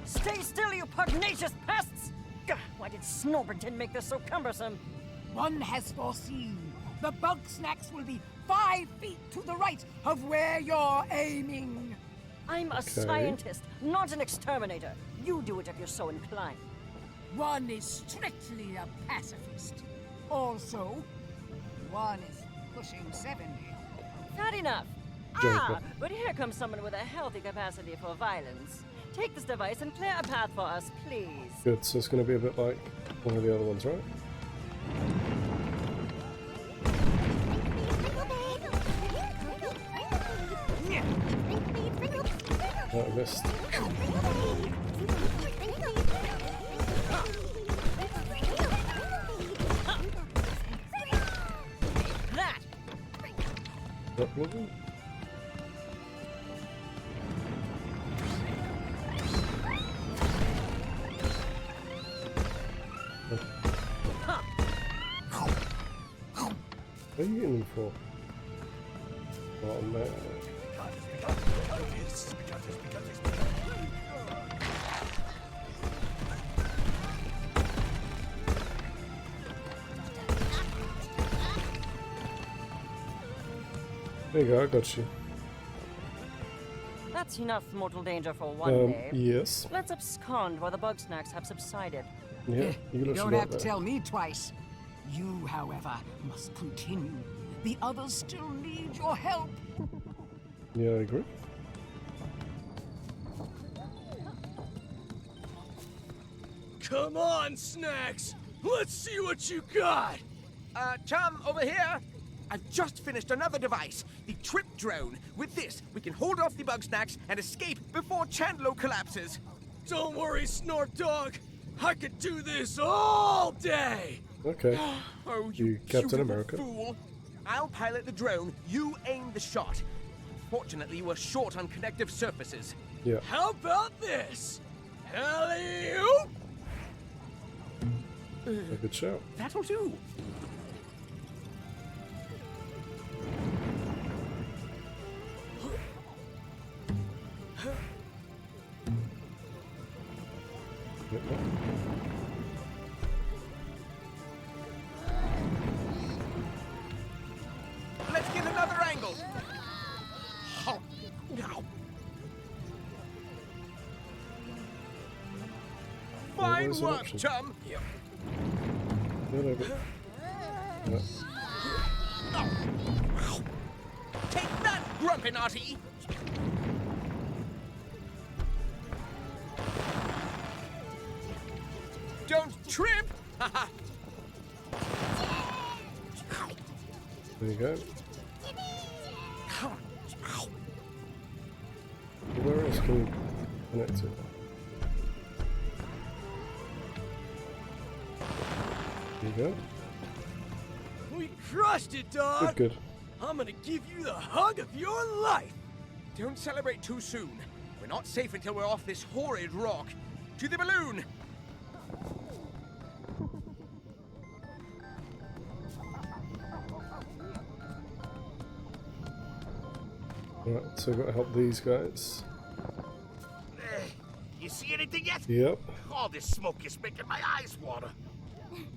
Stay still, you pugnacious pests! Gah, why did Snorberton make this so cumbersome? One has foreseen. The Bugsnax will be 5 feet to the right of where you're aiming. I'm a scientist, not an exterminator. You do it if you're so inclined. One is strictly a pacifist. Also, one is pushing 70. Not enough. Joker. But here comes someone with a healthy capacity for violence. Take this device and clear a path for us, please. Good, so it's going to be a bit like one of the other ones, right? Oh, I missed. That! That one? What are you getting them for? Oh man. There you go, I got you. That's enough mortal danger for one day. Yes. Let's abscond while the Bugsnax have subsided. Yeah, You don't have to tell me twice. You, however, must continue. The others still need your help. Yeah, I agree. Come on, Snacks! Let's see what you got! Chum, over here! I've just finished another device, the Trip Drone. With this, we can hold off the Bugsnax and escape before Chandlo collapses. Don't worry, Snort Dog. I could do this all day! Okay. Oh, you Captain beautiful America. Fool. I'll pilot the drone, you aim the shot. Fortunately, we're short on connective surfaces. Yeah. How about this? Alley-oop! A good shout. That'll do. Let's get another angle. Fine work, chum. Take that, Grumpy Naughty. Don't trip. There you go. Where else can you connect it? There you go. We crushed it, dog! Good. I'm gonna give you the hug of your life! Don't celebrate too soon. We're not safe until we're off this horrid rock. To the balloon! Alright, so I've got to help these guys. You see anything yet? Yep. All this smoke is making my eyes water.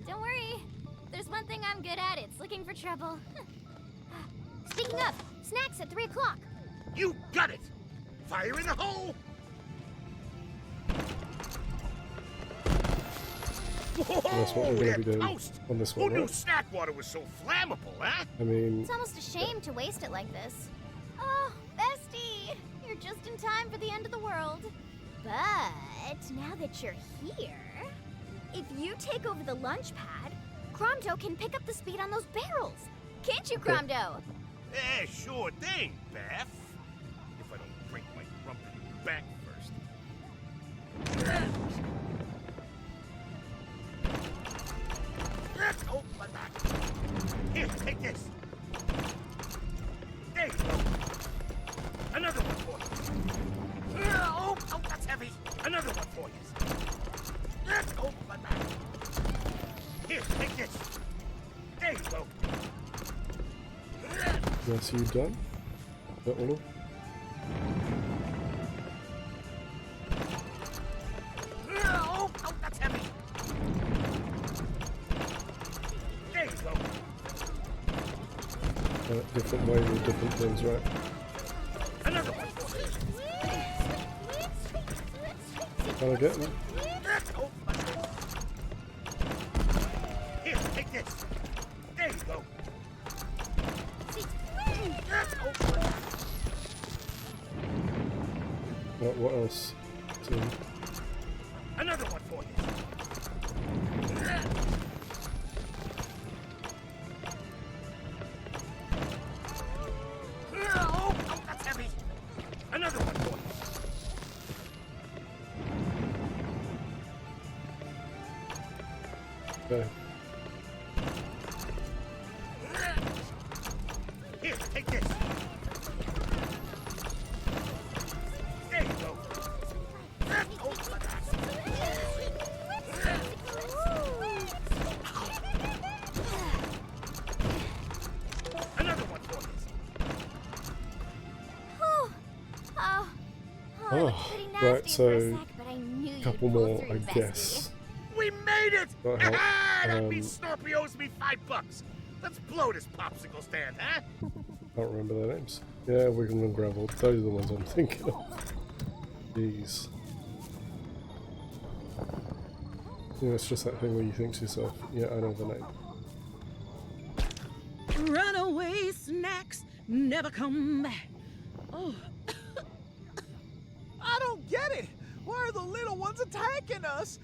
Don't worry. There's one thing I'm good at. It's looking for trouble. Speaking of, snacks at 3 o'clock. You got it! Fire in the hole! Whoa, that's what we're going to be doing toast. on this Who one, knew right? snack water was so flammable, huh? I mean... It's almost a shame to waste it like this. Oh, bestie! You're just in time for the end of the world. But now that you're here, if you take over the lunch pad, Cromdo can pick up the speed on those barrels. Can't you, Cromdo? Eh, sure thing, Beth. If I don't break my grumpy back first. Oh, my back. Here, take this. There you go. Another one for you. Oh, that's heavy. Another one for you. Oh, my back. Here, take this. There you go. Yes, you done? That all? Oh, that's heavy. There you go. Different way with different things, right? Another one for you. Can I get them? Oh, here, take this. There you go. Right, what else? Another one for you. Oh, that's heavy. Another one for you. Okay. Here, take this. There you go. Oh, my God. Another one for you. Oh, right, so a couple more, I guess. We made it! That That means Snorpy owes me $5. Let's blow this popsicle stand, huh? Can't remember their names. Yeah, Wiggle and Gravel. Those are the ones I'm thinking of. Jeez. Yeah, it's just that thing where you think to yourself, yeah, I know the name. Runaway snacks never come back. Oh. I don't get it. Why are the little ones attacking us?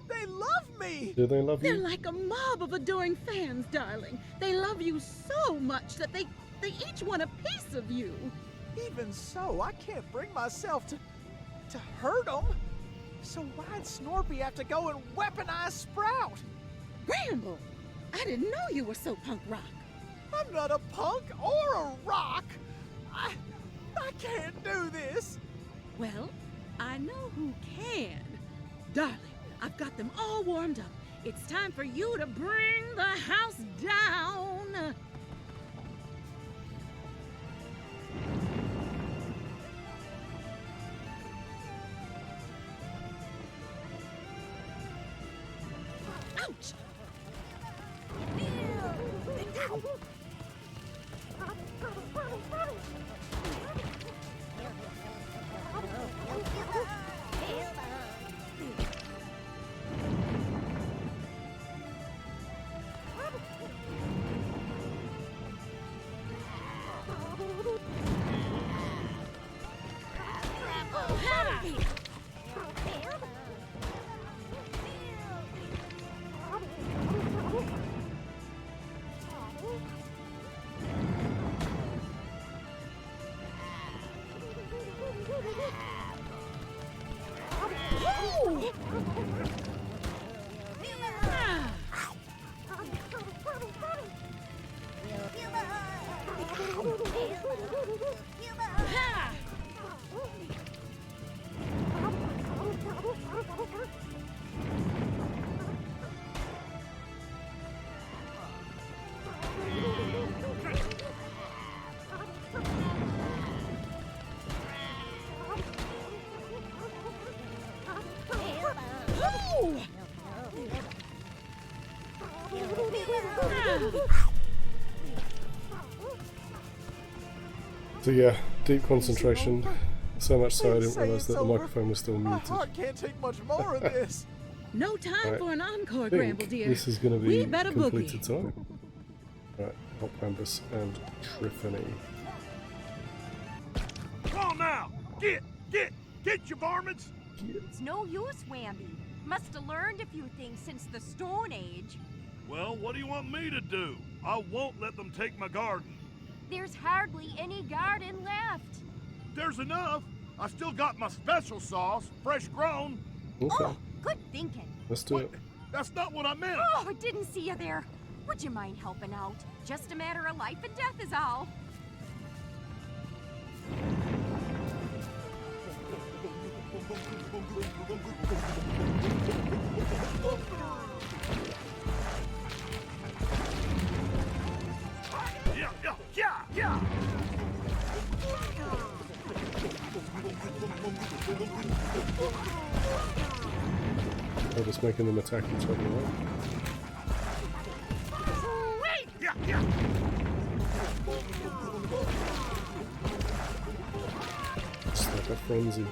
They love me. Do they love you? They're like a mob of adoring fans, darling. They love you so much that they each want a piece of you. Even so, I can't bring myself to hurt them. So why'd Snorpy have to go and weaponize Sprout? Bramble, I didn't know you were so punk rock. I'm not a punk or a rock. I can't do this. Well, I know who can. Darling, I've got them all warmed up. It's time for you to bring the house down. Ouch! So yeah, deep concentration. So much so I didn't realise that the microphone was still My muted. heart can't take much more of this. No time for an encore, I Gramble think dear. this is going to We be better completed boogie. tonight. Right, help Krampus and Triffany. Come on now! Get you varmints! It's no use, Whamby. Must have learned a few things since the Stone Age. Well, what do you want me to do? I won't let them take my garden. There's hardly any garden left. There's enough. I still got my special sauce, fresh grown. Okay. Oh, good thinking. Let's do it. That's not what I meant. Oh, I didn't see you there. Would you mind helping out? Just a matter of life and death is all. Yeah! I'm just making them attack each other, right? Yeah! It's like a frenzy.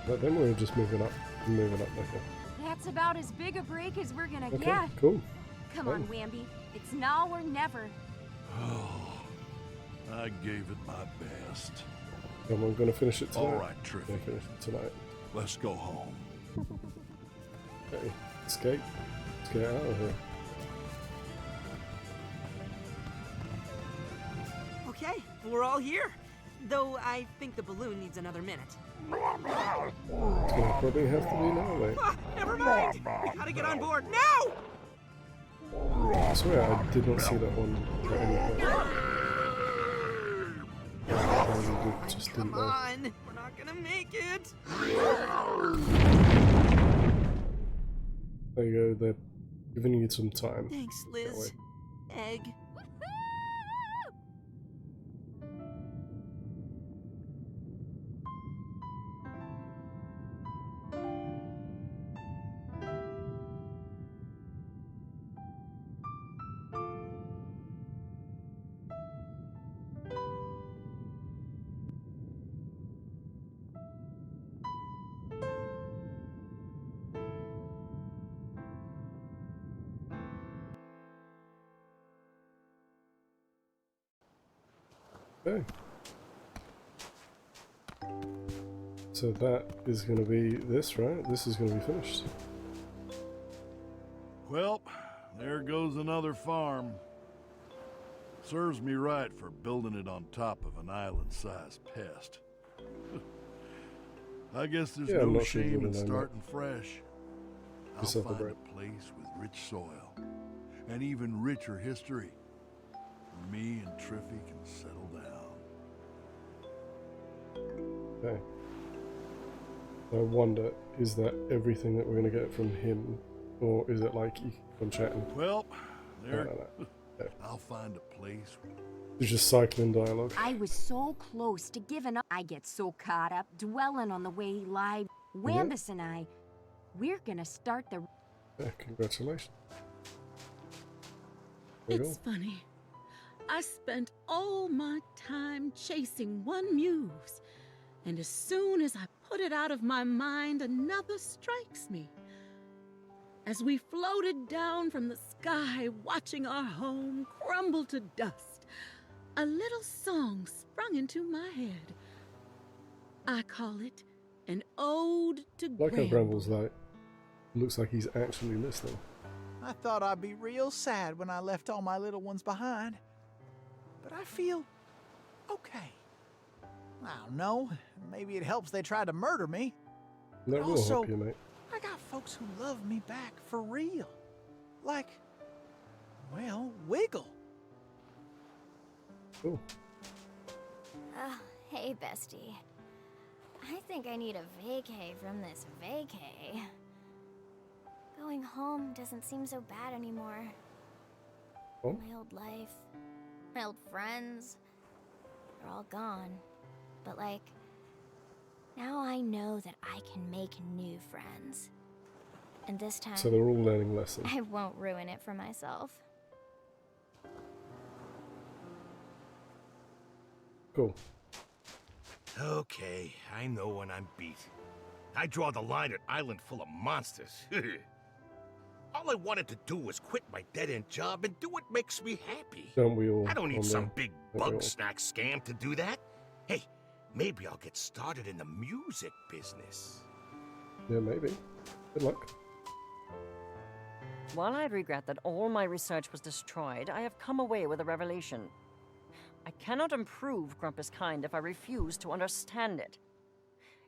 But then we're just moving up like that. That's about as big a break as we're gonna Okay, get. cool. Come on, Whamby. It's now or never. Oh, I gave it my best. And we're going to finish it tonight. All right, Triffy. We're gonna finish it tonight. Let's go home. Okay, escape. Let's get out of here. Okay, we're all here. Though I think the balloon needs another minute. It's going to probably have to be now, mate. Ah, never mind. We gotta get on board now. I swear I did not see that one at any point. Just Come didn't know. on, we're not gonna make it. There you go, they're giving you some time. Thanks, Liz. Egg. Okay. So that is going to be this, right? This is going to be finished. Well, there goes another farm. Serves me right for building it on top of an island-sized pest. I guess there's Yeah, I'm no not sure you shame in would've known starting fresh. I'll Yourself a find break. a place with rich soil and even richer history where me and Triffy can settle down. Okay. I wonder, is that everything that we're going to get from him? Or is it like you keep on chatting? Well, there. No. I'll find a place. It's just cycling dialogue. I was so close to giving up. I get so caught up dwelling on the way he lied. Wambus and I, we're gonna start the... Yeah, congratulations. There you It's funny. I spent all my time chasing one muse, and as soon as I put it out of my mind, another strikes me. As we floated down from the sky, watching our home crumble to dust, a little song sprung into my head. I call it an ode to Like how Gramble. Bramble's like, looks like he's actually listening. I thought I'd be real sad when I left all my little ones behind. But I feel okay. I don't know. Maybe it helps they tried to murder me. That But will also, help you, mate. I got folks who love me back for real. Like, well, Wiggle. Cool. Hey, bestie. I think I need a vacay from this vacay. Going home doesn't seem so bad anymore. Oh? My old life, my old friends, they're all gone. But like, Now I know that I can make new friends. And this time, So they're all learning lessons. I won't ruin it for myself. Cool. Okay, I know when I'm beat. I draw the line at island full of monsters. All I wanted to do was quit my dead-end job and do what makes me happy. Don't we all? I don't need some big Bugsnax scam to do that. Hey, maybe I'll get started in the music business. Yeah, maybe. Good luck. While I regret that all my research was destroyed, I have come away with a revelation. I cannot improve Grumpus kind if I refuse to understand it.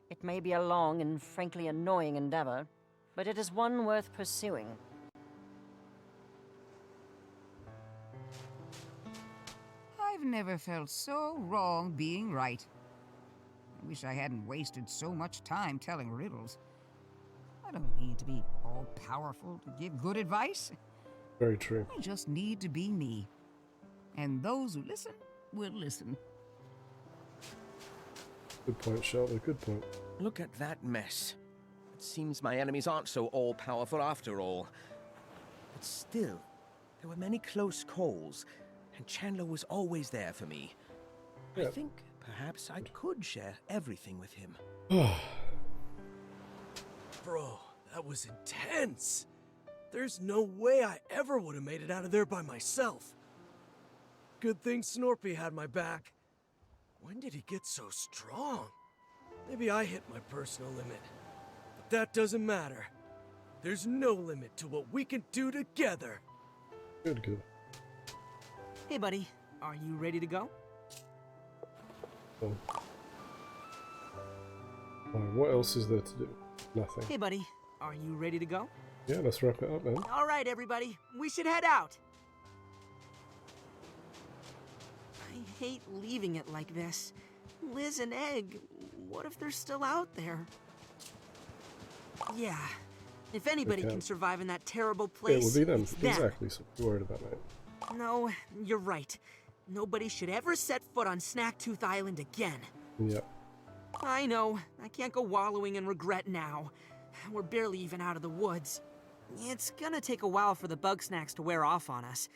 It may be a long and frankly annoying endeavor, but it is one worth pursuing. I've never felt so wrong being right. I wish I hadn't wasted so much time telling riddles. I don't need to be all-powerful to give good advice. Very true. I just need to be me. And those who listen will listen. Good point, Shelby. Good point. Look at that mess. It seems my enemies aren't so all-powerful after all. But still, there were many close calls, and Chandler was always there for me. Yeah. I think perhaps I could share everything with him. Bro, that was intense. There's no way I ever would have made it out of there by myself. Good thing Snorpy had my back. When did he get so strong? Maybe I hit my personal limit. But that doesn't matter. There's no limit to what we can do together. Good, good. Hey, buddy. Are you ready to go? Oh. Alright, what else is there to do? Nothing. Hey, buddy. Are you ready to go? Yeah, let's wrap it up then. All right, everybody. We should head out. I hate leaving it like this. Liz and Egg, what if they're still out there? Yeah. If anybody can survive in that terrible place, it will be them. it's them. Exactly, so be worried about that. No, you're right. Nobody should ever set foot on Snacktooth Island again. Yep. I know. I can't go wallowing in regret now. We're barely even out of the woods. It's gonna take a while for the Bugsnax to wear off on us.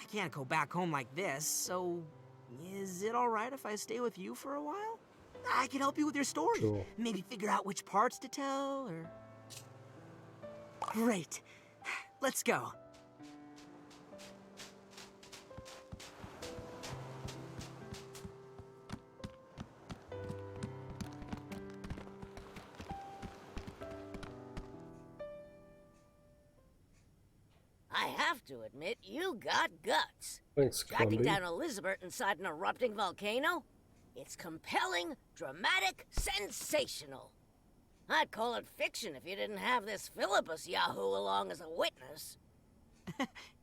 I can't go back home like this, so is it alright if I stay with you for a while? I can help you with your story. Sure. Maybe figure out which parts to tell, or... Great. Let's go. I have to admit, you got guts. Thanks, Tracking Clundy. down Elizabeth inside an erupting volcano? It's compelling, dramatic, sensational. I'd call it fiction if you didn't have this Philippus Yahoo along as a witness.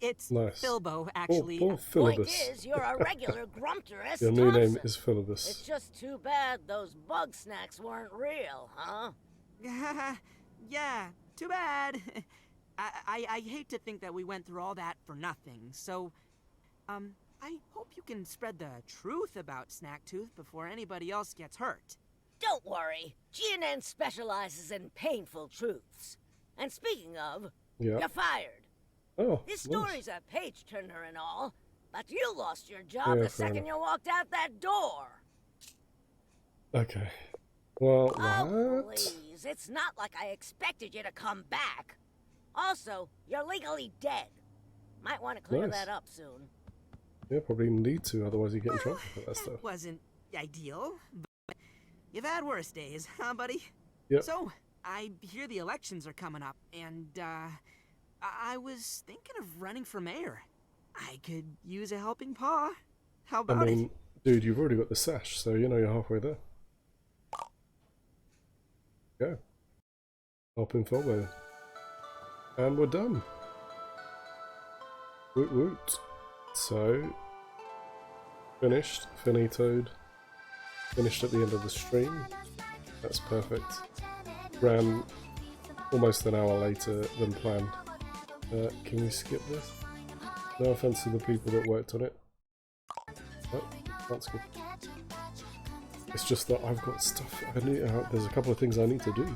It's Nice. Philbo, actually. Poor Point Philibus. is, you're a regular Grumpter-esque Your new name Thompson. is Philibus. It's just too bad those Bugsnax weren't real, huh? Yeah, too bad. I hate to think that we went through all that for nothing, so, I hope you can spread the truth about Snacktooth before anybody else gets hurt. Don't worry. GNN specializes in painful truths. And speaking of, Yeah. you're fired. Oh, This nice. story's a page-turner and all, but you lost your job Yeah, the fair second enough. you walked out that door. Okay. Well, Oh, what? please. It's not like I expected you to come back. Also, you're legally dead. Might want to clear Nice. that up soon. Yeah, probably need to, otherwise you get in trouble for that stuff. Wasn't ideal, but you've had worse days, huh, buddy? Yep. So, I hear the elections are coming up, and, I was thinking of running for mayor. I could use a helping paw. How I about mean, dude, you've already got the sash, so you know you're halfway there. Go. Hop in Philbo. And we're done. Woot woot. So, finished, finitoed, finished at the end of the stream. That's perfect. Ran almost an hour later than planned. Can we skip this? No offense to the people that worked on it. Oh, that's good. It's just that I've got stuff. There's a couple of things I need to do.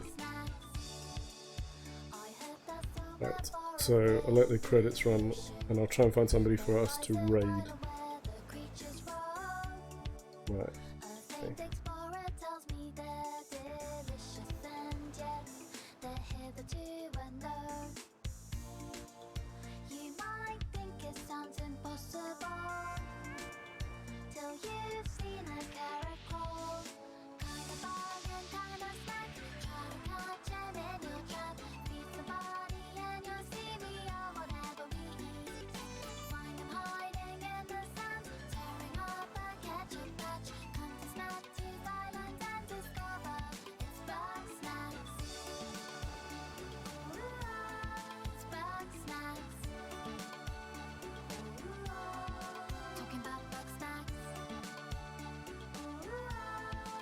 Right, so I'll let the credits run, and I'll try and find somebody for us to raid. Right. Okay.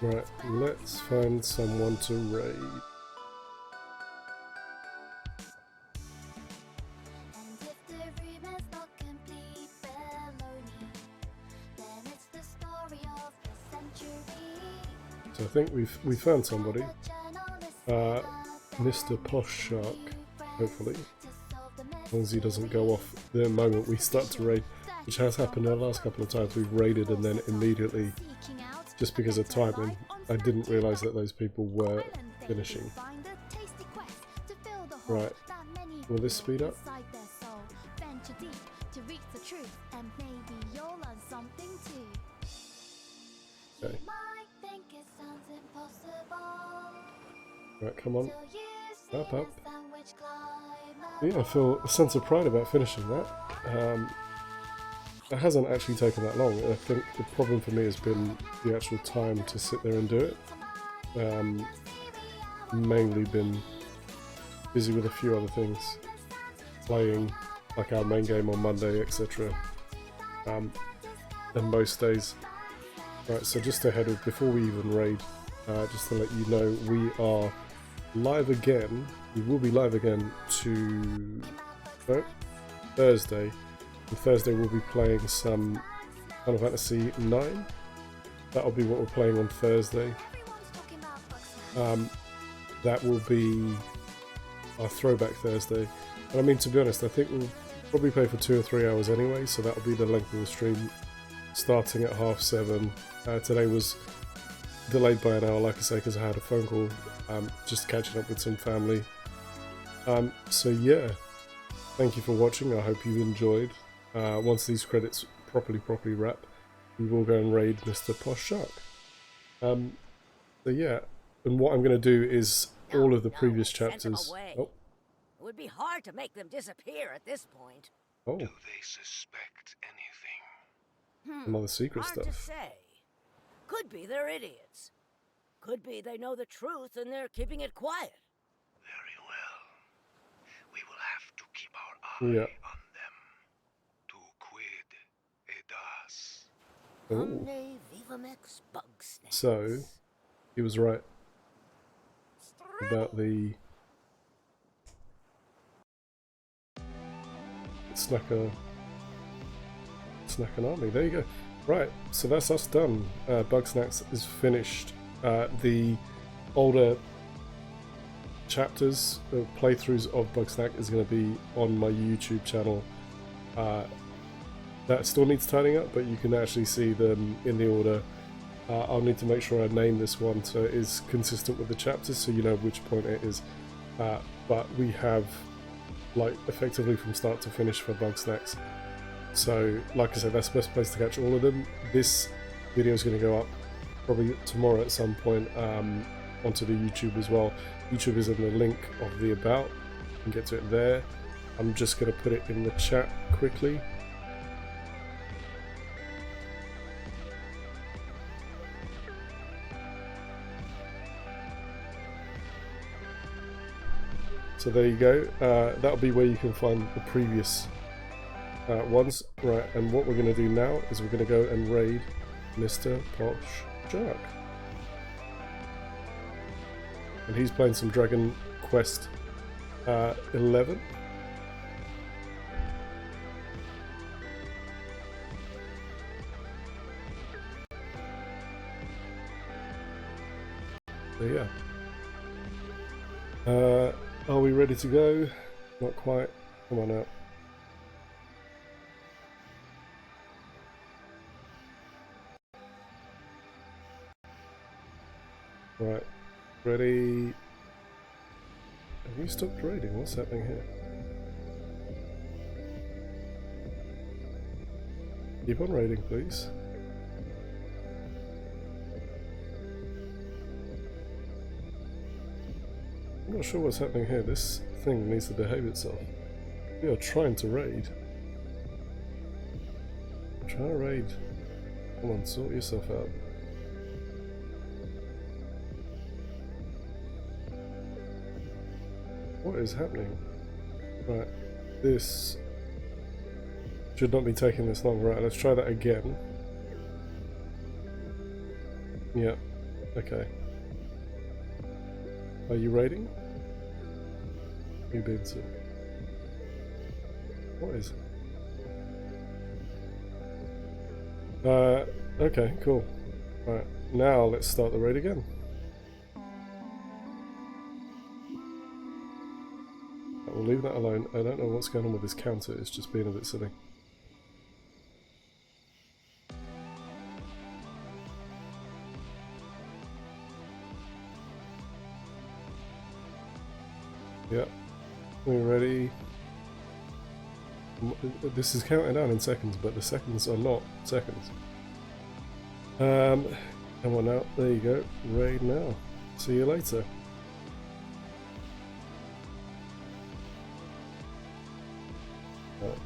Right, let's find someone to raid. So I think we found somebody. Mr. Posh Shark, hopefully. As long as he doesn't go off the moment we start to raid, which has happened the last couple of times. We've raided and then immediately, just because of timing, I didn't realise that those people were finishing. Right, will this speed up? Okay. Right, come on. Up. Yeah, I feel a sense of pride about finishing that. It hasn't actually taken that long. I think the problem for me has been the actual time to sit there and do it. Mainly been busy with a few other things, playing like our main game on Monday, etc. And most days. Right, so just ahead of, before we even raid, just to let you know, we are live again. We will be live again Thursday. On Thursday we'll be playing some Final Fantasy 9. That'll be what we're playing on Thursday. That will be our throwback Thursday. And I mean, to be honest, I think we'll probably play for 2 or 3 hours anyway, so that'll be the length of the stream, starting at 7:30. Today was delayed by an hour, like I say, because I had a phone call, just catching up with some family. So yeah, thank you for watching. I hope you enjoyed. Once these credits properly wrap, we will go and raid Mr. Posh Shark. So yeah, and what I'm going to do is all of the previous chapters. Oh. It would be hard to make them disappear at this point. Oh. Do they suspect anything? Another secret Hard to stuff. say. Could be they're idiots. Could be they know the truth and they're keeping it quiet. Very well. We will have to keep our eye on them. Tu quid edas. Omne vivamex Bugsnax. So, he was right about the snack an army. There you go. Right, so that's us done. Bugsnax is finished. The older chapters, playthroughs of Bugsnax is going to be on my YouTube channel. That still needs turning up, but you can actually see them in the order. I'll need to make sure I name this one so it is consistent with the chapters, so you know which point it is. But we have, like, effectively from start to finish for Bugsnax. So, like I said, that's the best place to catch all of them. This video is going to go up probably tomorrow at some point onto the YouTube as well. YouTube is in the link of the about. You can get to it there. I'm just going to put it in the chat quickly. So there you go. That'll be where you can find the previous ones. Right, and what we're going to do now is we're going to go and raid Mr. Posh Shark. And he's playing some Dragon Quest 11. So yeah. Are we ready to go? Not quite. Come on out. Right. Ready. Have you stopped raiding? What's happening here? Keep on raiding, please. I'm not sure what's happening here. This thing needs to behave itself. We are trying to raid. Try to raid. Come on, sort yourself out. What is happening? Right, this should not be taking this long. Right, let's try that again. Yep, okay. Are you raiding? You been to? What is it? Okay, cool. Right, now let's start the raid again. We'll leave that alone. I don't know what's going on with this counter, it's just being a bit silly. Yep. We're ready. This is counting down in seconds, but the seconds are not seconds. Come on now. There you go. Raid now. See you later. Right.